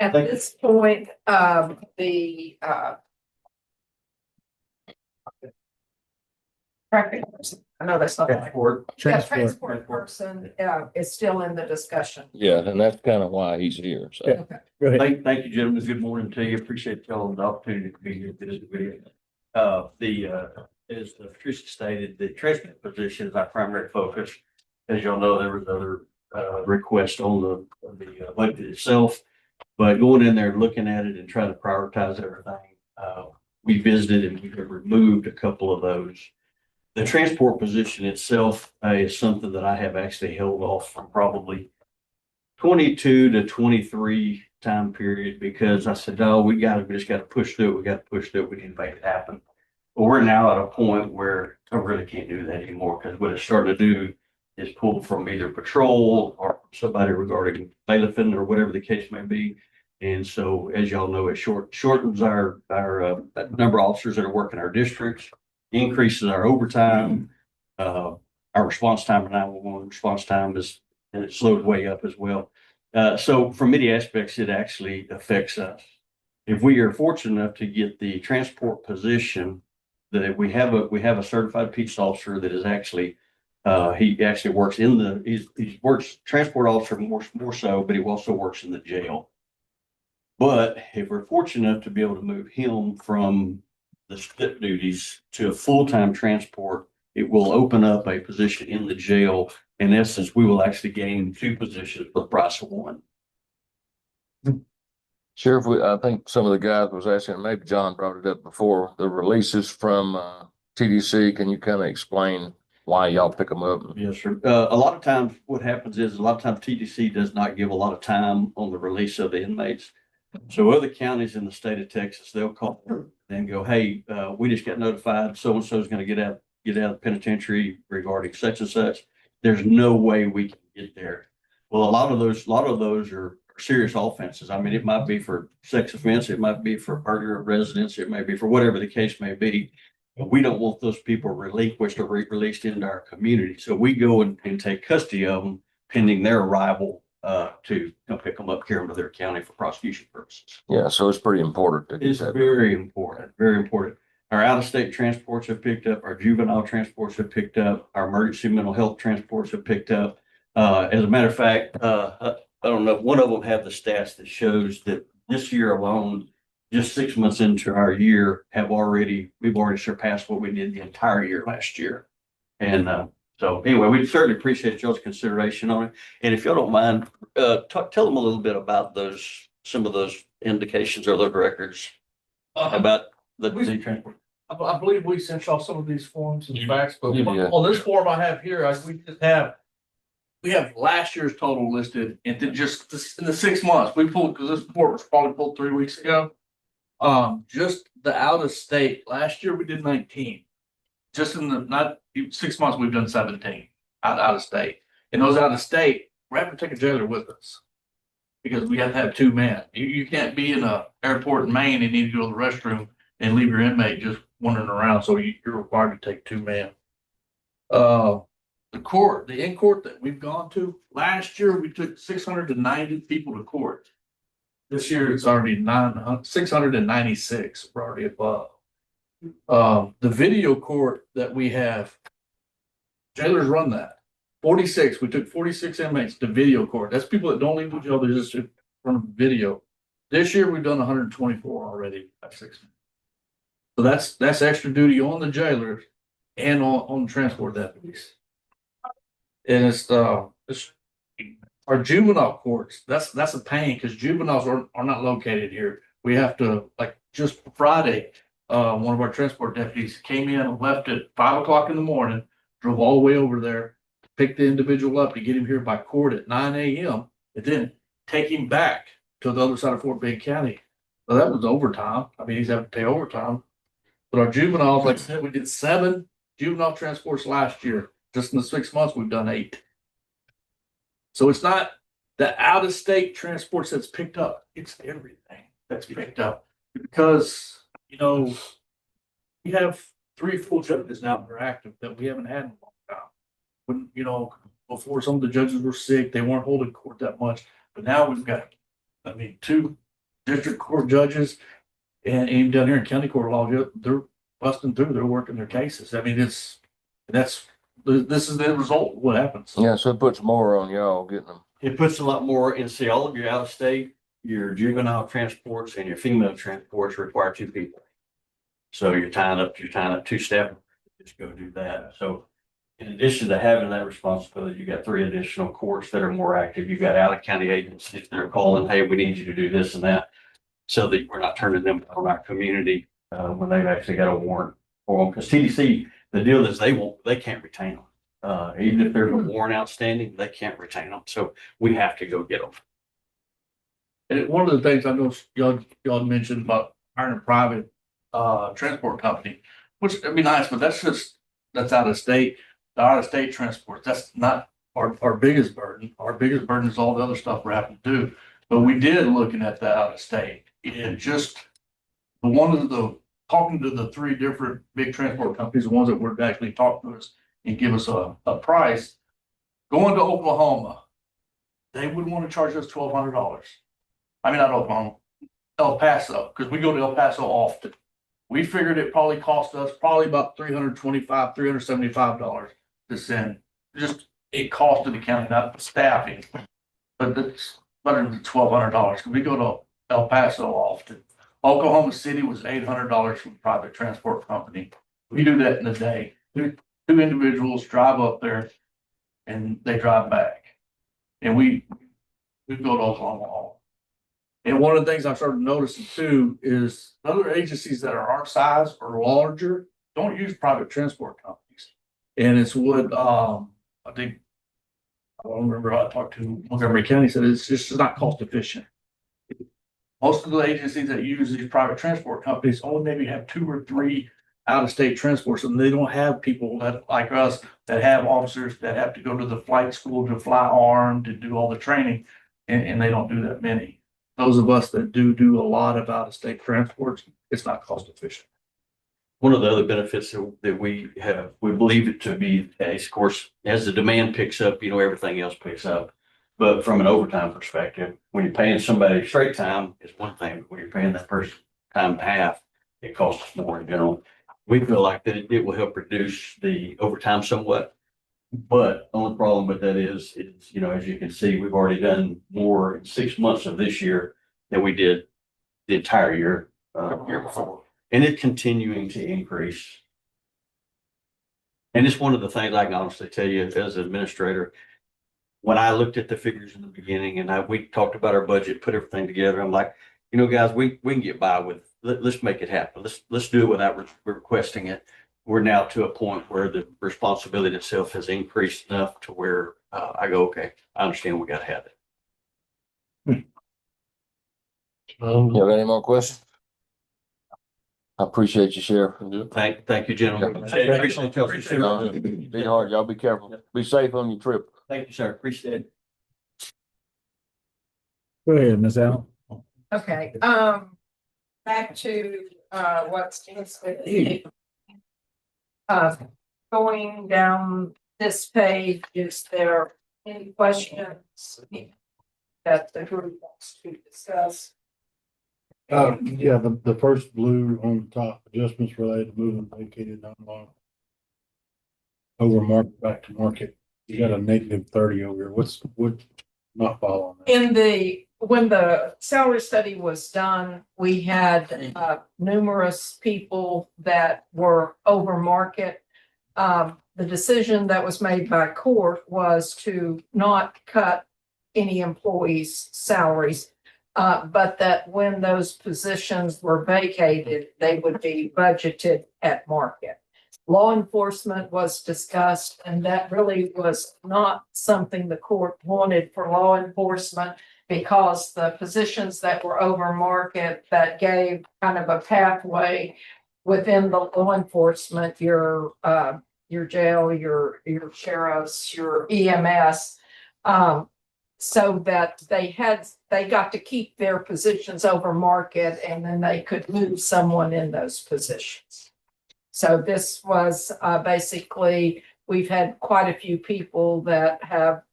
At this point, the I know that's not. Transport person is still in the discussion. Yeah, and that's kind of why he's here, so. Okay. Go ahead. Thank you, gentlemen. Good morning to you. Appreciate y'all the opportunity to be here for this video. As Patricia stated, the transport position is our primary focus. As y'all know, there was other requests on the budget itself, but going in there, looking at it and trying to prioritize everything, we visited and we have removed a couple of those. The transport position itself is something that I have actually held off from probably 22 to 23 time period, because I said, oh, we just got to push through it. We got to push through it. We need to make it happen. But we're now at a point where I really can't do that anymore, because what it's starting to do is pull from either patrol or somebody regarding bailiffing or whatever the case may be. And so, as y'all know, it shortens our number of officers that are working our districts, increases our overtime, our response time, 911 response time and it slowed way up as well. So from many aspects, it actually affects us. If we are fortunate enough to get the transport position, that we have a certified peace officer that is actually, he actually works he works transport officer more so, but he also works in the jail. But if we're fortunate enough to be able to move him from the split duties to a full-time transport, it will open up a position in the jail. In essence, we will actually gain 2 positions for the price of 1. Sheriff, I think some of the guys was asking, maybe John brought it up before, the releases from TDC. Can you kind of explain why y'all pick them up? Yes, sir. A lot of times what happens is TDC does not give a lot of time on the release of the inmates. So other counties in the state of Texas, they'll call and go, hey, we just got notified so-and-so is going to get out of the penitentiary regarding such and such. There's no way we can get there. Well, a lot of those are serious offenses. I mean, it might be for sex offense, it might be for murder of residence, it may be for whatever the case may be. But we don't want those people relinquished or released into our community. So we go and take custody of them pending their arrival to come pick them up, carry them to their county for prosecution purposes. Yeah, so it's pretty important to get It's that. very important, very important. Our out-of-state transports have picked up, our juvenile transports have picked up, our emergency mental health transports have picked up. As a matter of fact, I don't know, one of them have the stats that shows that this year alone, just 6 months into our year, we've already surpassed what we did the entire year last year. And so anyway, we certainly appreciate y'all's consideration on it. And if y'all don't mind, tell them a little bit about some of those indications or those records about the transport. I believe we sent y'all some of these forms and facts, but Yeah. on this form I have here, we have last year's total listed, and then just in the 6 months, because this report was probably pulled 3 weeks ago. Just the out of state, last year we did 19. Just in the, not 6 months, we've done 17 out of state. And those out of state, we're having to take a jailer with us. Because we have to have 2 men. You can't be in a airport in Maine and need to go to the restroom and leave your inmate just wandering around, so you're required to take 2 men. The in-court that we've gone to, last year we took 690 people to court. This year it's already 696, we're already above. The video court that we have, jailers run that. 46, we took 46 inmates to video court. That's people that don't leave the jail, they're just in front of video. This year we've done 124 already by 6 months. So that's extra duty on the jailers and on transport deputies. And it's our juvenile courts. That's a pain because juveniles are not located here. We have to, like, just Friday, one of our transport deputies came in and left at 5 o'clock in the morning, drove all the way over there, picked the individual up to get him here by court at 9 a.m. and then take him back to the other side of Fort Bend County. So that was overtime. I mean, he's having to pay overtime. But our juveniles, like I said, we did 7 juvenile transports last year. Just in the 6 months, we've done 8. So it's not the out-of-state transports that's picked up. It's everything that's picked up. Because, we have 3 full judges now that are active that we haven't had in a long time. When, before some of the judges were sick, they weren't holding court that much. But now we've got, 2 district court judges and even down here in county court law, they're busting through, they're working their cases. This is the result of what happens. Yeah, so it puts more on y'all getting them. It puts a lot more, and see, all of your out of state, your juvenile transports and your female transports require 2 people. So you're tying up 2 staff, just go do that. So in addition to having that responsibility, you got 3 additional courts that are more active. You've got out of county agencies that are calling, hey, we need you to do this and that. So that we're not turning them from our community when they've actually got a warrant for them. Because TDC, the deal is they can't retain them. Even if there's a warrant outstanding, they can't retain them. So we have to go get them. And one of the things I know y'all mentioned about hiring a private transport company, which would be nice, but that's out of state. The out of state transport, that's not our biggest burden. Our biggest burden is all the other stuff we're having to do. But we did looking at that out of state. And just talking to the 3 different big transport companies, the ones that were actually talking to us and give us a price, going to Oklahoma, they would want to charge us $1,200. I mean, not Oklahoma, El Paso, because we go to El Paso often. We figured it probably cost us about $325, $375 to send. Just it costed the county, not the staffing. But it's better than $1,200 because we go to El Paso often. Oklahoma City was $800 from a private transport company. We do that in a day. 2 individuals drive up there and they drive back. And we go to Oklahoma. And one of the things I started noticing too is other agencies that are our size or larger don't use private transport companies. And it's what I think, I don't remember how I talked to Montgomery County, said it's just not cost efficient. Most of the agencies that use these private transport companies only maybe have 2 or 3 out-of-state transports, and they don't have people that like us that have officers that have to go to the flight school to fly armed to do all the training, and they don't do that many. Those of us that do a lot of out-of-state transports, it's not cost efficient. One of the other benefits that we have, we believe it to be, of course, as the demand picks up, everything else picks up. But from an overtime perspective, when you're paying somebody straight time, it's one thing, but when you're paying that person time and a half, it costs us more in general. We feel like that it will help reduce the overtime somewhat. But the only problem with that is, you know, as you can see, we've already done more in 6 months of this year than we did the entire year before. And it's continuing to increase. And it's one of the things I can honestly tell you as an administrator, when I looked at the figures in the beginning and we talked about our budget, put everything together, I'm like, you know, guys, we can get by with, let's make it happen. Let's do it without requesting it. We're now to a point where the responsibility itself has increased enough to where I go, okay, I understand we got to have it. You have any more questions? I appreciate you, Sheriff. Thank you, gentlemen. Appreciate y'all. Be hard, y'all. Be careful. Be safe on your trip. Thank you, sir. Appreciate it. Go ahead, Ms. Allen. Okay, back to, what's going down this page, is there any questions that the group wants to discuss? Yeah, the first blue on the top, adjustments related to moving vacated non-law over market back to market. You got a -30 over here. What not following that? When the salary study was done, we had numerous people that were over market. The decision that was made by court was to not cut any employees' salaries, but that when those positions were vacated, they would be budgeted at market. Law enforcement was discussed, and that really was not something the court wanted for law enforcement, because the positions that were over market, that gave kind of a pathway within the law enforcement, your jail, your sheriffs, your EMS, so that they got to keep their positions over market, and then they could move someone in those positions. So this was basically, we've had quite a few people that have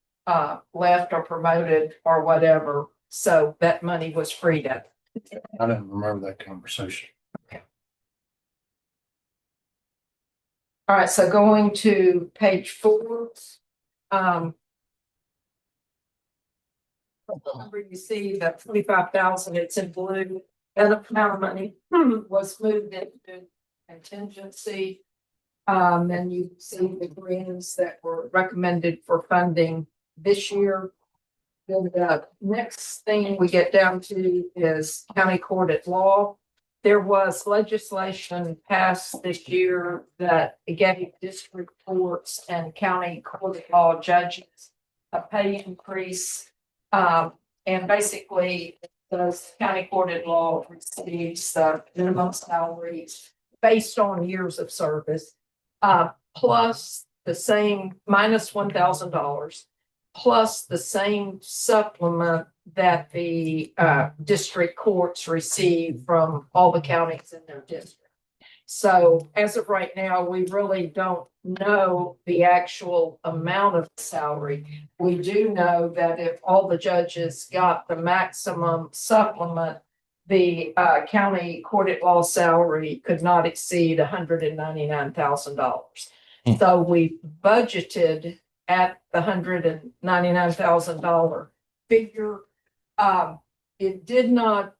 left or promoted or whatever, so that money was freed up. I didn't remember that conversation. All right, so going to page 4. You see that 25,000, it's in blue. That amount of money was moved into contingency. And you see the greens that were recommended for funding this year. Then the next thing we get down to is county court at law. There was legislation passed this year that gave district courts and county court of law judges a pay increase. And basically, the county court at law receives the minimum salaries based on years of service, plus the same minus $1,000, plus the same supplement that the district courts receive from all the counties in their district. So as of right now, we really don't know the actual amount of salary. We do know that if all the judges got the maximum supplement, the county court at law salary could not exceed $199,000. So we budgeted at the $199,000 figure. It did not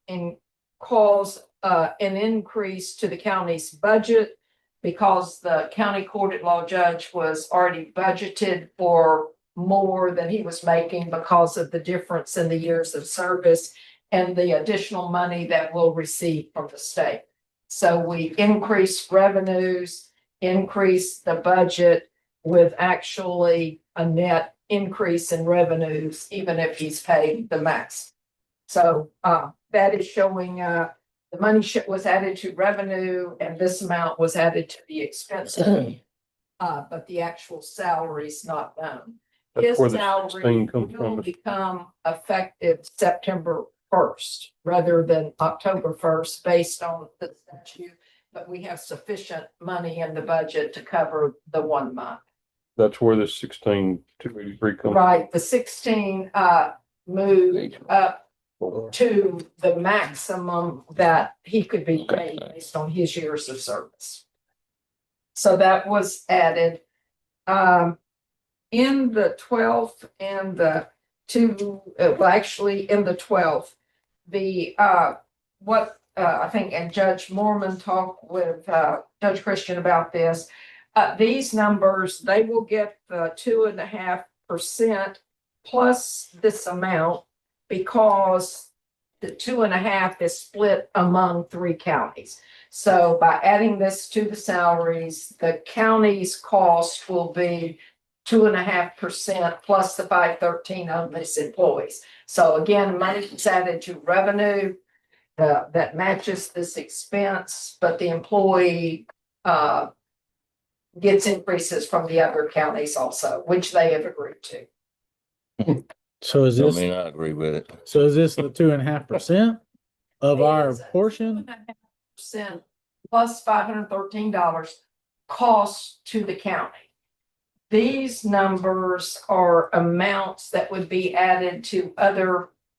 cause an increase to the county's budget, because the county court at law judge was already budgeted for more than he was making because of the difference in the years of service and the additional money that we'll receive from the state. So we increased revenues, increased the budget with actually a net increase in revenues, even if he's paid the max. So that is showing the money was added to revenue, and this amount was added to the expenses. But the actual salary is not known. That's His where the salary 16 comes will from. become effective September 1st rather than October 1st, based on the statute. But we have sufficient money in the budget to cover the 1 month. That's where this 16,283 comes. Right, the 16 moved up to the maximum that he could be paid based on his years of service. So that was added. In the 12th and the actually in the 12th, the I think, and Judge Mormon talked with Judge Christian about this. These numbers, they will get the 2.5% plus this amount because the 2.5 is split among 3 counties. So by adding this to the salaries, the county's cost will be 2.5% plus the 513 on this employees. So again, money is added to revenue that matches this expense, but the employee gets increases from the other counties also, which they have agreed to. So is I this, mean, I agree with it. so is this the 2.5% of our portion? 2.5% plus $513 cost to the county. These numbers are amounts that would be added to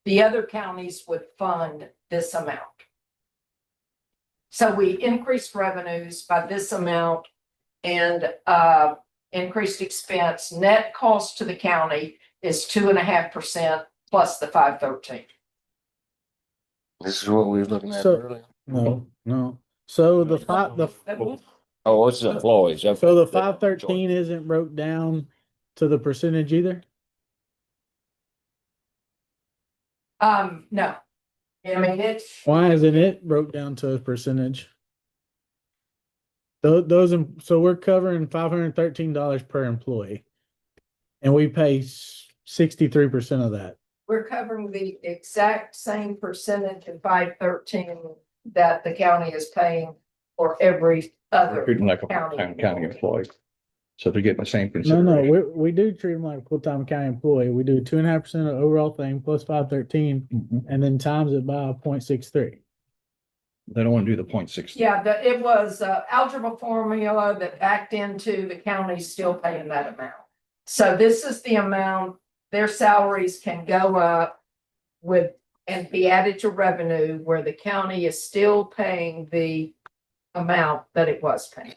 the other counties would fund this amount. So we increased revenues by this amount and increased expense. Net cost to the county is 2.5% plus the 513. This is what we were looking at So- earlier. No. So the Oh, it's employees. so the 513 isn't broke down to the percentage either? No. I mean, it's, Why isn't it broke down to a percentage? So we're covering $513 per employee. And we pay 63% of that. we're covering the exact same percentage of 513 that the county is paying for every other Treating like a county. county employee. So they're getting the same No, consideration. we do treat them like a full-time county employee. We do 2.5% of the overall thing plus 513 and then times it by 0.63. They don't want to do the 0.6. Yeah, it was algebra formula that backed into the county still paying that amount. So this is the amount their salaries can go up with and be added to revenue where the county is still paying the amount that it was paying.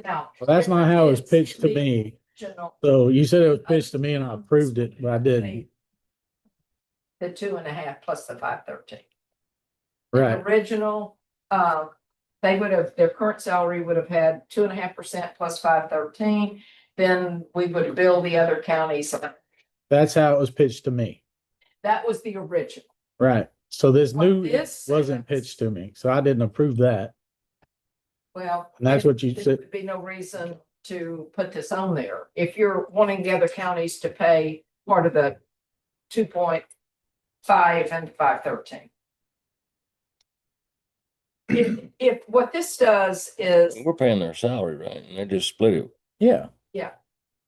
Now. Well, that's not how it was pitched to the me. original- So you said it was pitched to me and I approved it, but I didn't. The 2.5 plus the 513. Right. Original, they would have, their current salary would have had 2.5% plus 513. Then we would bill the other counties. That's how it was pitched to me. That was the original. Right. So this What new this wasn't pitched to me, so I didn't approve that. Well. And that's what you there said. would be no reason to put this on there. If you're wanting the other counties to pay part of the 2.5 and 513. If what this does is, We're paying their salary, right? And they just split it. Yeah. yeah,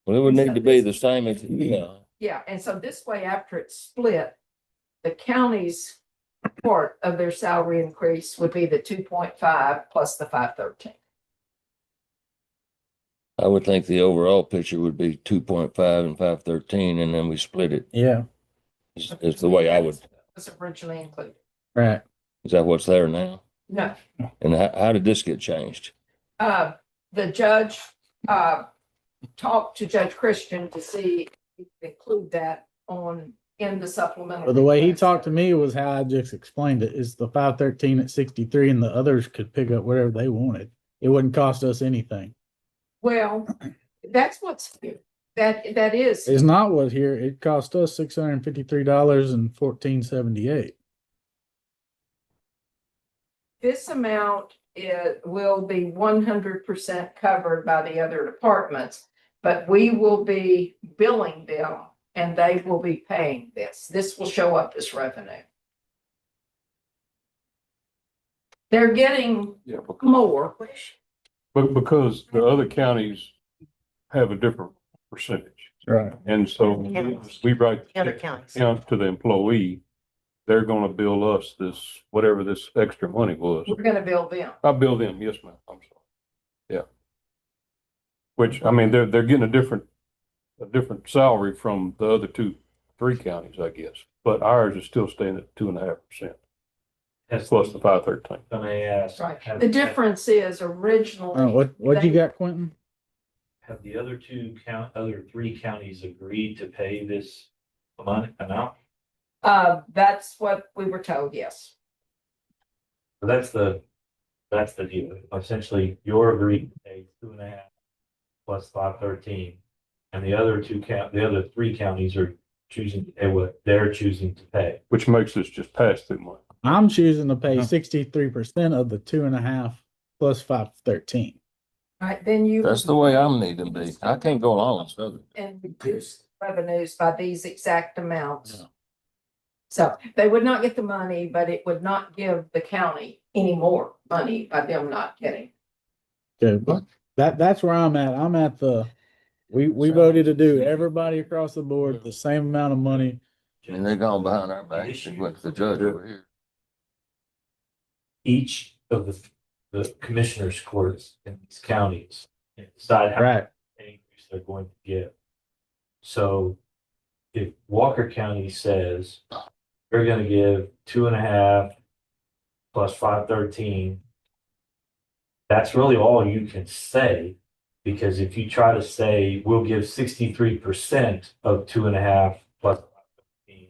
Well, it would need to be the same as, yeah, and so this way, after it's split, the county's part of their salary increase would be the 2.5 plus the 513. I would think the overall picture would be 2.5 and 513, and then we split it. Yeah. Is the way I would, Was originally included. Right. is that what's there now? No, And how did this get changed? the judge, talked to Judge Christian to see if he could include that in the supplemental. But the way he request. talked to me was how I just explained it, is the 513 at 63 and the others could pick up whatever they wanted. It wouldn't cost us anything. Well, that's what's here. That is. It's not what here, it cost us $653 and 1478. This amount will be 100% covered by the other departments, but we will be billing them and they will be paying this. This will show up as revenue. They're getting Yeah, because, more. but because the other counties have a different percentage. Right. And so we write The other counties. count to the employee, they're gonna bill us this, whatever this extra money was. We're gonna bill them. I bill them, yes, ma'am, I'm sorry. Yeah. Which, I mean, they're getting a different a different salary from the other three counties, I guess. But ours is still staying at 2.5%. Plus the 513. May I ask? Right. The difference is originally. What you got, Quentin? Have the other other three counties agreed to pay this amount? That's what we were told, yes. So that's the deal. Essentially, you're agreed to pay 2.5 plus 513. And the other three counties are choosing to pay what they're choosing to pay. Which makes us just pass through money. I'm choosing to pay 63% of the 2.5 plus 513. Right, then you. That's the way I'm needing to be. I can't go along with other. And reduce revenues by these exact amounts. Yeah. So they would not get the money, but it would not give the county any more money by them not getting. Okay, but that's where I'm at. I'm at we voted to do everybody across the board the same amount of money. And they're going behind our backs and went to the judge over here. Each of the commissioners' courts in these counties decide how much increase they're going to give. So if Walker County says they're going to give 2.5 plus 513, that's really all you can say, because if you try to say we'll give 63% of 2.5 plus 513,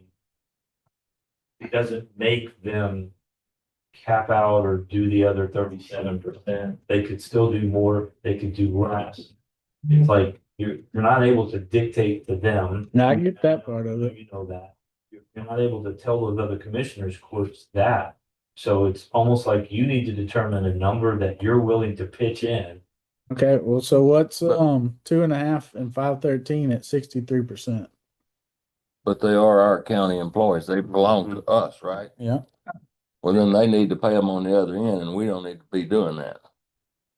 it doesn't make them cap out or do the other 37%. They could still do more, they could do less. It's like you're not able to dictate to them. No, I get that part of it. You know that. You're not able to tell those other commissioners courts that. So it's almost like you need to determine a number that you're willing to pitch in. Okay, well, so what's 2.5 and 513 at 63%? But they are our county employees. They belong to us, right? Yeah. Well, then they need to pay them on the other end, and we don't need to be doing that.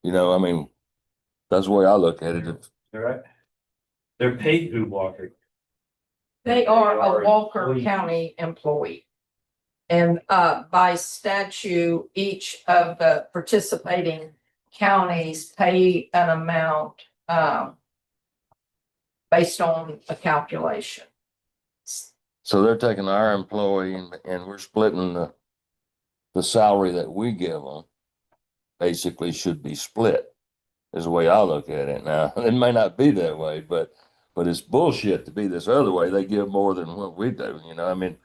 You know, I mean, that's the way I look at it. They're paid through Walker. They are a Walker County employee. And by statute, each of the participating counties pay an amount based on a calculation. So they're taking our employee and we're splitting the salary that we give them. Basically should be split, is the way I look at it. Now, it may not be that way, but it's bullshit to be this other way. They give more than what we do, you know, I mean.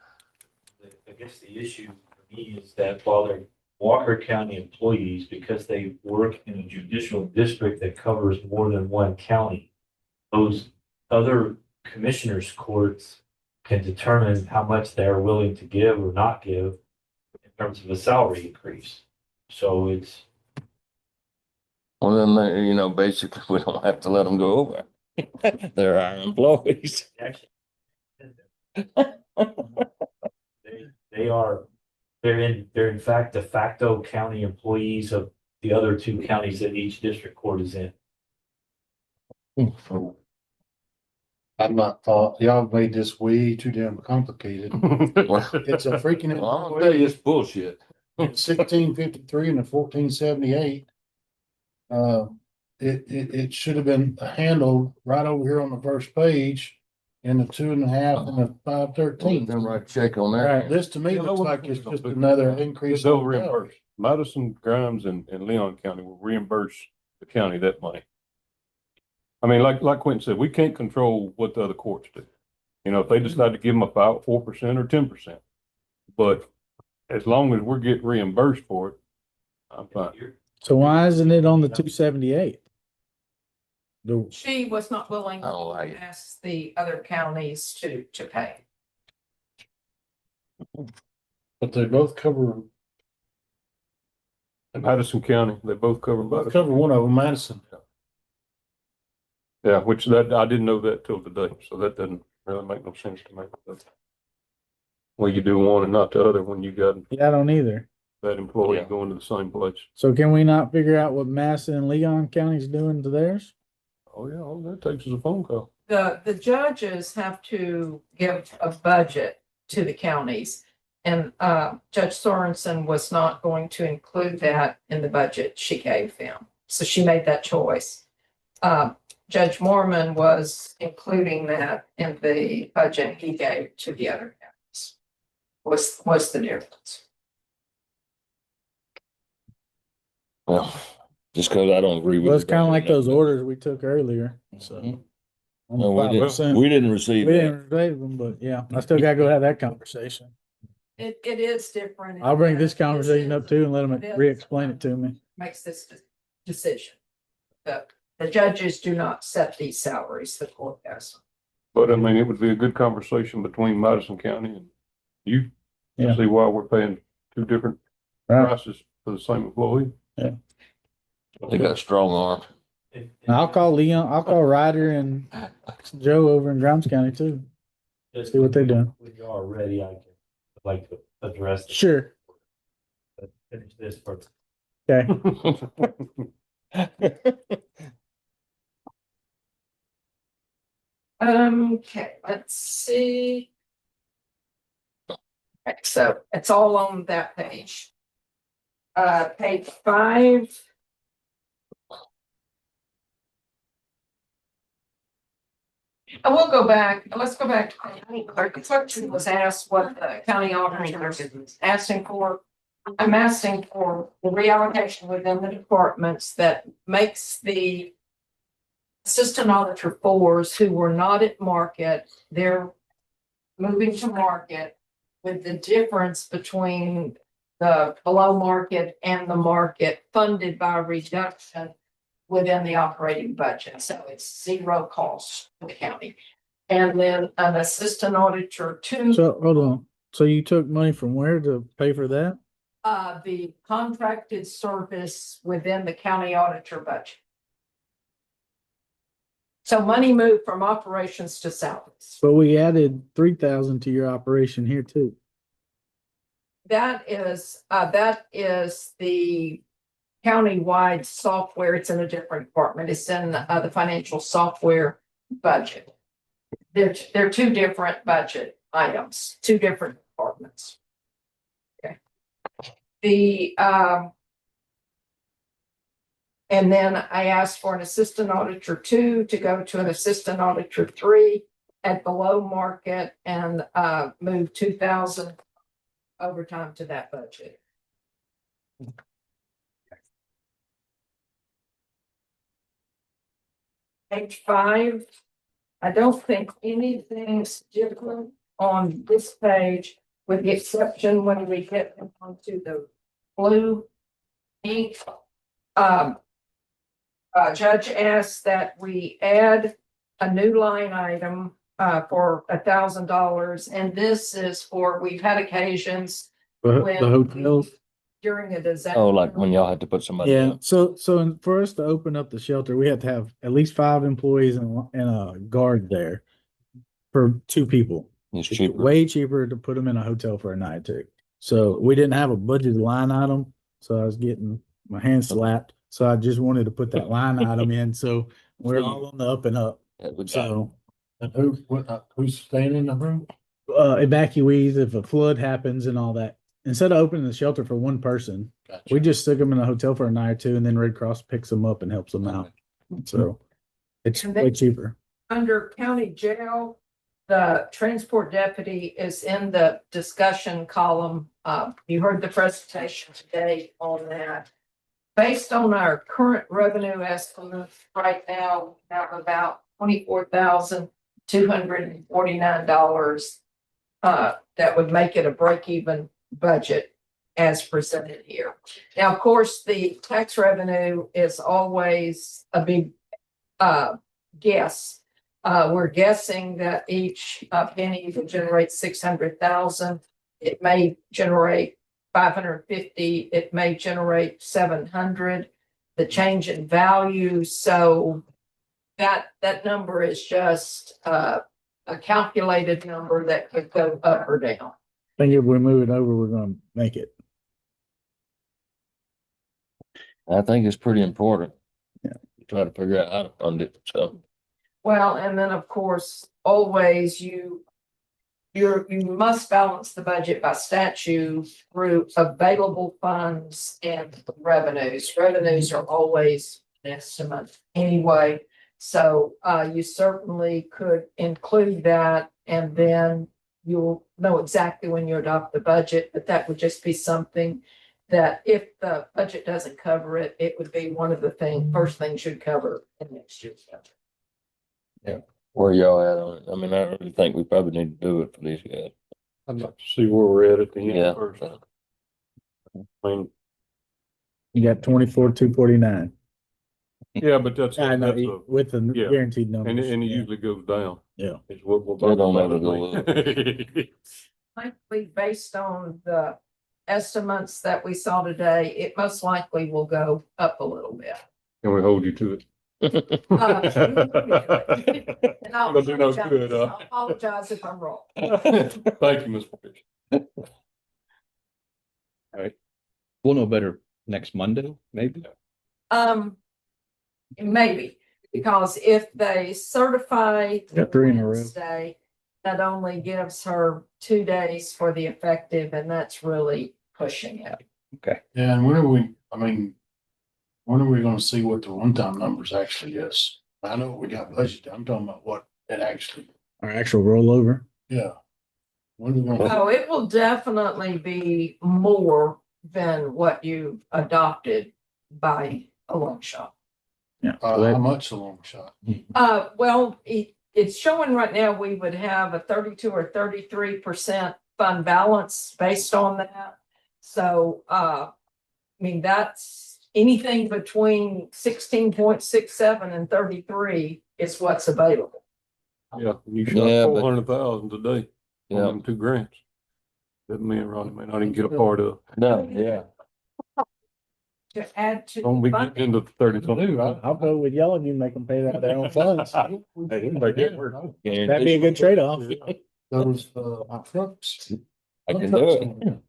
I guess the issue for me is that while they're Walker County employees, because they work in a judicial district that covers more than one county, those other commissioners' courts can determine how much they're willing to give or not give in terms of a salary increase. So it's. Well, then, they, you know, basically we don't have to let them go over. They're our employees. They're in fact de facto county employees of the other two counties that each district court is in. I've not thought, y'all made this way too damn complicated. It's a freaking. Well, I'm gonna tell you, it's bullshit. 1653 and the 1478. It should have been handled right over here on the first page in the 2.5 and the 513. Then write a check on that. Right, this to me looks like it's just another increase. They'll reimburse. Madison, Grimes, and Leon County will reimburse the county that money. I mean, like Quentin said, we can't control what the other courts do. You know, if they decide to give them about 4% or 10%, but as long as we're getting reimbursed for it, I'm fine. So why isn't it on the 278? She was not willing Oh, to ask the other counties to pay. But they both cover. Madison County, they both cover Madison. Cover one of them, Madison. Yeah, which that I didn't know that till today, so that doesn't really make no sense to me. Well, you do one and not the other when you got Yeah, I don't either. that employee going to the same place. So can we not figure out what Madison and Leon counties doing to theirs? Oh yeah, all that takes is a phone call. The judges have to give a budget to the counties. And Judge Sorensen was not going to include that in the budget she gave them. So she made that choice. Judge Mormon was including that in the budget he gave to the other counties. Was the difference. Well, just because I don't agree with Well, it. it's kind of doesn't like mean those nothing. orders we took earlier, so. Mhm. On No, we didn't, 5%. we didn't receive We that. didn't receive them, but yeah, I still gotta go have that conversation. It is different. I'll bring this This conversation up too and let them it is- re-explain it to me. Makes this decision. The judges do not set these salaries, the court does. But I mean, it would be a good conversation between Madison County and you. Yeah. To see why we're paying two different Right. prices for the same employee. Yeah. They got strong arm. I'll call Leon, I'll call Ryder and Joe over in Grimes County too. See what they're doing. When you are ready, I'd like to address. Sure. Finish this first. Okay. Okay, let's see. Okay, so it's all on that page. Page 5. I will go back, let's go back to the county clerk. The clerk was asked what the county auditor is asking for. I'm asking for the reallocation within the departments that makes the assistant auditor fours who were not at market, they're moving to market with the difference between the below market and the market funded by reduction within the operating budget. So it's zero cost to the county. And then an assistant auditor two. So, hold on. So you took money from where to pay for that? The contracted service within the county auditor budget. So money moved from operations to salaries. But we added 3,000 to your operation here too. That is the countywide software. It's in a different department. It's in the financial software budget. They're two different budget items, two different departments. Okay. And then I asked for an assistant auditor 2 to go to an assistant auditor 3 at below market and move 2,000 overtime to that budget. Page 5. I don't think anything's different on this page, with the exception when we get onto the blue ink. Judge asked that we add a new line item for $1,000, and this is for, we've had occasions The when hotels. during a disaster. Oh, like when y'all had to put somebody Yeah, in. so for us to open up the shelter, we have to have at least 5 employees and a guard there for 2 people. It's cheaper. Way cheaper to put them in a hotel for a night too. So we didn't have a budgeted line item, so I was getting my hands slapped. So I just wanted to put that line item in, so we're all on the up and up. So And who's staying in the room? evacuees if a flood happens and all that. Instead of opening the shelter for one person, we just stick them in a hotel for a night or 2, and then Red Cross picks them up and helps them out. So it's And way then- cheaper. Under county jail, the transport deputy is in the discussion column. You heard the presentation today on that. Based on our current revenue estimate, right now, we have about $24,249. That would make it a break-even budget as presented here. Now, of course, the tax revenue is always a big guess. We're guessing that each penny will generate 600,000. It may generate 550. It may generate 700. The change in value. So that number is just a calculated number that could go up or down. I think if we move it over, we're gonna make it. I think it's pretty important. Yeah. Try to figure out how to fund it, so. Well, and then of course, always you must balance the budget by statute through available funds and revenues. Revenues are always an estimate anyway. So you certainly could include that, and then you'll know exactly when you adopt the budget, but that would just be something that if the budget doesn't cover it, it would be one of the first things you'd cover in next year's budget. Yeah, where y'all at on it? I mean, I really think we probably need to do it for these guys. I'd like to see where we're at the Yeah. end first. I mean, You got 24,249. yeah, but that's. I know, that's a- with the yeah. guaranteed numbers. And it yeah. usually goes down. Yeah. Is what we're. It don't ever go up. Likely based on the estimates that we saw today, it most likely will go up a little bit. Can we hold you to it? And I'll Gonna do no good, huh? I'll apologize if I'm wrong. Thank you, Ms. Patricia. We'll know better next Monday, maybe. Maybe, because if they certify Got 3 in a row. Wednesday, that only gives her 2 days for the effective, and that's really pushing it. Okay. Yeah, and when are we gonna see what the one-time numbers actually is? I know we got budgeted. I'm talking about what it actually, Our actual rollover. yeah. When are we gonna? Oh, it will definitely be more than what you adopted by a long shot. Yeah. How much a long shot? Well, it's showing right now we would have a 32 or 33% fund balance based on that. So, I mean, that's anything between 16.67 and 33 is what's available. Yeah, you Yeah, shot but- 400,000 today. Yeah. On them 2 grants. That me and Ronnie may not even get a part of. No, yeah. To add to. Don't be funding. getting into the 30 something. I'll go with yellow and you make them pay out of their own funds. Hey, make it work. That'd be a good trade-off. Those, trucks. I can do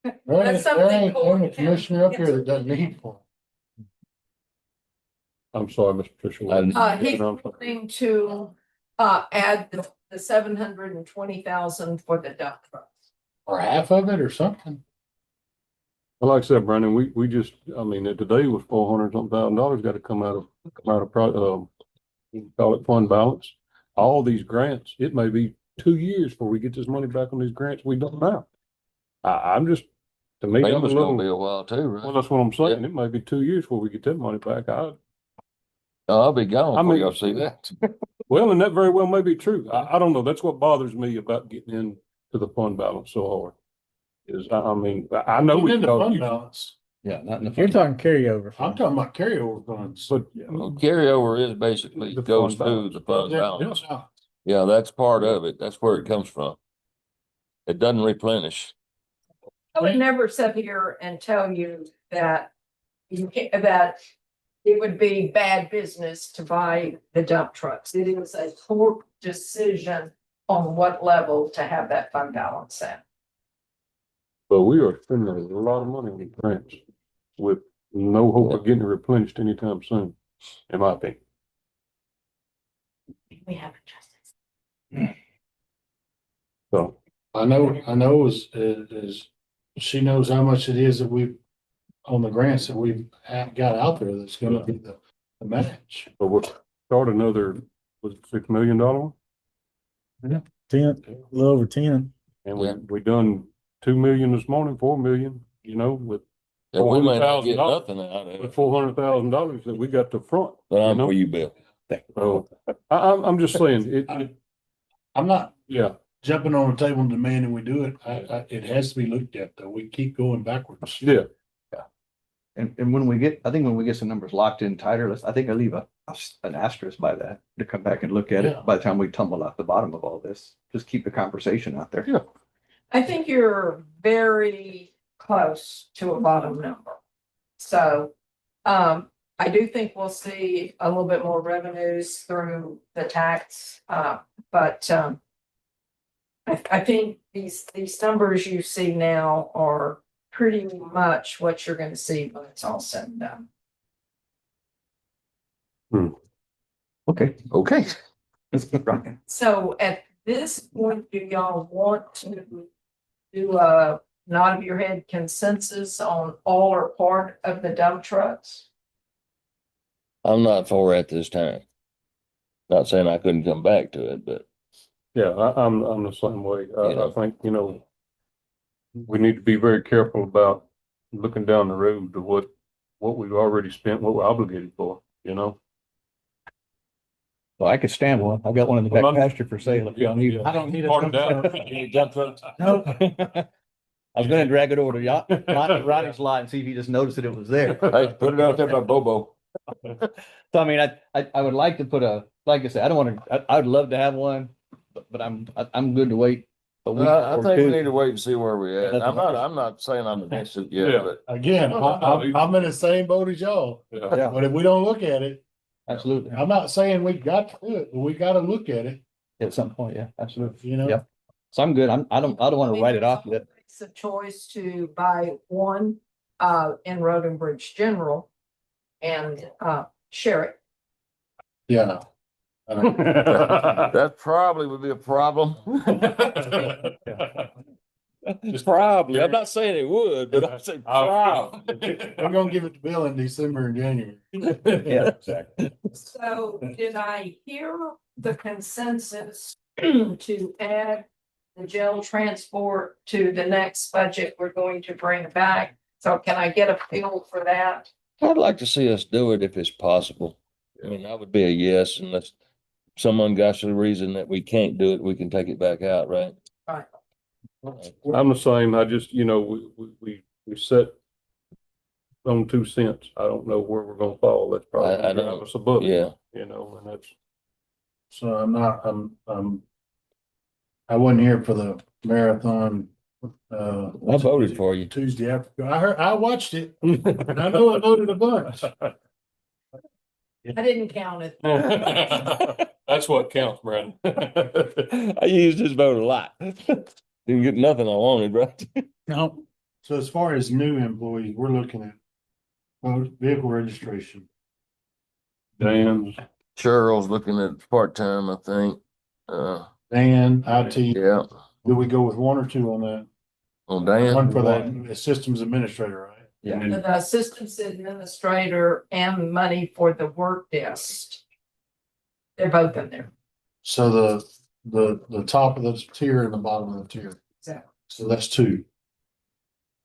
it. That's something for- a commissioner up here that doesn't need one. I'm sorry, Mr. Patricia. He's I'm sorry. going to, add the 720,000 for the dump trucks. Or half of it or something. Well, like I said, Brandon, we just, I mean, today was $400,000 got to come out of, you can call it fund balance. All these grants, it may be 2 years before we get this money back on these grants we don't have. I'm just, to me, I'm a FEMA's gonna be little, a while too, well, right? that's what I'm saying. It may be 2 years before we get that money back. I'll be gone I before mean- y'all see that. Well, and that very well may be true. I don't know. That's what bothers me about getting into the fund balance so hard. Is, I mean, I know we. In the thought fund you- balance. Yeah, not in the. You're talking carryover. I'm talking about carryover funds. But, Well, carryover is basically The goes fund through the fund Yeah, balance. yeah. Yeah, that's part of it. That's where it comes from. It doesn't replenish. I would never sit here and tell you that that it would be bad business to buy the dump trucks. It is a court decision on what level to have that fund balance at. But we are spending a lot of money on grants with no hope of getting it replenished anytime soon, in my opinion. We have justice. So, I know is she knows how much it is that we've, on the grants that we've got out there that's gonna be the match. but we'll start another, was it $6 million one? 10, a little over 10. And Yeah. we done 2 million this morning, 4 million, you know, with Yeah, we may not get $400,000 nothing out of with it, $400,000 that we got to front. but I'm you know? for you, Bill. So I'm just saying it, I'm not yeah. jumping on the table and demanding we do it. It has to be looked at though. We keep going backwards. Yeah. And when we get, I think when we get some numbers locked in tighter, I think I leave an asterisk by that to come back and look at Yeah. it by the time we tumble out the bottom of all this. Just keep the conversation out there. Yeah. I think you're very close to a bottom number. So, I do think we'll see a little bit more revenues through the tax, but, I think these numbers you see now are pretty much what you're gonna see when it's all said and done. Okay. Let's keep rocking. So at this point, do y'all want to do nod of your head consensus on all or part of the dump trucks? I'm not for it at this time. Not saying I couldn't come back to it, but Yeah, I'm the same way. Yeah. I think, we need to be very careful about looking down the road to what we've already spent, what we're obligated for, Well, I could stand one. I've got one in the back Well, I'm- pasture for sale if y'all need it. I don't need a Pardon dump that. truck. you need a dump truck? No, I was gonna drag it over to Ronnie's lot and see if he just noticed that it was there. Hey, put it out there by Bobo. So I mean, I would like to put like I said, I don't want to, I would love to have one, but I'm good to wait a week I or think we two. need to wait and see where we're at. That's I'm not saying I'm against it yet, Yeah. but Again, I'm in the same boat as y'all, Yeah, but if we don't look at it, absolutely. I'm not saying we got to do it, but we gotta look at it, At some point, yeah, absolutely. you know? Yep. So I'm good. I don't want to write it off yet. It's a choice to buy one, in Road and Bridge General and, share it. Yeah. that probably would be a problem. Probably. I'm not saying it would, but I'm saying probably. I'm gonna give it to Bill in December and January. Yeah, exactly. So did I hear the consensus to add the jail transport to the next budget we're going to bring back? So can I get a feel for that? I'd like to see us do it if it's possible. I mean, that would be a yes, unless some ungodly reason that we can't do it, we can take it back out, right? Right. I'm the same. I just, we set on 2 cents. I don't know where we're gonna fall. That's probably I gonna drive don't- us above it, Yeah. and that's. So I wasn't here for the marathon. I voted for you. Tuesday after, I watched it, and I know I voted a bunch. I didn't count it. That's what counts, Brandon. I used his vote a lot. Didn't get nothing I wanted, right? no. So as far as new employees, we're looking at vehicle registration. Dan's. Cheryl's looking at part-time, I think. Dan, IT, Yeah. do we go with one or two on that? Well, Dan. One for that systems administrator, right? Yeah. The systems administrator and money for the work desk. They're both in there. So the top of the tier and the bottom of the tier. Exactly. So that's two.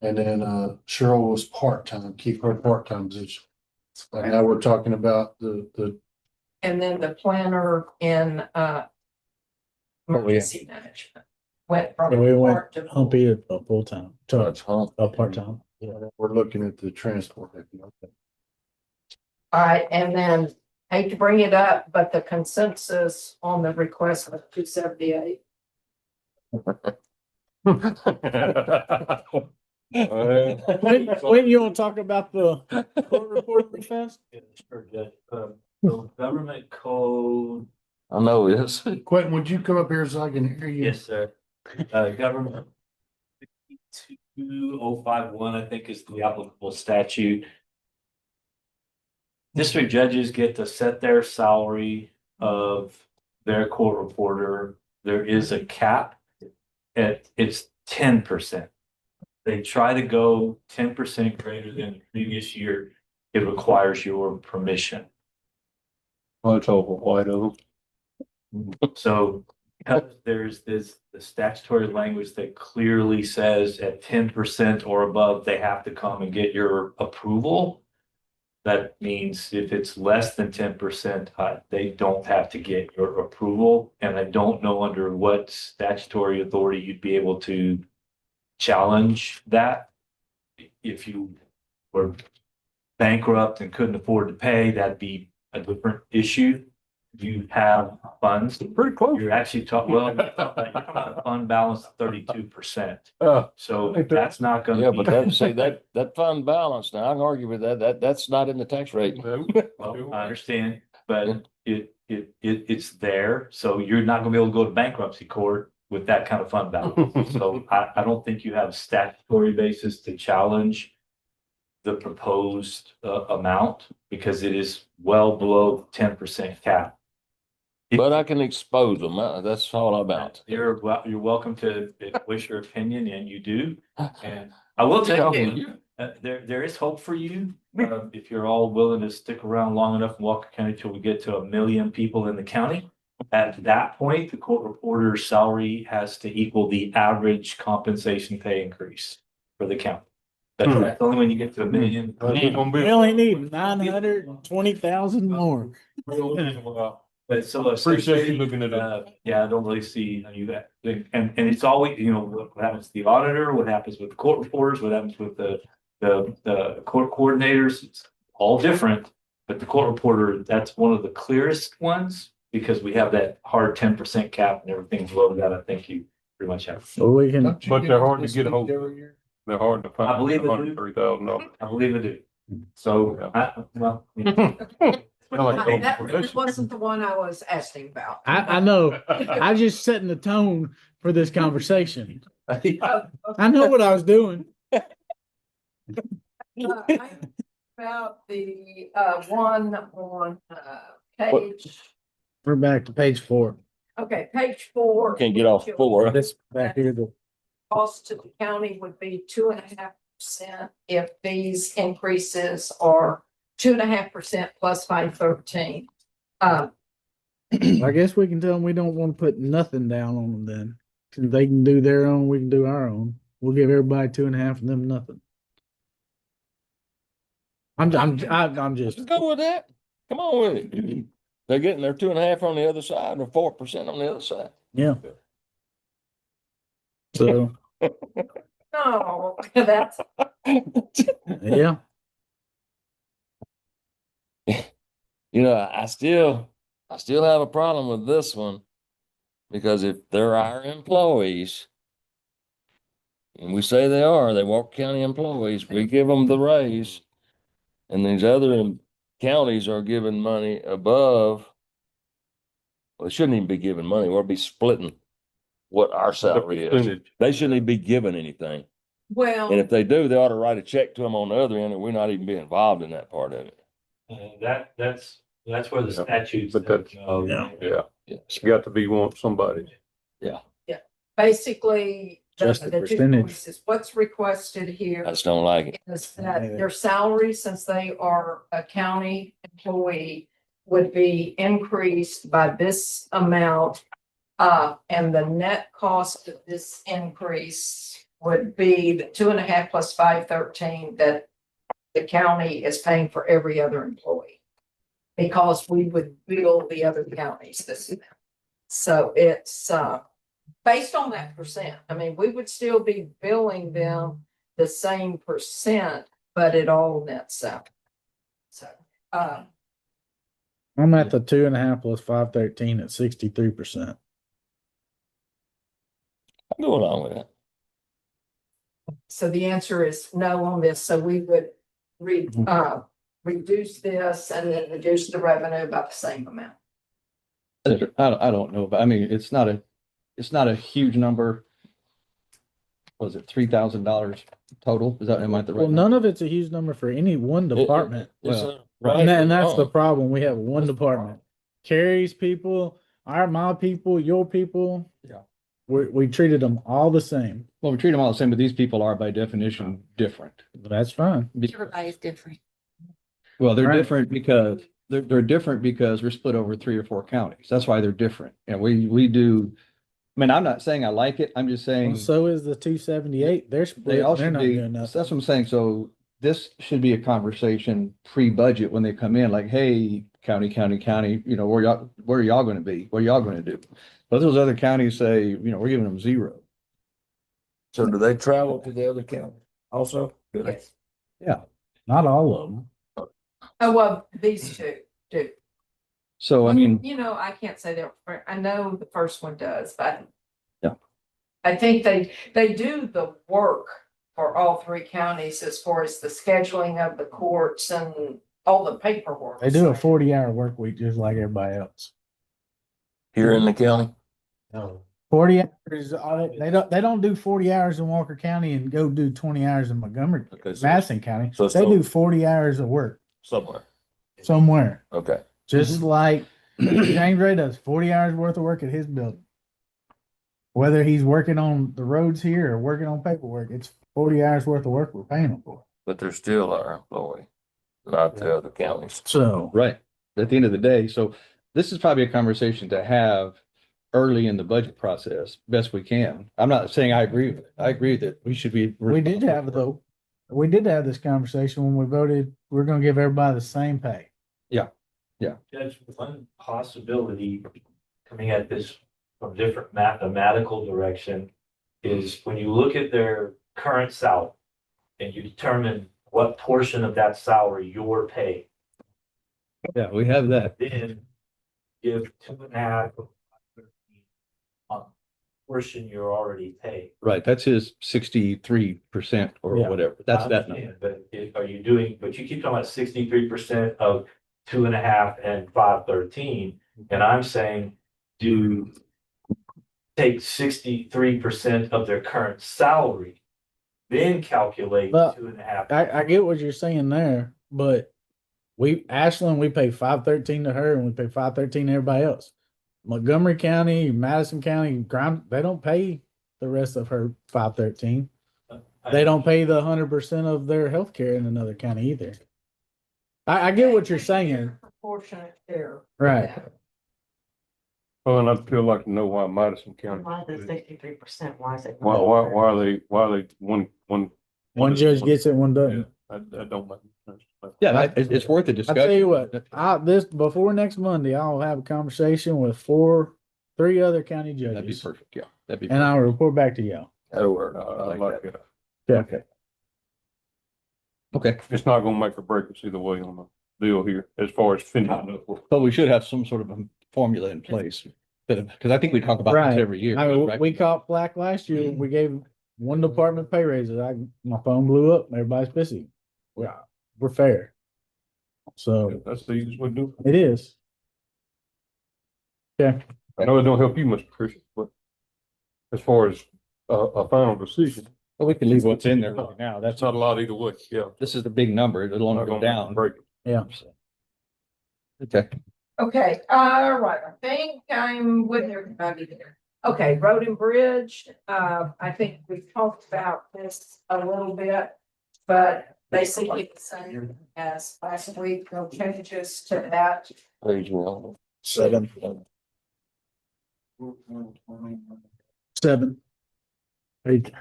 And then Cheryl was part-time, keep her part-time position. And now we're talking about the And then the planner in, emergency management went from We went part to. Humpy to a full-time, That's hump. a part-time. we're looking at the transport. All right, and then hate to bring it up, but the consensus on the request was 278. When you want to talk about the court report real fast? So government code, I know this. Quentin, would you come up here so I can hear you? yes, sir. Government 52051, I think, is the applicable statute. District judges get to set their salary of their court reporter. There is a cap. It's 10%. They try to go 10% greater than the previous year. It requires your permission. Oh, it's over white of So because there's the statutory language that clearly says at 10% or above, they have to come and get your approval. That means if it's less than 10%, they don't have to get your approval. And I don't know under what statutory authority you'd be able to challenge that. If you were bankrupt and couldn't afford to pay, that'd be a different issue. You have funds. Pretty close. You're actually talking, fund balance 32%. Uh, So that's not gonna. Yeah, be- but that fund balance, now I can argue with that's not in the tax rate. Well, I understand, but it's there, so you're not gonna be able to go to bankruptcy court with that kind of fund balance. So I don't think you have a statutory basis to challenge the proposed amount, because it is well below 10% cap. But I can expose them. That's all I'm about. You're welcome to voice your opinion, and you do. And I will tell you, there is hope for you. If you're all willing to stick around long enough in Walker County till we get to 1 million people in the county. At that point, the court reporter's salary has to equal the average compensation pay increase for the county. That's only when you get to 1 million. We only need 920,000 more. But so Appreciate you looking at it. yeah, I don't really see any of that. And it's always, you know, what happens to the auditor, what happens with the court reporters, what happens with the court coordinators, it's all different. But the court reporter, that's one of the clearest ones because we have that hard 10% cap and everything below that. I think you pretty much have. Well, we can. But they're hard to get a hold of. They're hard to find. I believe it do. $103,000. I believe I do. So, well. That wasn't the one I was asking about. I know. I'm just setting the tone for this conversation. I know what I was doing. About the one on page, We're back to page 4. okay, page 4. Can't get off 4. This back here. The Cost to the county would be 2.5% if these increases are 2.5% plus 513. I guess we can tell them we don't want to put nothing down on them then. 'Cause they can do their own, we can do our own. We'll give everybody 2.5 and them nothing. I'm just. Let's go with that. Come on with it. They're getting their 2.5 on the other side or 4% on the other side. Yeah. So, No, that's, yeah. You know, I still have a problem with this one because if they're our employees, and we say they are, they Walker County employees, we give them the raise, and these other counties are giving money above. Well, they shouldn't even be giving money. We'll be splitting what our salary is. percentage. They shouldn't even be giving anything. well, And if they do, they ought to write a check to them on the other end, and we're not even being involved in that part of it. That's where the statutes. But that's, Yeah. yeah, it's got to be somebody. basically, Just the the two percentage. choices, what's requested here I just don't like it. is that their salary, since they are a county employee, would be increased by this amount. And the net cost of this increase would be the 2.5 plus 513 that the county is paying for every other employee. Because we would bill the other counties this amount. So it's, based on that percent. I mean, we would still be billing them the same percent, but it all nets out. So, I'm at the 2.5 plus 513 at 63%. I'm going along with that. so the answer is no on this. So we would reduce this and then reduce the revenue by the same amount. I don't know, but I mean, it's not a huge number. Was it $3,000 total? Is that, am I the right? Well, none of it's a huge number for any one department. It's Well, right And that's the wrong. problem. We have one department. Carrie's people, my people, your people. Yeah. We treated them all the same. Well, we treat them all the same, but these people are by definition different. That's fine. Everybody's different. Well, they're Right. different because they're different because we're split over 3 or 4 counties. That's why they're different. And we do. I mean, I'm not saying I like it. I'm just saying Well, so is the 278. They're split. they all They're should not be. doing That's nothing. what I'm saying. So this should be a conversation pre-budget when they come in, like, hey, county, you know, where are y'all going to be? What are y'all going to do? But those other counties say, you know, we're giving them 0. So do they travel to the other county also? Do they? Yes. Yeah. Not all of them. Oh, well, these two do. So, I mean, You know, I can't say that, I know the first one does, but. Yeah. I think they do the work for all 3 counties as far as the scheduling of the courts and all the paperwork. They do a 40-hour work week just like everybody else. Here in the county? No. 40 hours. They don't do 40 hours in Walker County and go do 20 hours in Montgomery, Okay, so- Madison County. so They do 40 hours of work Somewhere. somewhere. Okay. Just like James Ray does 40 hours worth of work at his building. Whether he's working on the roads here or working on paperwork, it's 40 hours worth of work we're paying him for. But they're still our employee. not the other counties. So, Right. At the end of the day, so this is probably a conversation to have early in the budget process, best we can. I'm not saying I agree with it. I agree that we should be. we did have though, we did have this conversation when we voted, we're gonna give everybody the same pay. Judge, one possibility coming at this from different mathematical direction is when you look at their current salary and you determine what portion of that salary you're paying, Yeah, we have that. then give 2.5 on portion you're already paying. Right. That's his 63% or Yeah. whatever. That's that number. But are you doing, but you keep talking about 63% of 2.5 and 513, and I'm saying take 63% of their current salary, then calculate But 2.5. I get what you're saying there, but Ashland, we pay 513 to her and we pay 513 to everybody else. Montgomery County, Madison County, they don't pay the rest of her 513. They don't pay the 100% of their health care in another county either. I get what you're saying. Proportionate share. Right. Well, and I'd still like to know why Madison County, Why the 63%? Why is it? why are they One judge gets it, one doesn't. that don't make sense. Yeah, it's worth a I discussion. tell you what, before next Monday, I'll have a conversation with 3 other county That'd be judges, perfect. Yeah, that'd be. and I'll report back to y'all. That'll work. I'd like it. Okay. Okay, It's not gonna make or break us either way on the deal here, as far as finishing up. but we should have some sort of a formula in place. Because I think we talk about Right. this every year. I mean, right? we caught flack last year. We gave one department pay raises. My phone blew up. Everybody's pissy. We're fair. So That's the easiest way to do it is. Okay. it. I know it don't help you, Mr. Christian, but as far as a final decision, Well, we can leave what's in there right now. that's not a lot either way, yeah. This is the big number. It'll only Not go gonna down. break it. Yeah. Okay. Okay, all right, I think I'm with everybody there. Okay, road and bridge, I think we've talked about this a little bit, but basically the same as last week, no changes to that. Page one. 7. 7. 8.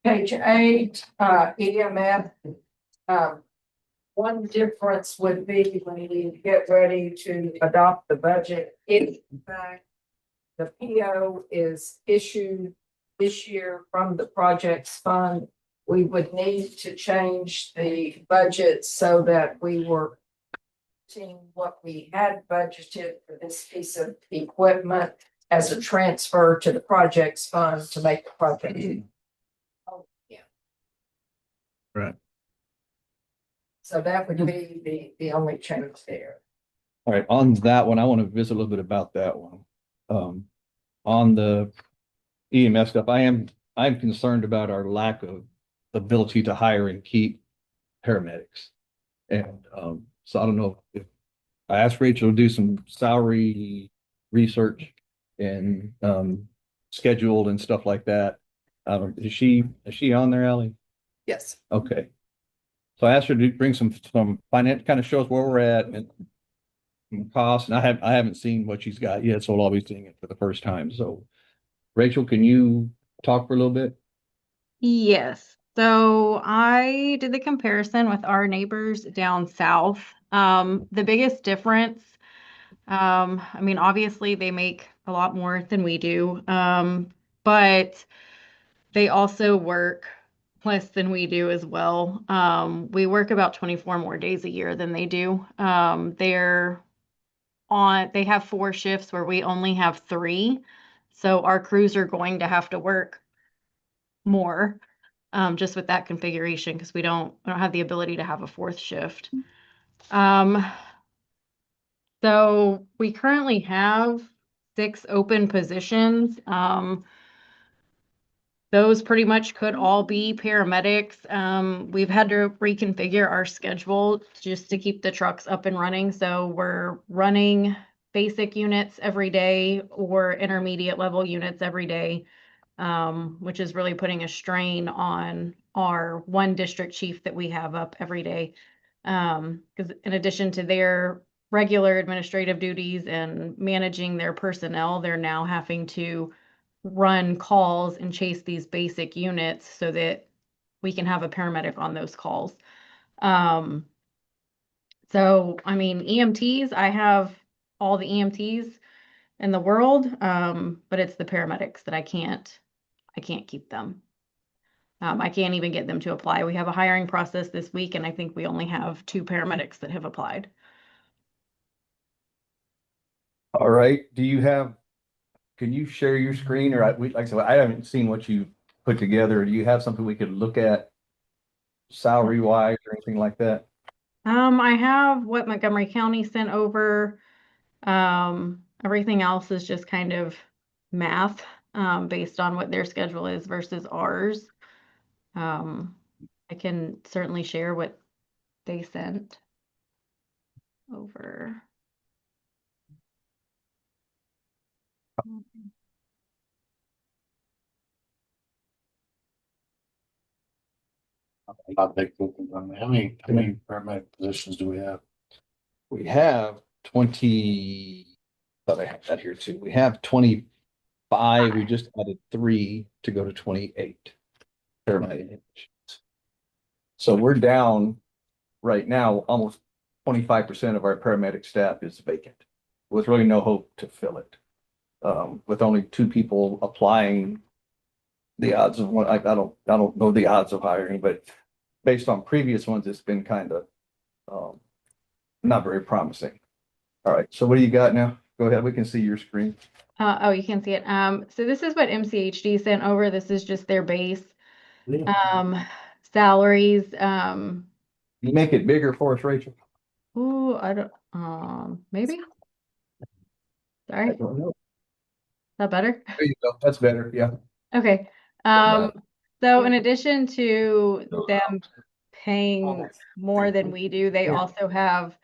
Page 8, EMF. One difference would be when we get ready to adopt the budget, if in fact the PO is issued this year from the projects fund, we would need to change the budget so that we were seeing what we had budgeted for this piece of equipment as a transfer to the projects fund to make the project. Oh, yeah. Right. So that would be the only change there. All right, on that one, I want to visit a little bit about that one. On the EMS stuff, I'm concerned about our lack of ability to hire and keep paramedics. And so I don't know if I asked Rachel to do some salary research and scheduled and stuff like that. Is she on there, Ally? Yes. Okay. So I asked her to bring some finance, kind of show us where we're at and costs, and I haven't seen what she's got yet, so I'll be seeing it for the first time. So Rachel, can you talk for a little bit? Yes. So I did the comparison with our neighbors down south. The biggest difference, I mean, obviously they make a lot more than we do, but they also work less than we do as well. We work about 24 more days a year than they do. They have 4 shifts where we only have 3. So our crews are going to have to work more, just with that configuration, because we don't have the ability to have a 4th shift. So we currently have 6 open positions. Those pretty much could all be paramedics. We've had to reconfigure our schedule just to keep the trucks up and running. So we're running basic units every day or intermediate level units every day, which is really putting a strain on our one district chief that we have up every day. Because in addition to their regular administrative duties and managing their personnel, they're now having to run calls and chase these basic units so that we can have a paramedic on those calls. So, I mean, EMTs, I have all the EMTs in the world, but it's the paramedics that I can't keep them. I can't even get them to apply. We have a hiring process this week, and I think we only have 2 paramedics that have applied. All right, can you share your screen or like I said, I haven't seen what you put together. Do you have something we could look at salary wise or anything like that? I have what Montgomery County sent over. Everything else is just kind of math, based on what their schedule is versus ours. I can certainly share what they sent over. How many paramedic positions do we have? We have 20, thought I had that here too. We have 25. We just added 3 to go to 28 paramedic positions. So we're down right now, almost 25% of our paramedic staff is vacant with really no hope to fill it. With only 2 people applying, the odds of one, I don't know the odds of hiring, but based on previous ones, it's been kind of not very promising. All right, so what do you got now? Go ahead, we can see your screen. Oh, you can see it. So this is what MCHD sent over. This is just their base salaries. You make it bigger for us, Rachel? Ooh, I don't, maybe. Sorry. I don't know. Is that better? There you go. That's better. Yeah. Okay. So in addition to them paying more than we do, they also have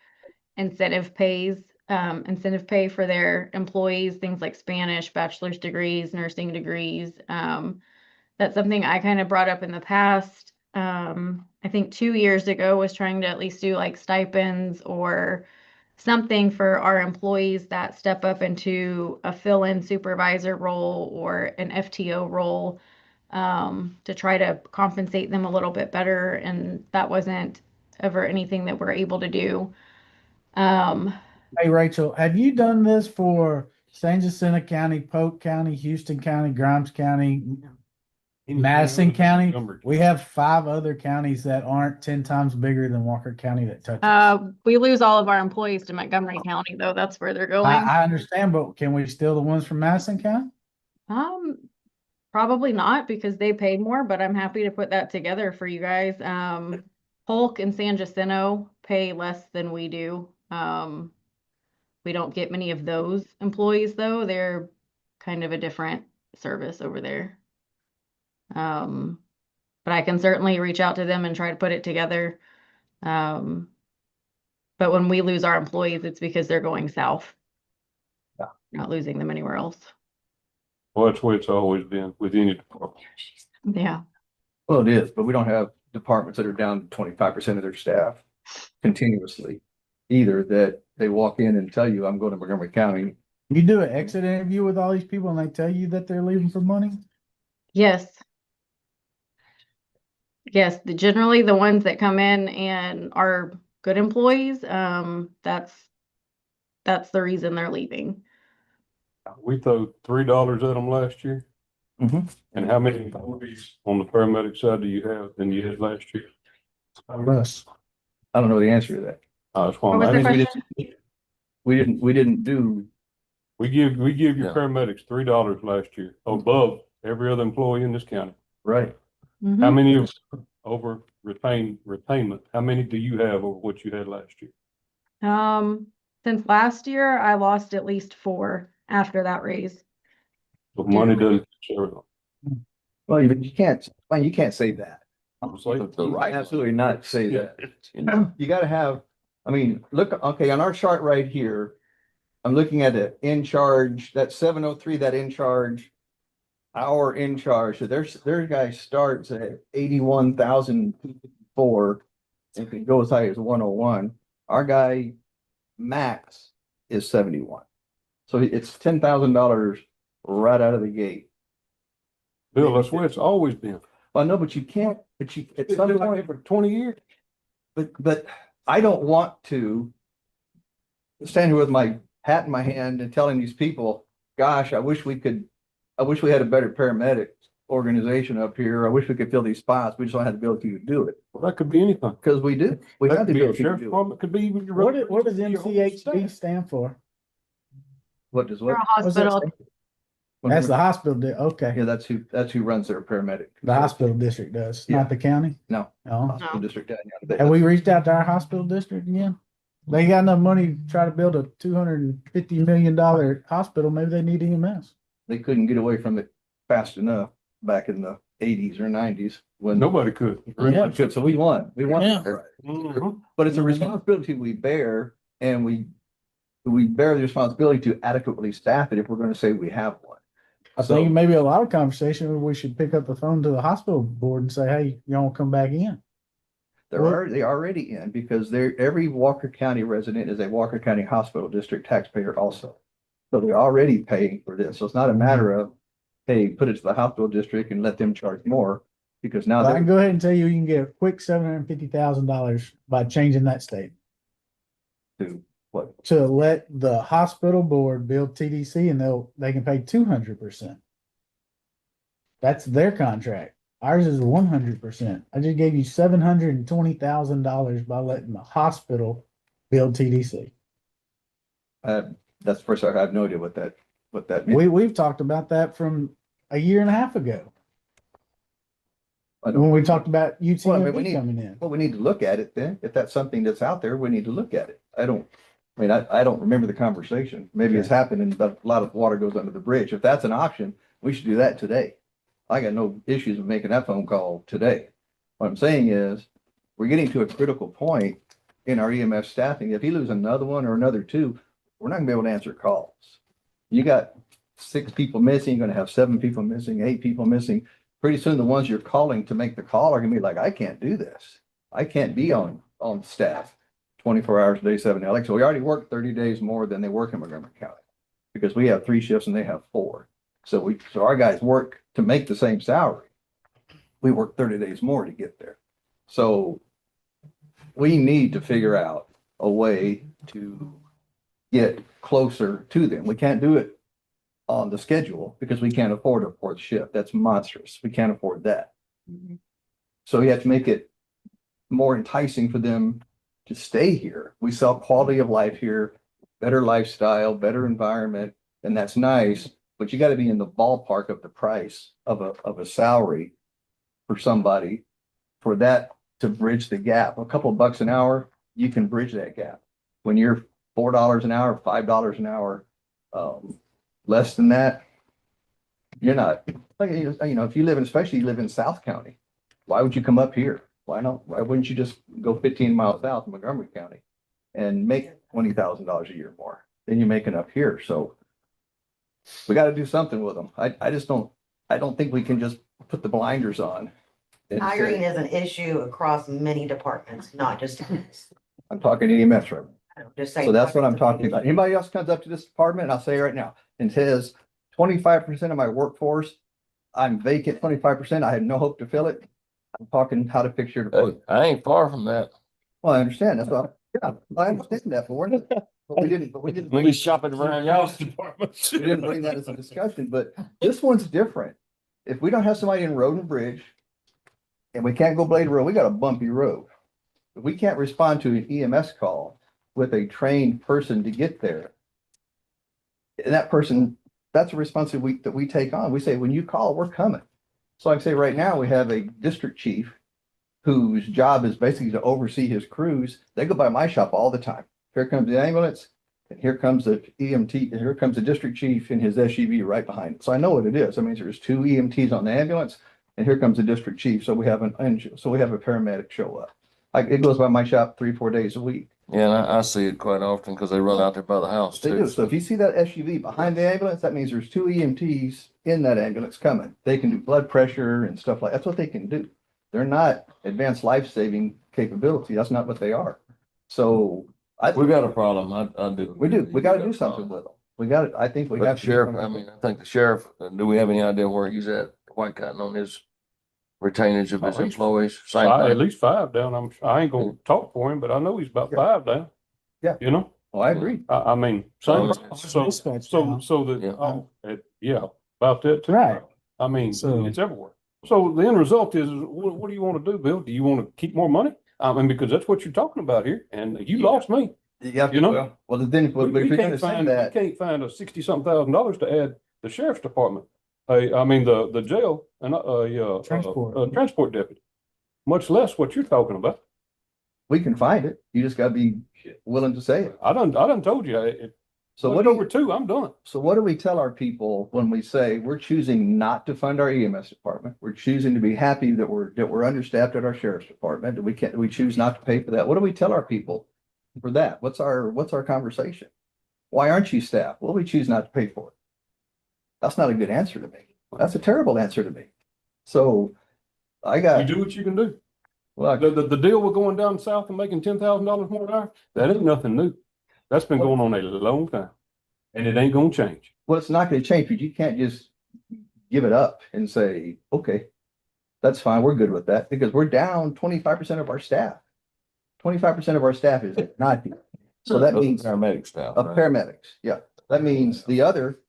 incentive pay for their employees, things like Spanish, bachelor's degrees, nursing degrees. That's something I kind of brought up in the past. I think 2 years ago was trying to at least do like stipends or something for our employees that step up into a fill-in supervisor role or an FTO role, to try to compensate them a little bit better. And that wasn't ever anything that we're able to do. Hey, Rachel, have you done this for San Jacinto County, Polk County, Houston County, Grimes County, Madison County? We have 5 other counties that aren't 10 times bigger than Walker County that touch us. We lose all of our employees to Montgomery County, though. That's where they're going. I understand, but can we steal the ones from Madison County? Probably not, because they paid more, but I'm happy to put that together for you guys. Polk and San Jacinto pay less than we do. We don't get many of those employees, though. They're kind of a different service over there. But I can certainly reach out to them and try to put it together. But when we lose our employees, it's because they're going south. Yeah. Not losing them anywhere else. Well, that's the way it's always been with any department. Yeah. Well, it is, but we don't have departments that are down 25% of their staff continuously either, that they walk in and tell you, I'm going to Montgomery County. You do an exit interview with all these people and they tell you that they're leaving for money? Yes. Yes, generally the ones that come in and are good employees, that's the reason they're leaving. We threw $3 at them last year. Mm-hmm. And how many employees on the paramedic side do you have than you had last year? Less. I don't know the answer to that. That's why What was the question? We didn't do. We give your paramedics $3 last year above every other employee in this county. Right. Mhm. How many of over retainment? How many do you have over what you had last year? Since last year, I lost at least 4 after that raise. So money doesn't share. Well, you can't say that. The right. Absolutely not say that. You got to have, I mean, look, okay, on our chart right here, I'm looking at the in charge, that 703, that in charge. our in charge, so their guy starts at 81,254. If it goes high as 101, our guy max is 71. So it's $10,000 right out of the gate. Bill, that's where it's always been. Well, no, but you can't, but you, at It's some been like point, that for 20 years. but I don't want to stand here with my hat in my hand and telling these people, gosh, I wish we had a better paramedic organization up here. I wish we could fill these spots. We just don't have the ability to do it. Well, that could be anything. Because we do. We That have the could be a ability to sheriff's do it. department, could be even your. What does your whole MCHD staff. stand for? What does We're what? a hospital. That's the hospital, okay. Yeah, that's who runs their paramedic. The hospital district does, Yeah. not the county? No. No. Hospital district. Yeah, Have we reached out to our hospital district again? They got enough money to try to build a $250 million hospital. Maybe they need EMS. They couldn't get away from it fast enough back in the 80s or 90s when Nobody could. Yeah, good. So we won. We won. Yeah. Mhm. But it's a responsibility we bear, and we bear the responsibility to adequately staff it if we're going to say we have one. I think maybe a lot of conversation, we should pick up the phone to the hospital board and say, hey, y'all wanna come back in? They already in because every Walker County resident is a Walker County Hospital District taxpayer also. So they're already paying for this. So it's not a matter of, hey, put it to the hospital district and let them charge more because now I they're. can go ahead and tell you, you can get a quick $750,000 by changing that state. To what? To let the hospital board build TDC and they can pay 200%. That's their contract. Ours is 100%. I just gave you $720,000 by letting the hospital build TDC. That's the first I have no idea what that means. We've talked about that from a year and a half ago. When we talked about UTMB coming in. Well, we need to look at it then. If that's something that's out there, we need to look at it. I don't remember the conversation. Maybe it's happened and a lot of water goes under the bridge. If that's an option, we should do that today. I got no issues with making that phone call today. What I'm saying is, we're getting to a critical point in our EMS staffing. If you lose another one or another two, we're not gonna be able to answer calls. You got 6 people missing, you're gonna have 7 people missing, 8 people missing. Pretty soon, the ones you're calling to make the call are gonna be like, I can't do this. I can't be on staff 24 hours a day, 7 days. Like, so we already work 30 days more than they work in Montgomery County because we have 3 shifts and they have 4. So our guys work to make the same salary. We work 30 days more to get there. So we need to figure out a way to get closer to them. We can't do it on the schedule because we can't afford a 4th shift. That's monstrous. We can't afford that. So you have to make it more enticing for them to stay here. We sell quality of life here, better lifestyle, better environment, and that's nice. But you got to be in the ballpark of the price of a salary for somebody for that to bridge the gap. A couple of bucks an hour, you can bridge that gap. When you're $4 an hour, $5 an hour, less than that, you're not. Like, if you live especially you live in South County, why would you come up here? Why wouldn't you just go 15 miles south in Montgomery County and make $20,000 a year more than you're making up here? So we got to do something with them. I don't think we can just put the blinders on. Hiring is an issue across many departments, not just. I'm talking EMS right now. Just saying. So that's what I'm talking about. Anybody else comes up to this department, I'll say right now, and says 25% of my workforce, I'm vacant 25%, I have no hope to fill it. I'm talking how to fix your department. I ain't far from that. Well, I understand. That's what, I understand that for it. But we didn't. We'll be shopping around y'all's departments. We didn't bring that as a discussion, but this one's different. If we don't have somebody in Road and Bridge and we can't go Blade Road, we got a bumpy road. If we can't respond to an EMS call with a trained person to get there, and that person, that's a responsibility that we take on. We say, when you call, we're coming. So I say right now, we have a district chief whose job is basically to oversee his crews. They go by my shop all the time. Here comes the ambulance, and here comes the EMT, and here comes the district chief in his SUV right behind it. So I know what it is. That means there's 2 EMTs on the ambulance, and here comes the district chief. So we have a paramedic show up. It goes by my shop 3-4 days a week. Yeah, and I see it quite often because they run out there by the house They too. do. So if you see that SUV behind the ambulance, that means there's 2 EMTs in that ambulance coming. They can do blood pressure and stuff like, that's what they can do. They're not advanced life-saving capability. That's not what they are. So We got a problem. I do. we do. We gotta do something with them. We got I think we But the have to. do sheriff, I something. mean, I think the sheriff, do we have any idea where he's at, White Cotton, on his retainage of his Oh, he's- employees? Same At thing. least 5 down. I ain't gonna talk for him, but I know he's about 5 down. Yeah. You know, Oh, I agree. I mean, same, so Dispatch down. that, yeah, about that too. Right. I mean, So- it's everywhere. So the end result is, what do you want to do, Bill? Do you want to keep more money? I mean, because that's what you're talking about here, and you lost me. Yeah, You know? well, then, but if you're gonna say We that, can't find a 60-something $1,000 to add the sheriff's department. I mean, the jail and, transport deputy, much less what you're talking about. we can find it. You just gotta be willing to say it. I done told you, So so what do over 2, I'm done. So what do we tell our people when we say we're choosing not to fund our EMS department? We're choosing to be happy that we're understaffed at our sheriff's department. We choose not to pay for that. What do we tell our people for that? What's our conversation? Why aren't you staffed? Well, we choose not to pay for it. That's not a good answer to me. That's a terrible answer to me. So I You got, do what you can do. well, The deal with going down south and making $10,000 more an hour, that ain't nothing new. That's been going on a long time, and it ain't gonna change. well, it's not gonna change, but you can't just give it up and say, okay, that's fine, we're good with that, because we're down 25% of our staff. 25% of our staff is not here. So that means Paramedic staff. of right? paramedics, yeah. That means the other,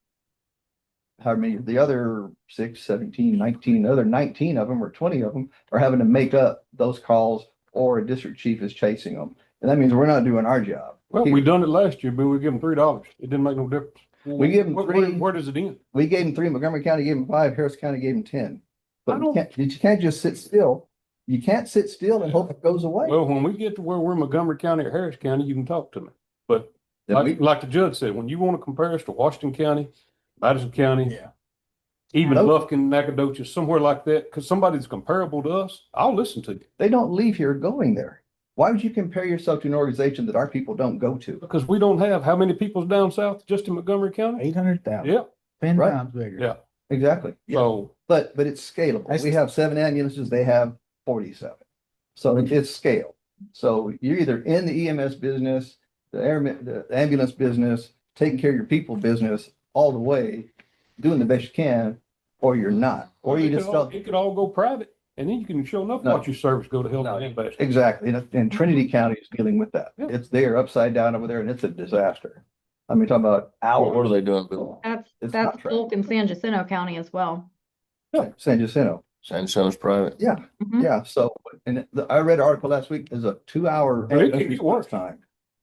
how many, the other 6, 17, 19, other 19 of them or 20 of them are having to make up those calls, or a district chief is chasing them. And that means we're not doing our job. Well, we done it last year, but we give them $3. It didn't make no difference. We give them Where does it end? We gave them 3, Montgomery County gave them 5, Harris County gave them 10. I But don't- you can't just sit still. You can't sit still and hope it goes away. Well, when we get to where we're Montgomery County or Harris County, you can talk to me. But Then we- like the judge said, when you want to compare us to Washington County, Madison County, Yeah. even Nope. Lufkin, Nacogdoches, somewhere like that, because somebody's comparable to us, I'll listen to you. They don't leave here going there. Why would you compare yourself to an organization that our people don't go to? Because we don't have how many people's down south just in Montgomery County? 800,000. Yeah, 10 Right. times bigger. yeah. Exactly. Yeah. So But it's scalable. We have 7 ambulances, they have 47. So it's scale. So you're either in the EMS business, the ambulance business, taking care of your people business all the way, doing the best you can, or you're not, or you just don't. it could all go private, and then you can show enough No. watch your service go to hell and back. Exactly. And Trinity County is dealing with that. Yeah. It's there upside down over there and it's a disaster. I mean, talking about What are hours. they doing, Bill? That's, It's that's contract. Polk and San Jacinto County as well. San Jacinto. San Antonio's private. Yeah, Mhm. yeah. So, and I read an article last week, there's a 2-hour But it can get worse. time.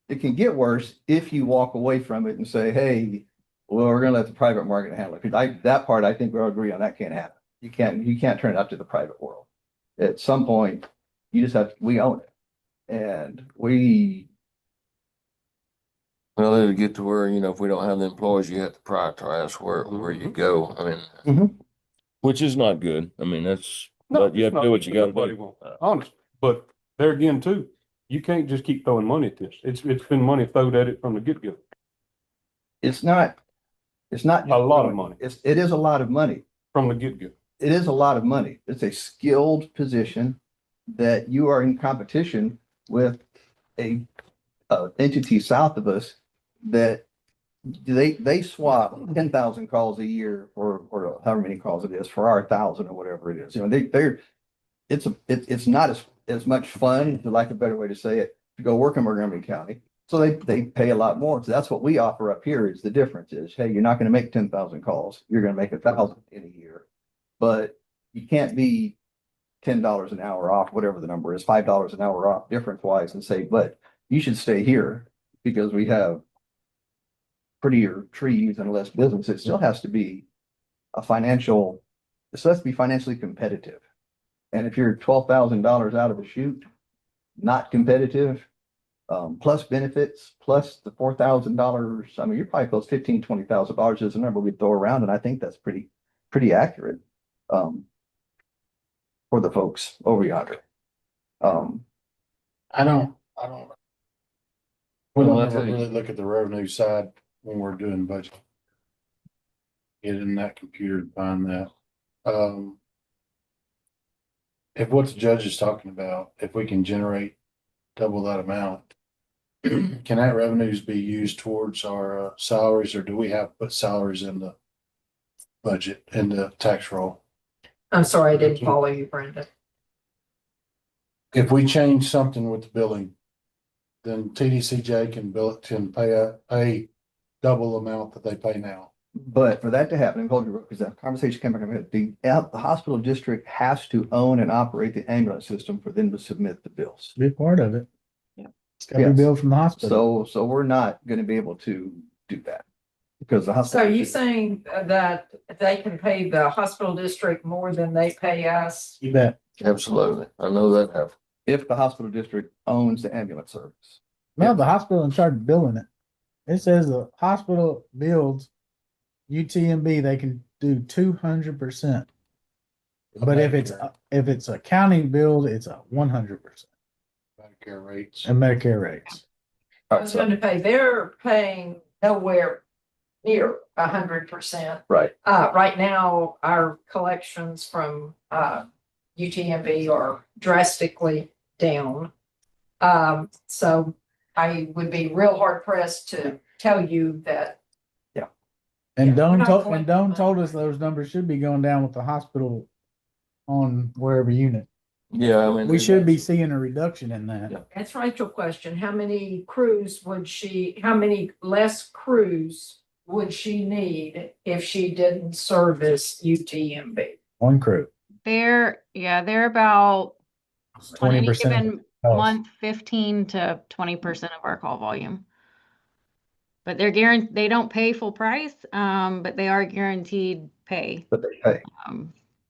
It can get worse if you walk away from it and say, hey, well, we're gonna let the private market handle it. Because that part, I think we all agree on, that can't happen. You can't turn it up to the private world. At some point, you just we own it. And we, Well, it'll get to where, if we don't have the employees, you have to prioritize where you go. I mean, Mhm. which is not good. I mean, that's, No, but you it's have to do not. what you gotta Nobody do. will. Honest, but there again too, you can't just keep throwing money at this. It's been money thrown at it from the get-go. it's not A lot of money It is a lot of money. from the get-go. It is a lot of money. It's a skilled position that you are in competition with a entity south of us that they swap 10,000 calls a year or however many calls it is for our 1,000 or whatever it is. It's not as much fun, for lack of a better way to say it, to go work in Montgomery County. So they pay a lot more. So that's what we offer up here is the difference is, hey, you're not going to make 10,000 calls. You're going to make 1,000 in a year. But you can't be $10 an hour off, whatever the number is, $5 an hour off difference wise and say, but you should stay here because we have prettier trees and less business. It still has to be it still has to be financially competitive. And if you're $12,000 out of the chute, not competitive, plus benefits, plus the $4,000, I mean, you're probably close $15,000, $20,000 is the number we throw around. And I think that's pretty accurate. For the folks over yonder. I don't. We Well, don't that's ever a- really look at the revenue side when we're doing budget. get in that computer to find that. If what the judge is talking about, if we can generate double that amount, can that revenues be used towards our salaries, or do we have to put salaries in the budget, in the tax roll? I'm sorry, I didn't follow you, Brenda. If we change something with the billing, then TDCJ can pay double amount that they pay now. But for that to happen, because that conversation came back, the hospital district has to own and operate the ambulance system for them to submit the bills. Be part of it. Yeah. It's gotta be billed from the hospital. So we're not gonna be able to do that. Because the So hospital. are you saying that they can pay the hospital district more than they pay us? You bet. Absolutely. I know that have. If the hospital district owns the ambulance service. No, the hospital in charge of billing it. It says the hospital builds UTMB, they can do 200%. But if it's a county build, it's a 100%. Medicare rates. And Medicare rates. I was going to pay, they're paying nowhere near 100%. Right. Right now, our collections from UTMB are drastically down. So I would be real hard pressed to tell you that. And Yeah, we're not Doan told us those numbers should be going down with the hospital on wherever unit. Yeah, I mean. We should be seeing a reduction in that. That's Rachel's question. How many less crews would she need if she didn't service UTMB? One crew. They're about on any 20%. given month, 15 to 20% of our call volume. But they don't pay full price, but they are guaranteed pay. But they pay.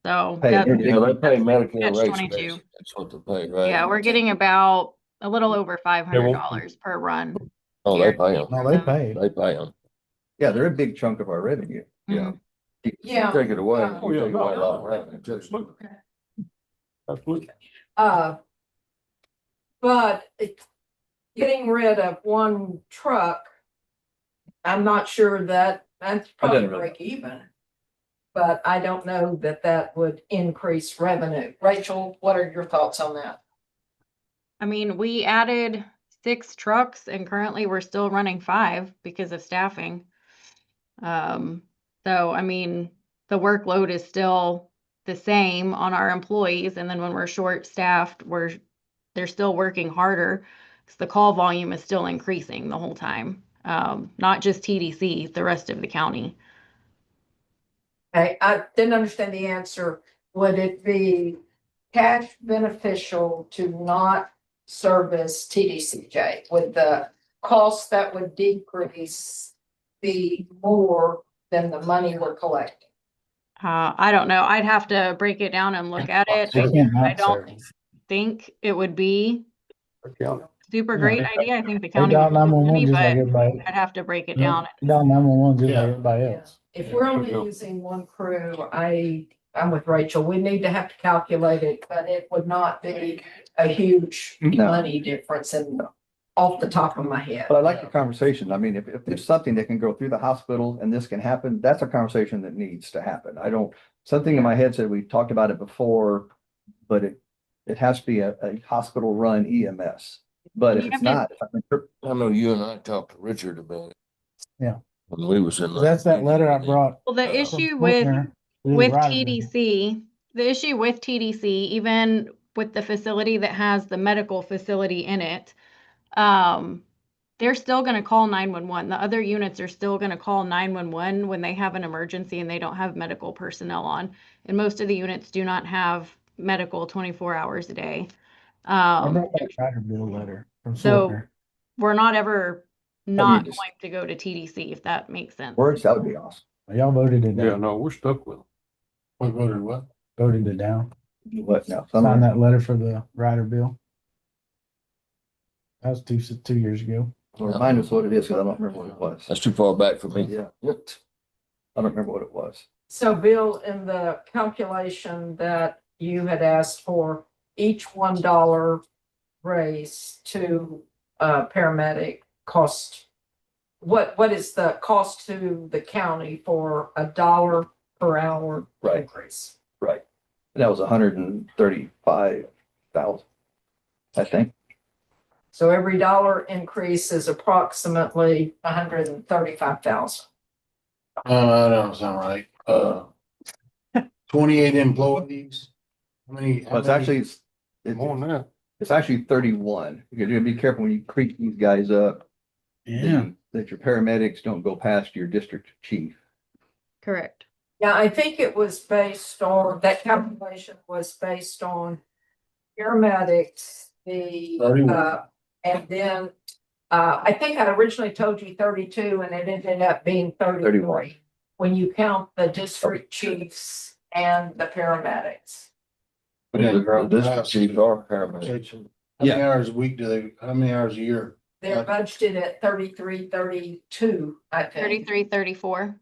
So Pay. that's Yeah, they pay Medicare catch rates. 22. basically. That's what they pay, right? Yeah, we're getting about a little over $500 per run. Oh, they pay them. No, they pay. They pay them. Yeah, they're a big chunk of our revenue. Yeah. Yeah. Take it away. Oh, You yeah, take away a no, lot of revenue, too. Absolutely. But getting rid of one truck, I'm not sure that's probably doesn't really- break even. But I don't know that would increase revenue. Rachel, what are your thoughts on that? I mean, we added 6 trucks and currently we're still running 5 because of staffing. So I mean, the workload is still the same on our employees. And then when we're short staffed, they're still working harder because the call volume is still increasing the whole time. Not just TDC, the rest of the county. Okay, I didn't understand the answer. Would it be cash beneficial to not service TDCJ? Would the cost that would decrease be more than the money we're collecting? I don't know. I'd have to break it down and look at it. They can't I not don't service. think it would be super Yeah, great they- idea. I think the They county dial would lose 911 money, just like but everybody. I'd have to break it down. Dial 911 just like Yeah. everybody else. If we're only using one crew, I'm with Rachel. We need to have to calculate it, but it would not be a huge No. money difference off the top of my head. But I like the conversation. I mean, if there's something that can go through the hospital and this can happen, that's a conversation that needs to happen. Something in my head said we talked about it before, but it has to be a hospital run EMS. But if it's not, I know you and I talked to Richard about it. Yeah. When we was in. That's that letter I brought. Well, the from issue Faulkner to the with Ryder Bill. TDC, even with the facility that has the medical facility in it, they're still going to call 911. The other units are still going to call 911 when they have an emergency and they don't have medical personnel on. And most of the units do not have medical 24 hours a day. I brought that Ryder Bill letter from So Faulkner. we're not ever not just- going to go to TDC, if that makes sense. words, that would be awesome. Y'all voted it Yeah, down. no, we're stuck with them. We voted what? Voted it down. What now? Signed that letter for the Ryder Bill. That was 2 years ago. Remind us what it is, because I don't remember what it was. That's too far back for me. Yeah. I don't remember what it was. So Bill, in the calculation that you had asked for, each $1 raise to paramedic cost what is the cost to the county for $1 per hour Right. increase? Right. And that was 135,000, I think. So every dollar increase is approximately 135,000. That don't sound right. 28 employees. How many? Well, it's actually, More than that. it's actually 31. You gotta be careful when you creep these guys up. Yeah. That your paramedics don't go past your district chief. Correct. Yeah, I think it was based on, that calculation was based on paramedics, the, 31. and then, I think I originally told you 32 and it ended up being 31. 33. When you count the district chiefs and the paramedics. The district chief are paramedics. How many hours a week do they, how many hours a year? They're budgeted at 33, 32, I think. 33, 34.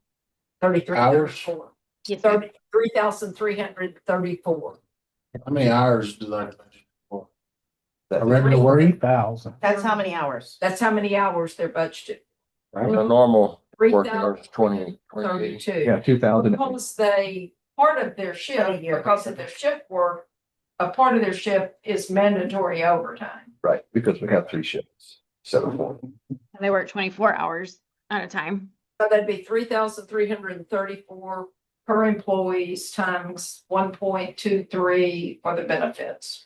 33, Hours? 34. Yes, sir. 3,334. How many hours do they budget for? A That's regular work? 3,000. That's how many hours? That's how many hours they're budgeted. A normal working 3,000. hours 28. 32. Yeah, 2,000. Because they, part of their shift, because of their shift work, a part of their shift is mandatory overtime. Right, because we have 3 shifts. 7. They work 24 hours at a time. So that'd be 3,334 per employees times 1.23 for the benefits.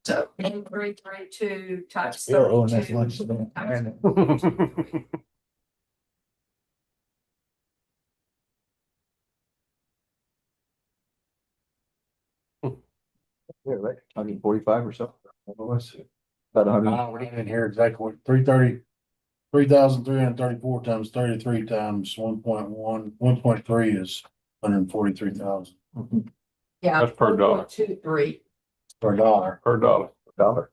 So 332 times Still owing that 32 much to them. times Yeah, right. 145 or so. Let's see. About I 140. didn't hear exactly what, 3,334 times 33 times 1.3 is 143,000 Yeah. That's per dollar. 4.23. per dollar. Per dollar. $1.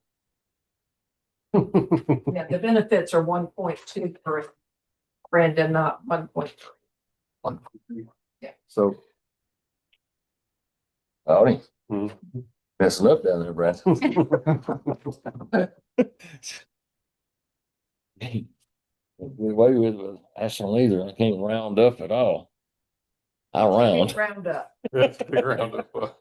Yeah, the benefits are 1.23. Brandon, not 1.3. So Howdy. Mhm. Messing up down there, Brad. Hey, the way with Ashland Leader, I can't round up at all. I round. Round up. That's a big roundup.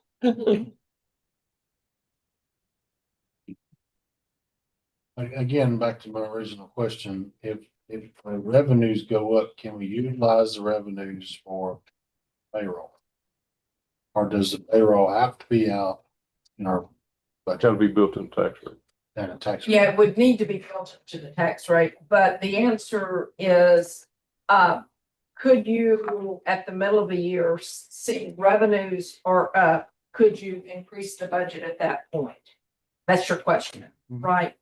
Again, back to my original question, if the revenues go up, can we utilize the revenues for payroll? Or does the payroll have to be out in our budget Gotta be built in tax rate. and a tax? Yeah, it would need to be built into the tax rate, but the answer is, could you, at the middle of the year, see revenues are up? Could you increase the budget at that point? That's your question, right?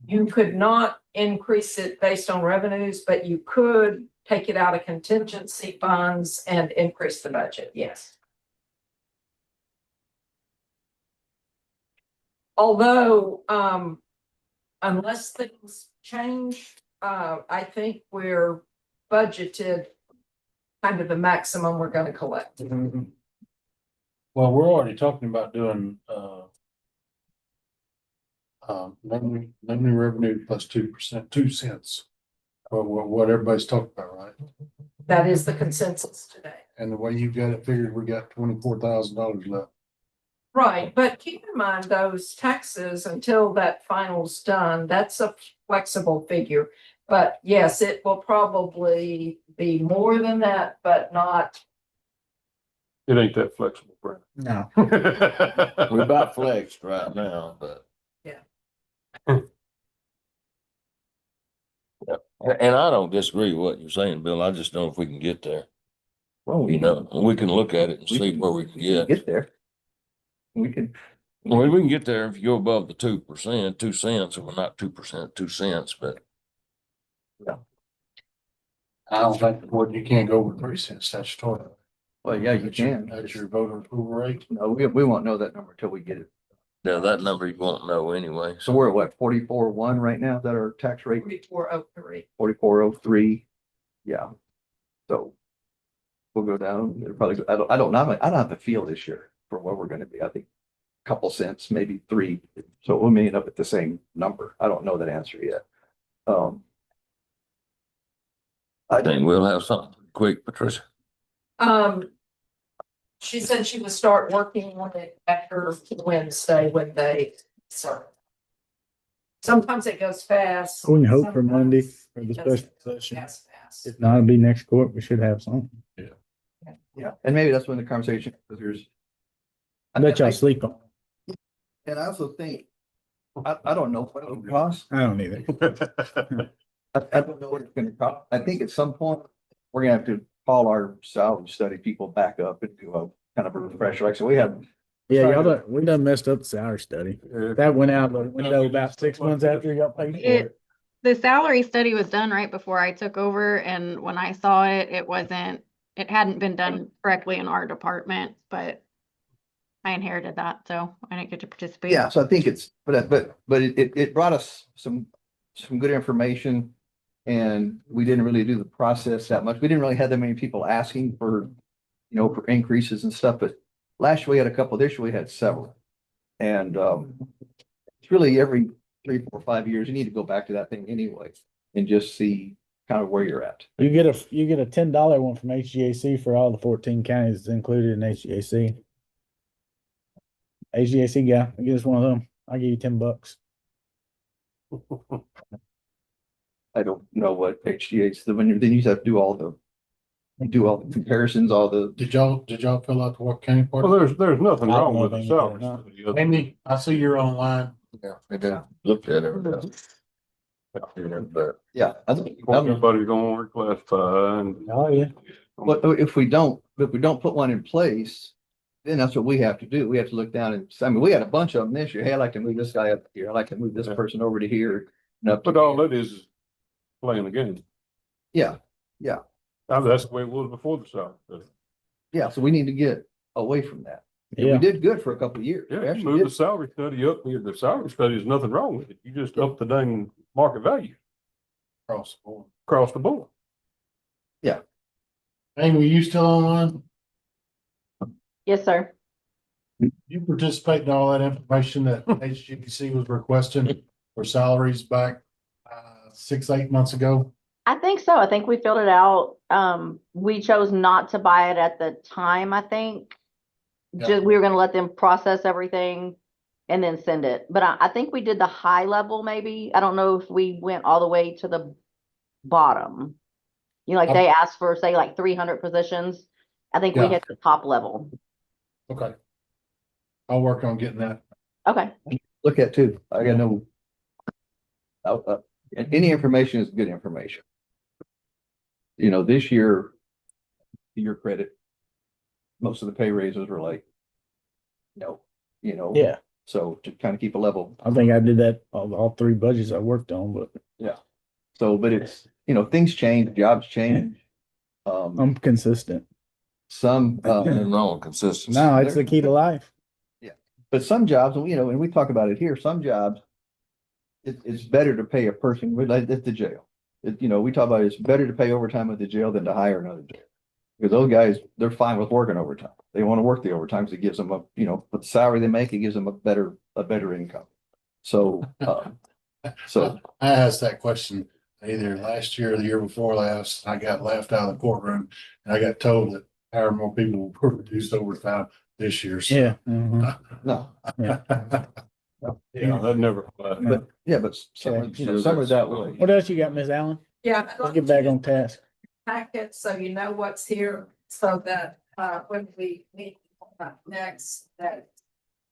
You could not increase it based on revenues, but you could take it out of contingency funds and increase the budget, yes. Although, unless things change, I think we're budgeted kind of the maximum we're gonna collect. Well, we're already talking about doing, revenue revenue plus 2%, 2 cents. What everybody's talking about, right? That is the consensus today. And the way you've got it figured, we got $24,000 left. Right, but keep in mind those taxes until that final's done, that's a flexible figure. But yes, it will probably be more than that, but not. It ain't that flexible, Brad. No. We're about flexed right now, but. Yeah. And I don't disagree with what you're saying, Bill. I just don't know if we can get there. well, You know, we can look at it and see where we can get. get there. We can. Well, we can get there if you go above the 2%, 2 cents, or not 2%, 2 cents, but. I don't think, well, you can't go over 3 cents statutory. Well, yeah, you can. That's your voter approval rate. No, we won't know that number until we get it. Yeah, that number you won't know anyway. So we're at what, 44.1 right now? Is that our tax rate? 4403. 44.03. Yeah. So we'll go down. It'll probably, I don't have a feel this year for what we're gonna be. I think a couple cents, maybe 3. So we may end up at the same number. I don't know that answer yet. I think we'll have something quick, Patricia. She said she would start working on it after Wednesday when they start. Sometimes it goes fast. We can hope for Monday sometimes for the it doesn't special go session. as fast. If not, it'll be next court. We should have something. Yeah, and maybe that's when the conversation, because there's. I bet y'all sleep on. And I also think, I don't know what it'll cost. I don't either. I don't know what it's gonna cost. I think at some point, we're gonna have to call our salary study people back up and do a kind of a refresher. Like, so we have. Yeah, we done messed up the salary study. That went out the window about 6 months after you got paid for it. The salary study was done right before I took over, and when I saw it, it hadn't been done correctly in our department, but I inherited that, so I didn't get to participate. Yeah, so I think it's, but it brought us some good information. And we didn't really do the process that much. We didn't really have that many people asking for, for increases and stuff, but last year we had a couple, this year we had several. And it's really every 3, 4, 5 years, you need to go back to that thing anyway and just see kind of where you're at. You get a $10 one from HGAC for all the 14 counties included in HGAC. HGAC guy, get us one of them. I'll give you $10. I don't know what HGH, then you have to do all the comparisons, all the. Did y'all fill out the Walker County part? Well, there's nothing I don't wrong know with if the they salary did or not. study. Other- Amy, I see you're online. Yeah, they did. Looked at it. But Yeah. I think, Everybody's gonna reclassify and. Oh, yeah. but if we don't put one in place, then that's what we have to do. We have to look down and, I mean, we had a bunch of them this year. Hey, I'd like to move this guy up here. I'd like to move this person over to here. And up to But all it is playing the game. Yeah, That's the way it was before the salary study. yeah. So we need to get away from that. And Yeah. we did good for a couple of years. We Yeah, you actually move the did. salary study up, the salary study is nothing wrong with it. You just up the dang market value Across the board. across the board. Amy, you still online? Yes, sir. You participate in all that information that HGBC was requesting for salaries back 6, 8 months ago? I think so. I think we filled it out. We chose not to buy it at the time, I think. Yeah. We were gonna let them process everything and then send it. But I think we did the high level maybe. I don't know if we went all the way to the bottom. Like they asked for, say, like 300 positions. I think we Yeah. hit the top level. Okay. I'll work on getting that. Okay. Look at too. I got no. Any information is good information. This year, to your credit, most of the pay raises were like, no, Yeah. So to kind of keep a level. I think I did that all 3 budgets I worked on, but Yeah. So, but it's, things change, jobs change. I'm consistent. Some, nothing wrong with consistency. No, it's the key to life. but some jobs, and we talk about it here, some jobs, it's better to pay a person, like at the jail. We talk about it's better to pay overtime at the jail than to hire another jail. Because those guys, they're fine with working overtime. They want to work the overtime because it gives them with the salary they make, it gives them a better income. So, I asked that question either last year or the year before last. I got left out of the courtroom and I got told that however more people were reduced overtime this year. So. Yeah. Mhm. no. Yeah. Yeah, that never. But some are that way. What else you got, Miss Allen? Yeah. Let's get back on task. Packet, so you know what's here, so that, when we meet next, that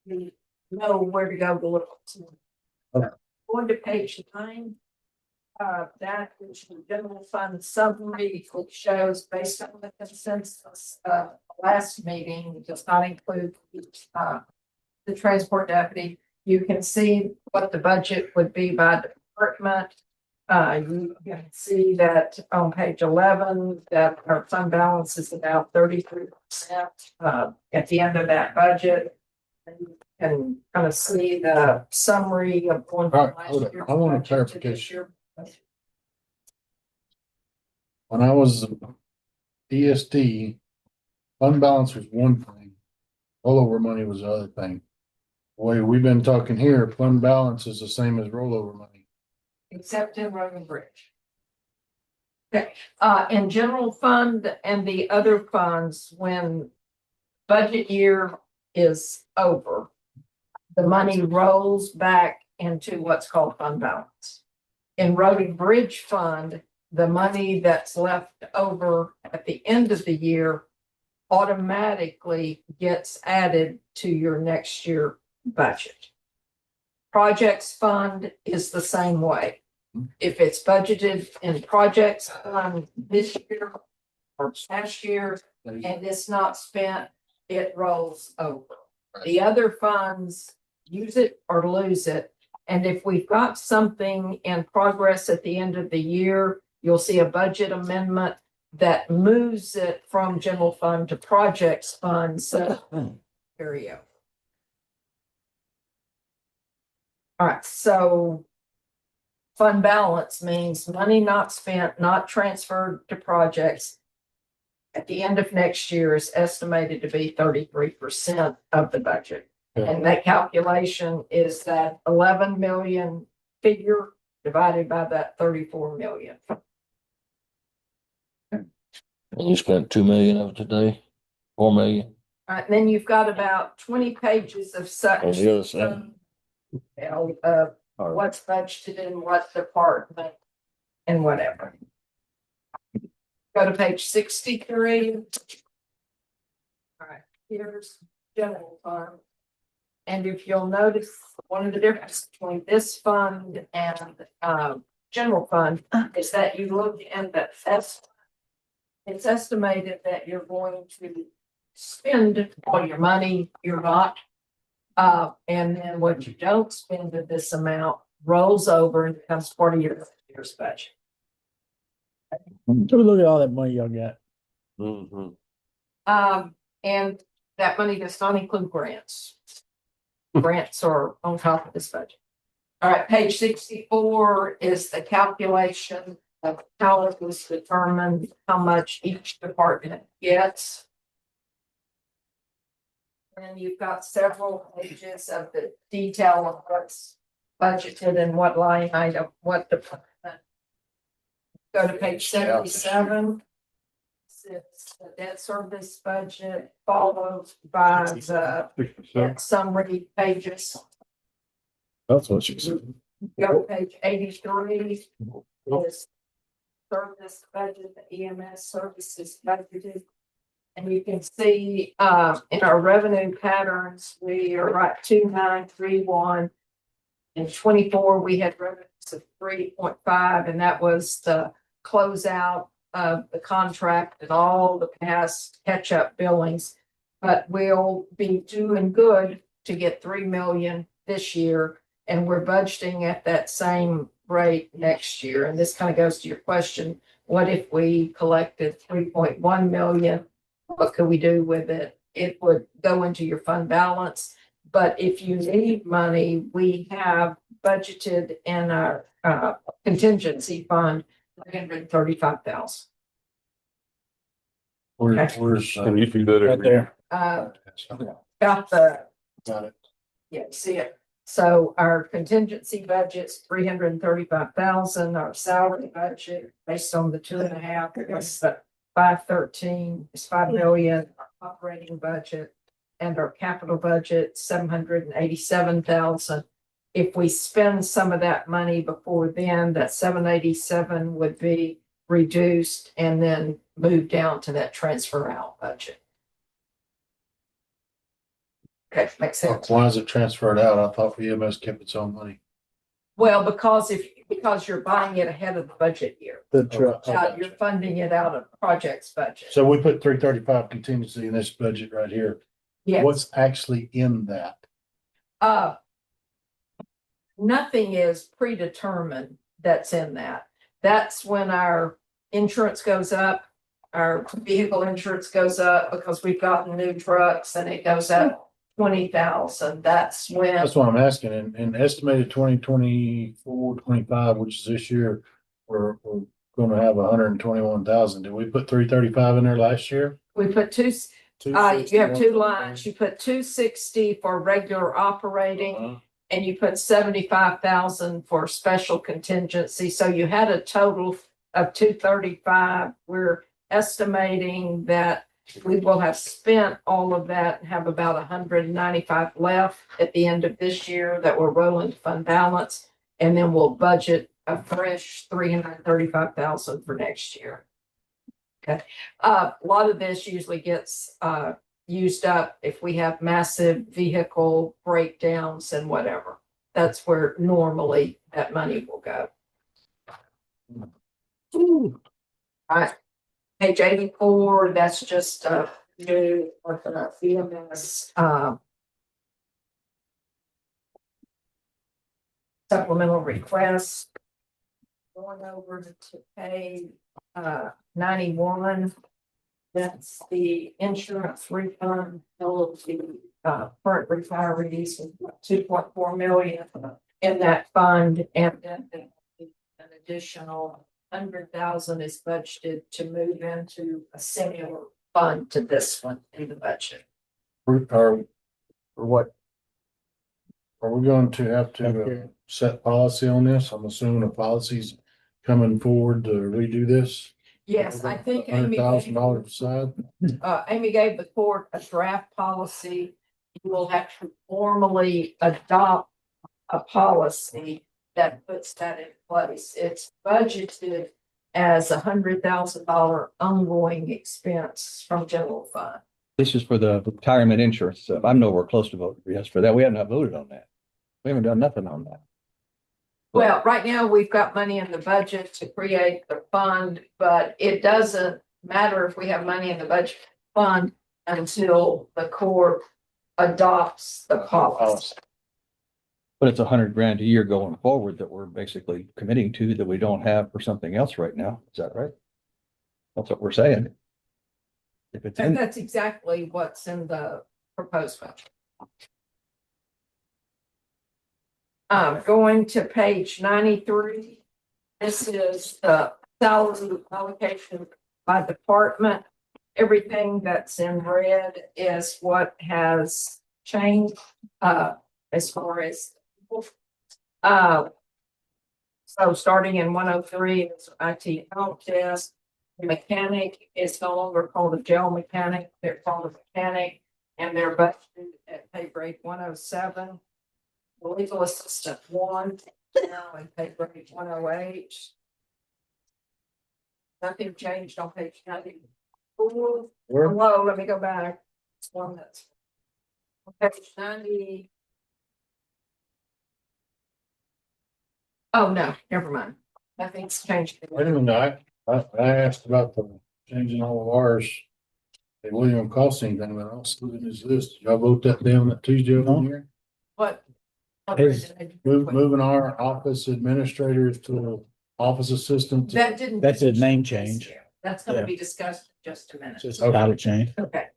you know where to go to look. Okay. Going to page 9, that is the general fund summary, which shows based on the consensus, last meeting, does not include, the transport deputy. You can see what the budget would be by department. You can see that on page 11, that our fund balance is about 33%, at the end of that budget. And you can kind of see the summary of going All right, from hold last it. year's I want a budget to this clarification. year. When I was ESD, fund balance was one thing. Rollover money was the other thing. Boy, we've been talking here, fund balance is the same as rollover money. Except in road and bridge. In general fund and the other funds, when budget year is over, the money rolls back into what's called fund balance. In road and bridge fund, the money that's left over at the end of the year automatically gets added to your next year budget. Projects fund is the same way. If it's budgeted in projects fund this year or past year and it's not spent, it rolls over. The other funds use it or lose it. And if we've got something in progress at the end of the year, you'll see a budget amendment that moves it from general fund to projects fund. So there you go. All right, so fund balance means money not spent, not transferred to projects. At the end of next year is estimated to be 33% of the budget. And that calculation is that 11 million figure divided by that 34 million. And you spent 2 million of it today, 4 million. All right, and then you've got about 20 pages of such. On the other side. What's budgeted in what department and whatever. Go to page 63. All right, here's general fund. And if you'll notice, one of the differences between this fund and general fund is that you look in the it's estimated that you're going to spend all your money, you're not. And then what you don't spend of this amount rolls over and becomes part of your year's budget. So look at all that money y'all got. And that money does not include grants. Grants are on top of this budget. All right, page 64 is the calculation of how it was determined, how much each department gets. And you've got several pages of the detail of what's budgeted and what line item, what department. Go to page 77. It's the debt service budget followed by the summary pages. That's what she said. Go to page 83. Is service budget, the EMS services budgeted. And you can see in our revenue patterns, we are at 2931. In 24, we had revenues of 3.5, and that was the closeout of the contract and all the past catch-up billings. But we'll be doing good to get 3 million this year, and we're budgeting at that same rate next year. And this kind of goes to your question, what if we collected 3.1 million? What could we do with it? It would go into your fund balance. But if you need money, we have budgeted in our contingency fund $335,000. Where's? Can you do that Right every there. Got the, Got it. yeah, see it. So our contingency budget's 335,000, our salary budget based on the 2.5, is the 513, is 5 million, our operating budget, and our capital budget, 787,000. If we spend some of that money before then, that 787 would be reduced and then move down to that transfer out budget. Okay, makes sense. Why is it transferred out? I thought EMS kept its own money. Well, because you're buying it ahead of the budget year. The truck. You're funding it out of projects budget. So we put 335 contingency in this budget right here. Yes. What's actually in that? Nothing is predetermined that's in that. That's when our insurance goes up, our vehicle insurance goes up because we've gotten new trucks and it goes up 20,000. That's when. That's what I'm asking. In estimated 2024, 25, which is this year, we're gonna have 121,000. Did we put 335 in there last year? We put you have two lines. You put 260 for regular operating. And you put 75,000 for special contingency. So you had a total of 235. We're estimating that we will have spent all of that and have about 195 left at the end of this year that will roll into fund balance. And then we'll budget a fresh 335,000 for next year. Okay. A lot of this usually gets used up if we have massive vehicle breakdowns and whatever. That's where normally that money will go. All right. Page 84, that's just new VMS supplemental request. Going over to page 91. That's the insurance refund, all of the current retirees, 2.4 million in that fund, and then an additional 100,000 is budgeted to move into a similar fund to this one in the budget. Or what? Are we going to have to set policy on this? I'm assuming a policy's coming forward to redo this. Yes, I think Amy $100,000 aside. Amy gave the court a draft policy. You will have to formally adopt a policy that puts that in place. It's budgeted as $100,000 ongoing expense from general fund. This is for the retirement insurance stuff. I'm nowhere close to voting yes for that. We have not voted on that. We haven't done nothing on that. Well, right now, we've got money in the budget to create the fund, but it doesn't matter if we have money in the budget fund until the court adopts the policy. But it's $100,000 a year going forward that we're basically committing to that we don't have for something else right now. Is that right? That's what we're saying. If it's And in, that's exactly what's in the proposed budget. Going to page 93. This is the salary allocation by department. Everything that's in red is what has changed, as far as, so starting in 103 is IT help desk. The mechanic is no longer called a jail mechanic, they're called a mechanic, and they're budgeted at pay grade 107. The legal assistant 1 now in pay grade 108. Nothing changed on page 94. Where? Hello, let me go back. It's one that's on page 90. Oh, no, never mind. Nothing's changed. Wait a minute, I asked about the changing all of ours. They wouldn't even cost anything, but I was looking at this list. Y'all vote that down that Tuesday on here? What? Moving our office administrators to office assistant. That didn't. That's a name change. That's gonna Yeah. be discussed in just a minute. Just a title change. Okay.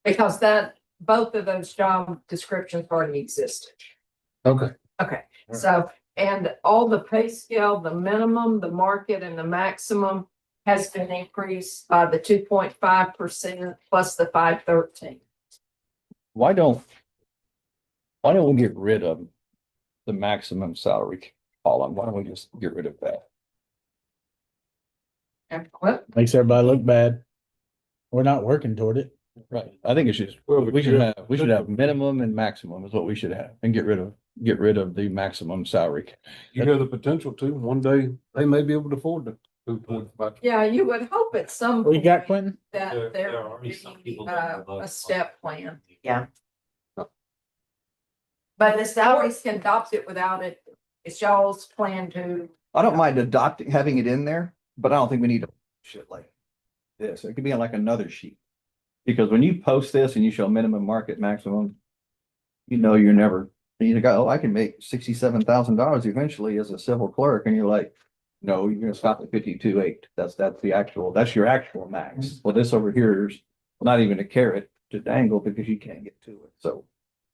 Because that, both of those job descriptions already existed. Okay. Okay, so, and all the pay scale, the minimum, the market and the maximum has been increased by the 2.5% plus the 513. why don't we get rid of the maximum salary column? Why don't we just get rid of that? And what? Makes everybody look bad. We're not working toward it. Right. I think it should, we should have minimum and maximum is what we should have and get rid of the maximum salary. You have the potential to, one day, they may be able to afford to. Yeah, you would hope at some. We got point Quentin? That There there are would already be some people that are a step plan. Yeah. But the salaries can adopt it without it. It's y'all's plan to. I don't mind adopting, having it in there, but I don't think we need to shit like this. It could be on like another sheet. Because when you post this and you show minimum market maximum, you know, you're never, you go, oh, I can make $67,000 eventually as a civil clerk. And you're like, no, you're gonna stop at 52.8. That's your actual max. Well, this over here is not even a carrot to dangle because you can't get to it. So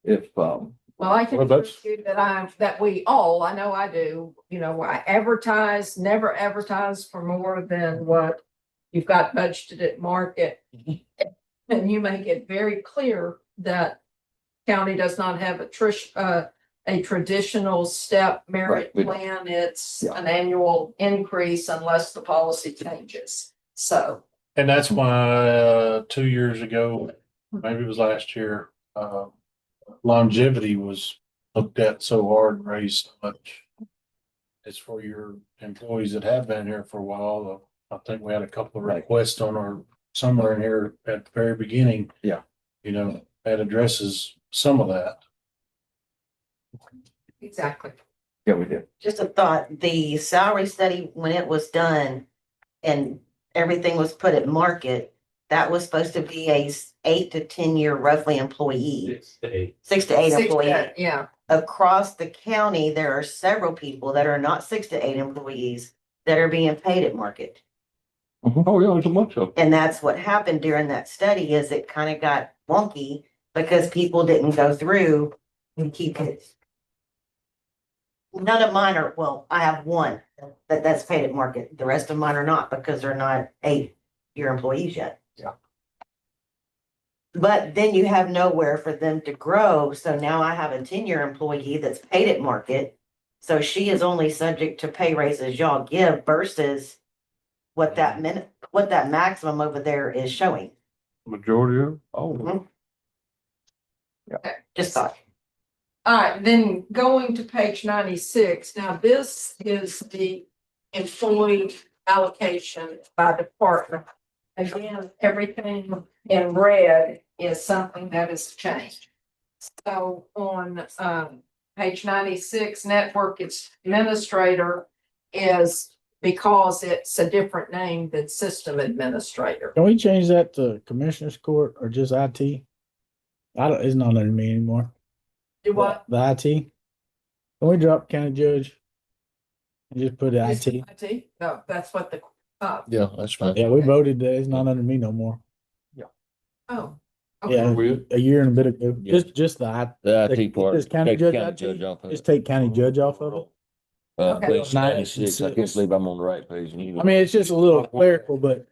if, Well, I can Well, that's- assure you that we all, I know I do, you know, I never advertise for more than what you've got budgeted at market. And you make it very clear that county does not have a traditional step merit Right, we don't. plan. It's Yeah. an annual increase unless the policy changes. So, And that's why, 2 years ago, maybe it was last year, longevity was looked at so hard and raised so much. It's for your employees that have been here for a while. I think we had a couple of Right. requests on our, somewhere in here at the very beginning. Yeah. You know, that addresses some of that. exactly. Yeah, we did. Just a thought, the salary study, when it was done and everything was put at market, that was supposed to be a 8 to 10 year roughly employee, 6 to 8 employee. Yeah. Across the county, there are several people that are not 6 to 8 employees that are being paid at market. Oh, yeah, there's a bunch of. And that's what happened during that study is it kind of got wonky because people didn't go through and keep it. None of mine are, well, I have one that's paid at market. The rest of mine are not because they're not 8 year employees yet. Yeah. But then you have nowhere for them to grow. So now I have a 10 year employee that's paid at market. So she is only subject to pay raises y'all give versus what that what that maximum over there is showing. Majority of, oh, Mhm. Just thought. All right, then going to page 96. Now, this is the employee allocation by department. Again, everything in red is something that has changed. So on page 96, network administrator is because it's a different name than system administrator. Can we change that to Commissioners Court or just IT? It's not under me anymore. Do what? The IT? Can we drop county judge? And just put IT? IT? No, that's what the, Yeah, that's fine. Yeah, we voted that. It's not under me no more. oh. Yeah, Okay. a year and a bit ago. Yeah. Just the The IT part. Just county Take judge county IT? judge off of Just it. take county judge off of it. Okay. Page 96, I can't believe I'm on the right page. and you- I mean, it's just a little clerical, but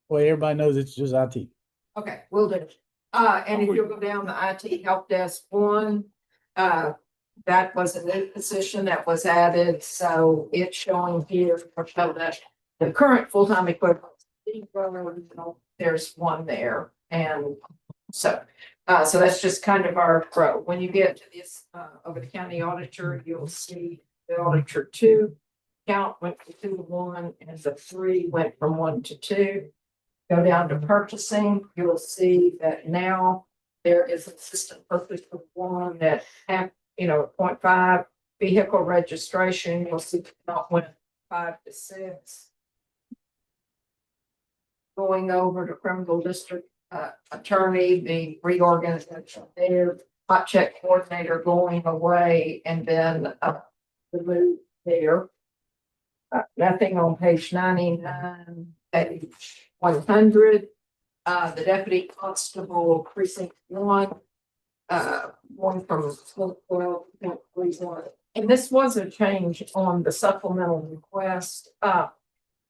well, everybody knows it's just IT. Okay, will do. And if you'll go down the IT help desk one, that was a new position that was added, so it's showing here for show that the current full-time equivalent. There's one there, and so that's just kind of our pro. When you get to this, over the county auditor, you'll see the auditor 2 count went from 2 to 1, and the 3 went from 1 to 2. Go down to purchasing, you'll see that now there is assistant purchaser 1 that have, 0.5 vehicle registration, you'll see the count went 5 to 6. Going over to criminal district attorney, the reorganization there, hot check coordinator going away, and then the move there. Nothing on page 99, page 100. The deputy constable precinct 1, one from 12.31. And this was a change on the supplemental request.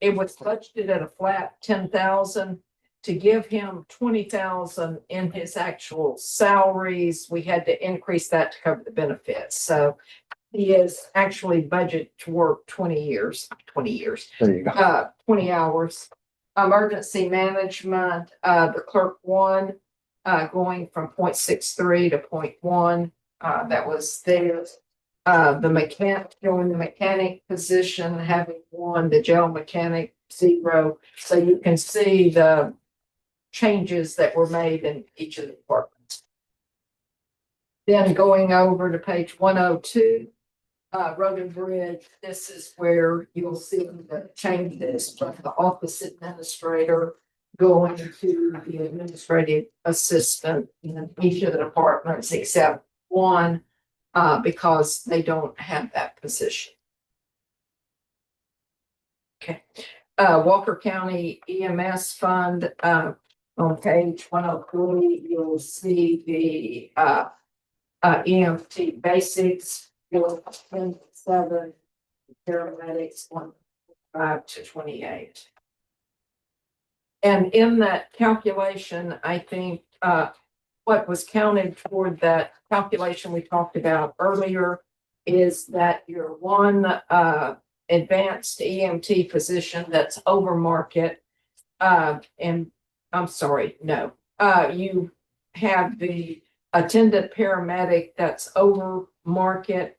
It was budgeted at a flat 10,000 to give him 20,000 in his actual salaries. We had to increase that to cover the benefits. So he is actually budgeted to work 20 hours. Emergency management, the clerk 1, going from 0.63 to 0.1, that was there. The mechanic, showing the mechanic position, having 1, the jail mechanic 0. So you can see the changes that were made in each of the departments. Then going over to page 102, road and bridge, this is where you'll see the changes from the office administrator going to the administrative assistant in each of the departments except 1, because they don't have that position. Okay, Walker County EMS fund, on page 103, you'll see the EMT basics, 7, paramedics 1.5 to 28. And in that calculation, I think what was counted toward that calculation we talked about earlier is that your one, advanced EMT position that's over market, and I'm sorry, no, you have the attendant paramedic that's over market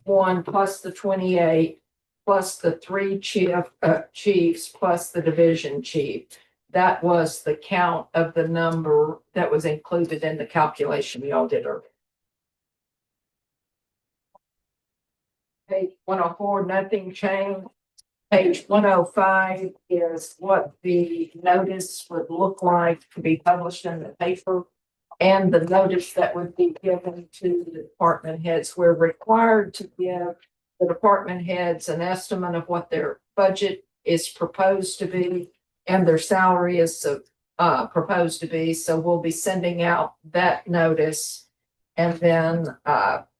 one plus the 28 plus the three chiefs plus the division chief. That was the count of the number that was included in the calculation y'all did earlier. Page 104, nothing changed. Page 105 is what the notice would look like to be published in the paper. And the notice that would be given to the department heads. We're required to give the department heads an estimate of what their budget is proposed to be and their salary is proposed to be. So we'll be sending out that notice and then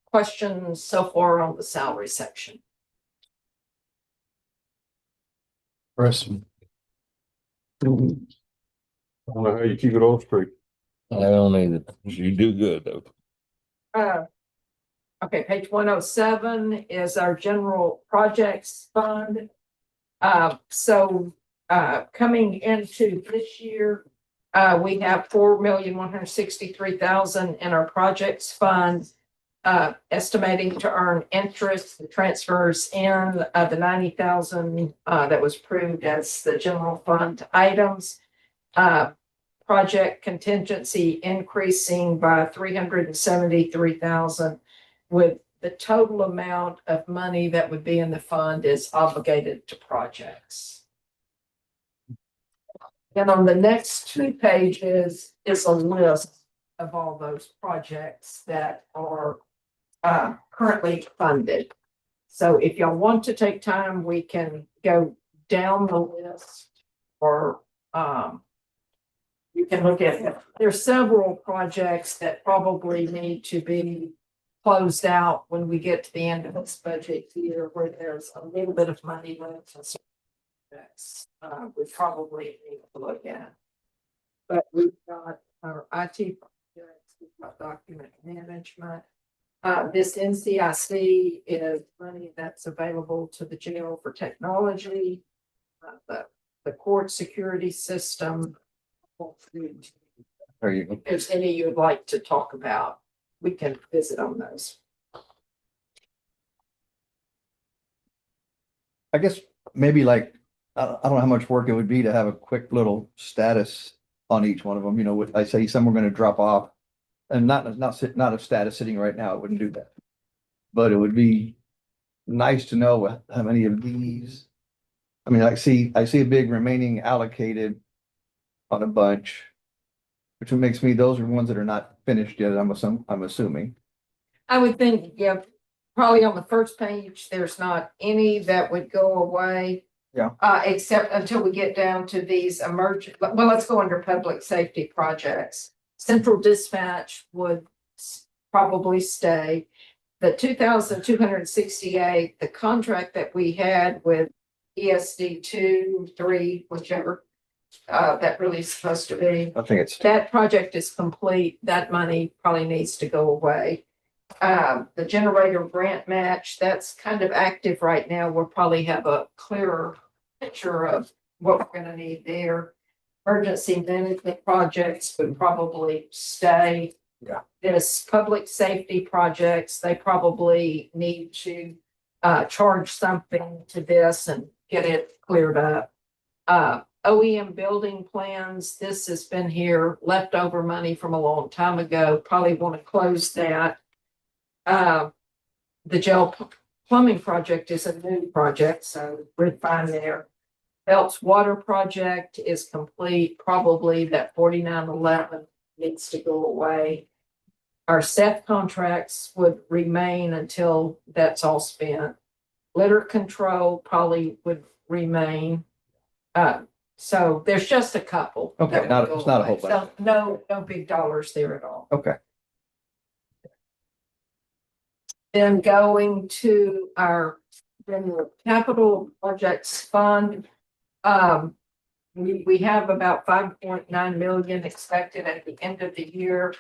questions so far on the salary section. Preston. I don't know how you keep it all straight. I don't either. You do good though. Okay, page 107 is our general projects fund. Coming into this year, we have $4,163,000 in our projects fund, estimating to earn interest, the transfers in the 90,000 that was approved as the general fund items. Project contingency increasing by 373,000, with the total amount of money that would be in the fund is obligated to projects. And on the next two pages is a list of all those projects that are currently funded. So if y'all want to take time, we can go down the list, or you can look at it. There's several projects that probably need to be closed out when we get to the end of this budget year, where there's a little bit of money left. We probably need to look at. But we've got our IT projects, we've got document management. This NCIC is money that's available to the jail for technology, the court security system. There you go. If there's any you'd like to talk about, we can visit on those. I guess maybe like, I don't know how much work it would be to have a quick little status on each one of them. You know, I say some are going to drop off, and not a status sitting right now. It wouldn't do that, but it would be nice to know how many of these. I mean, I see a big remaining allocated on a bunch, which makes me, those are ones that are not finished yet. I'm assuming. I would think, yeah, probably on the first page, there's not any that would go away. Yeah. Except until we get down to these emergent, well, let's go under public safety projects. Central dispatch would probably stay. The 2,268, the contract that we had with ESD 2, 3, whichever, that really is supposed to be. I think it's That project is complete. That money probably needs to go away. The generator grant match, that's kind of active right now. We'll probably have a clearer picture of what we're gonna need there. Emergency management projects would probably stay. Yeah. This public safety projects, they probably need to charge something to this and get it cleared up. OEM building plans, this has been here, leftover money from a long time ago, probably want to close that. The jail plumbing project is a new project, so we're fine there. Phelps water project is complete, probably that 4911 needs to go away. Our SEF contracts would remain until that's all spent. Litter control probably would remain. So there's just a couple. okay. that would Not go it's not a away. whole bunch. So no big dollars there at all. Okay. Then going to our general capital projects fund. We have about 5.9 million expected at the end of the year.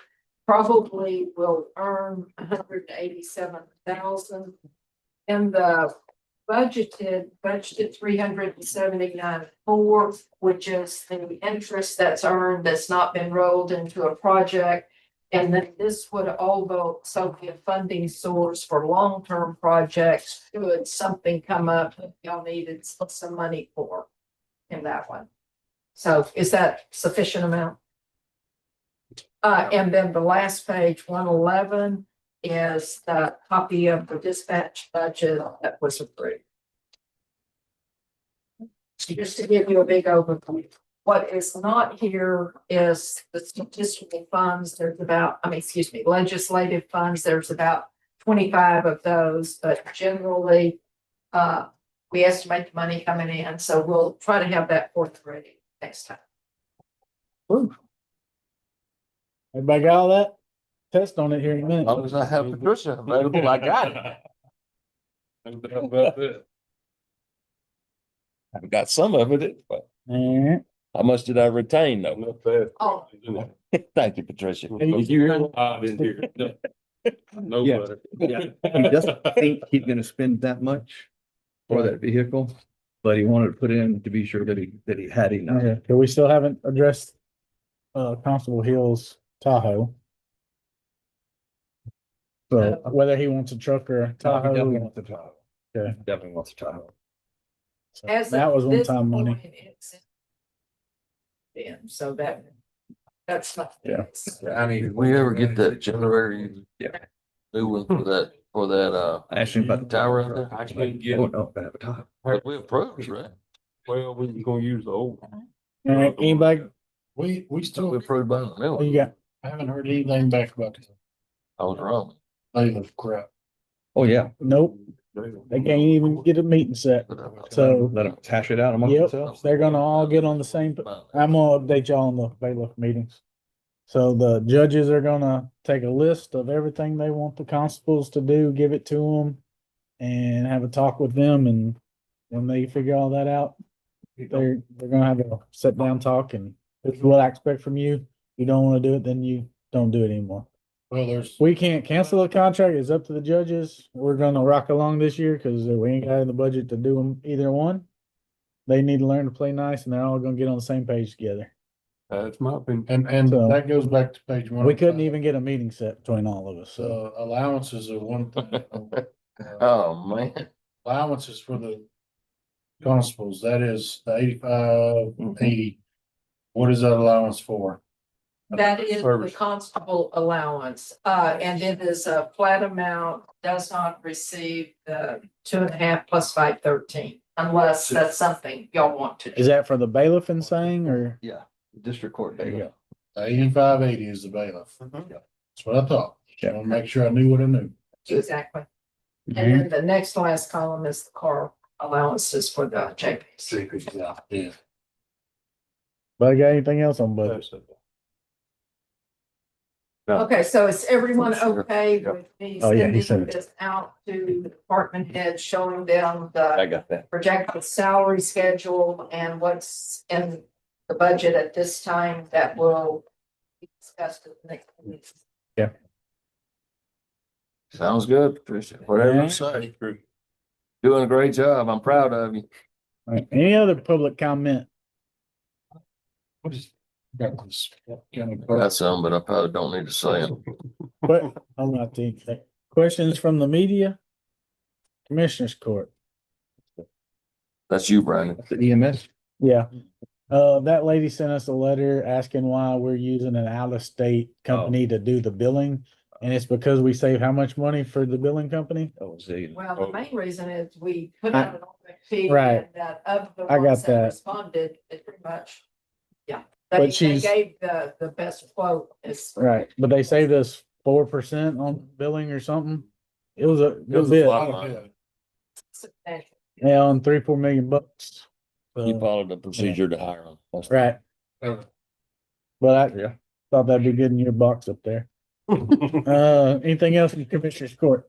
probably will earn 187,000. And the budgeted 379,400, which is the interest that's earned that's not been rolled into a project. And then this would also be a funding source for long-term projects, should something come up that y'all needed some money for in that one. So is that sufficient amount? And then the last page, 111, is the copy of the dispatch budget that was approved. So just to give you a big overview, what is not here is the statistical funds. There's about, legislative funds. There's about 25 of those, but generally, we estimate the money coming in. So we'll try to have that forthright next time. Woo. Everybody got all that? Test on it here in a minute. As long as I have Patricia available, I got it. No doubt about that. I've got some of it, but All right. how much did I retain though? Not bad. Oh. Thank you, Patricia. Did you hear? I didn't hear it. No Yeah. better. He doesn't think he's gonna spend that much for that vehicle, but he wanted to put in to be sure that he had enough. Okay, so we still haven't addressed Constable Hill's Tahoe. So whether he wants a truck or a He Tahoe. definitely wants the Tahoe. Okay. Definitely wants a Tahoe. So As that of was this one-time money. point, it's in, so that's not. Yeah. I mean, if we ever get that generator, new one for that, I asked him about the tower out there. I can't get Oh, it. no, I have a Tahoe. But we approved, right? Well, we were gonna use the old. All right, anybody, We We still approved by the what mill. you got? I haven't heard anything back about the I was wrong. bailiff crap. Oh, yeah. Nope, they can't even get a meeting set. So, Let them hash it out amongst yep, themselves. they're gonna all get on the same, I'm gonna update y'all on the bailiff meetings. So the judges are gonna take a list of everything they want the constables to do, give it to them. And have a talk with them, and when they figure all that out, they're gonna have a sit down talk, and this is what I expect from you. You don't wanna do it, then you don't do it anymore. Well, there's, We can't cancel the contract, it's up to the judges. We're gonna rock along this year, cause we ain't got in the budget to do them either one. They need to learn to play nice, and they're all gonna get on the same page together. That's my opinion. and So- that goes back to page one. We couldn't even get a meeting set between all of us, so. So allowances are one thing. Oh, man. Allowances for the constables, that is the 85-80. What is that allowance for? That is the Service. constable allowance, and it is a flat amount, does not receive the 2.5 plus 513, unless that's something y'all want to do. Is that for the bailiff and saying, or? Yeah, district court. There you go. 85-80 is the bailiff. That's what I thought. Just want to make sure I knew what I knew. Exactly. And then the next last column is the car allowances for the JPs. Yeah. But I got anything else on budget? Okay, so is everyone Sure. okay with me Oh, yeah, he sending sent it. this out to the department head, showing them I the got that. projected salary schedule and what's in the budget at this time that will be discussed at the next meeting? Sounds good, Patricia. Whatever Yeah. you say. Doing a great job. I'm proud of you. All right, any other public comment? What is, got this county I clerk? got some, but I probably don't need to say them. But, hold on, questions from the media? Commissioners Court, That's you, Brandon. The EMS. yeah. That lady sent us a letter asking why we're using an out-of-state company to do the billing. And it's because we save how much money for the billing company? Oh, see. Well, the main reason is we put out an RFP Right. and that of the I got ones that that. responded, it pretty much, yeah. But They she's- gave the best quote is. Right, but they saved us 4% on billing or something. It was a It good was a bit, lot of money. substantial. yeah, on $3-4 million bucks. You So, followed the procedure to hire them. That's- right, Okay. but I Yeah. thought that'd be good in your box up there. Anything else in Commissioners Court?